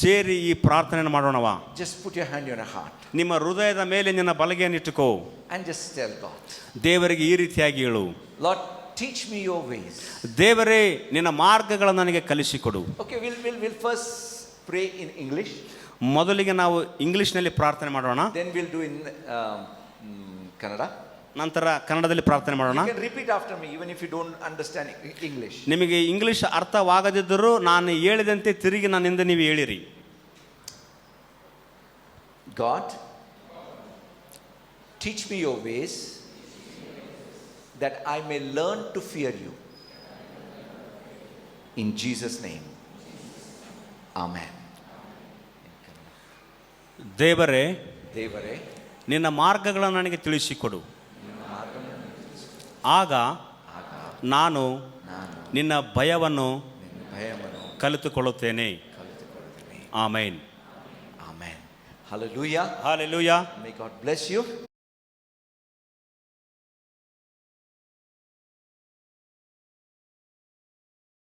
ಸೇರಿ ಈ ಪ್ರಾರ್ಥನೆಯನ್ನು ಮಾಡೋಣವಾ? Just put your hand on your heart ನಿಮ್ಮ ಹೃದಯದ ಮೇಲೆ ನಿನ್ನ ಬಲಗೆಯನ್ನು ಇಟ್ಟುಕೋ. and just tell God, ದೇವರಿಗೆ ಈ ರೀತಿಯಾಗಿ ಹೇಳು, Lord, teach me your ways. ದೇವರೇ ನಿನ್ನ ಮಾರ್ಗಗಳನ್ನು ನನಗೆ ಕಲಿಸಿಕೊಡು. Okay, we'll first pray in English. ಮೊದಲಿಗೆ ನಾವು ಇಂಗ್ಲಿಷ್ನಲ್ಲಿ ಪ್ರಾರ್ಥನೆ ಮಾಡೋಣ, Then we'll do in Kannada. ನಂತರ ಕನ್ನಡದಲ್ಲಿ ಪ್ರಾರ್ಥನೆ ಮಾಡೋಣ. You can repeat after me even if you don't understand English. ನಿಮಗೆ ಇಂಗ್ಲಿಷ್ ಅರ್ಥವಾಗದಿದ್ದರೂ ನಾನು ಹೇಳಿದಂತೆ ತಿರುಗಿ ನನ್ನಿಂದ ನೀವು ಹೇಳಿರಿ. God, teach me your ways that I may learn to fear you. In Jesus' name. Amen. ದೇವರೇ ದೇವರೇ ನಿನ್ನ ಮಾರ್ಗಗಳನ್ನು ನನಗೆ ತಿಳಿಸಿಕೊಡು. ಆಗ ನಾನು ನಿನ್ನ ಭಯವನ್ನು ಕಲಿತುಕೊಳ್ಳುತ್ತೇನೆ. Amen. Amen. Hallelujah. Hallelujah. May God bless you.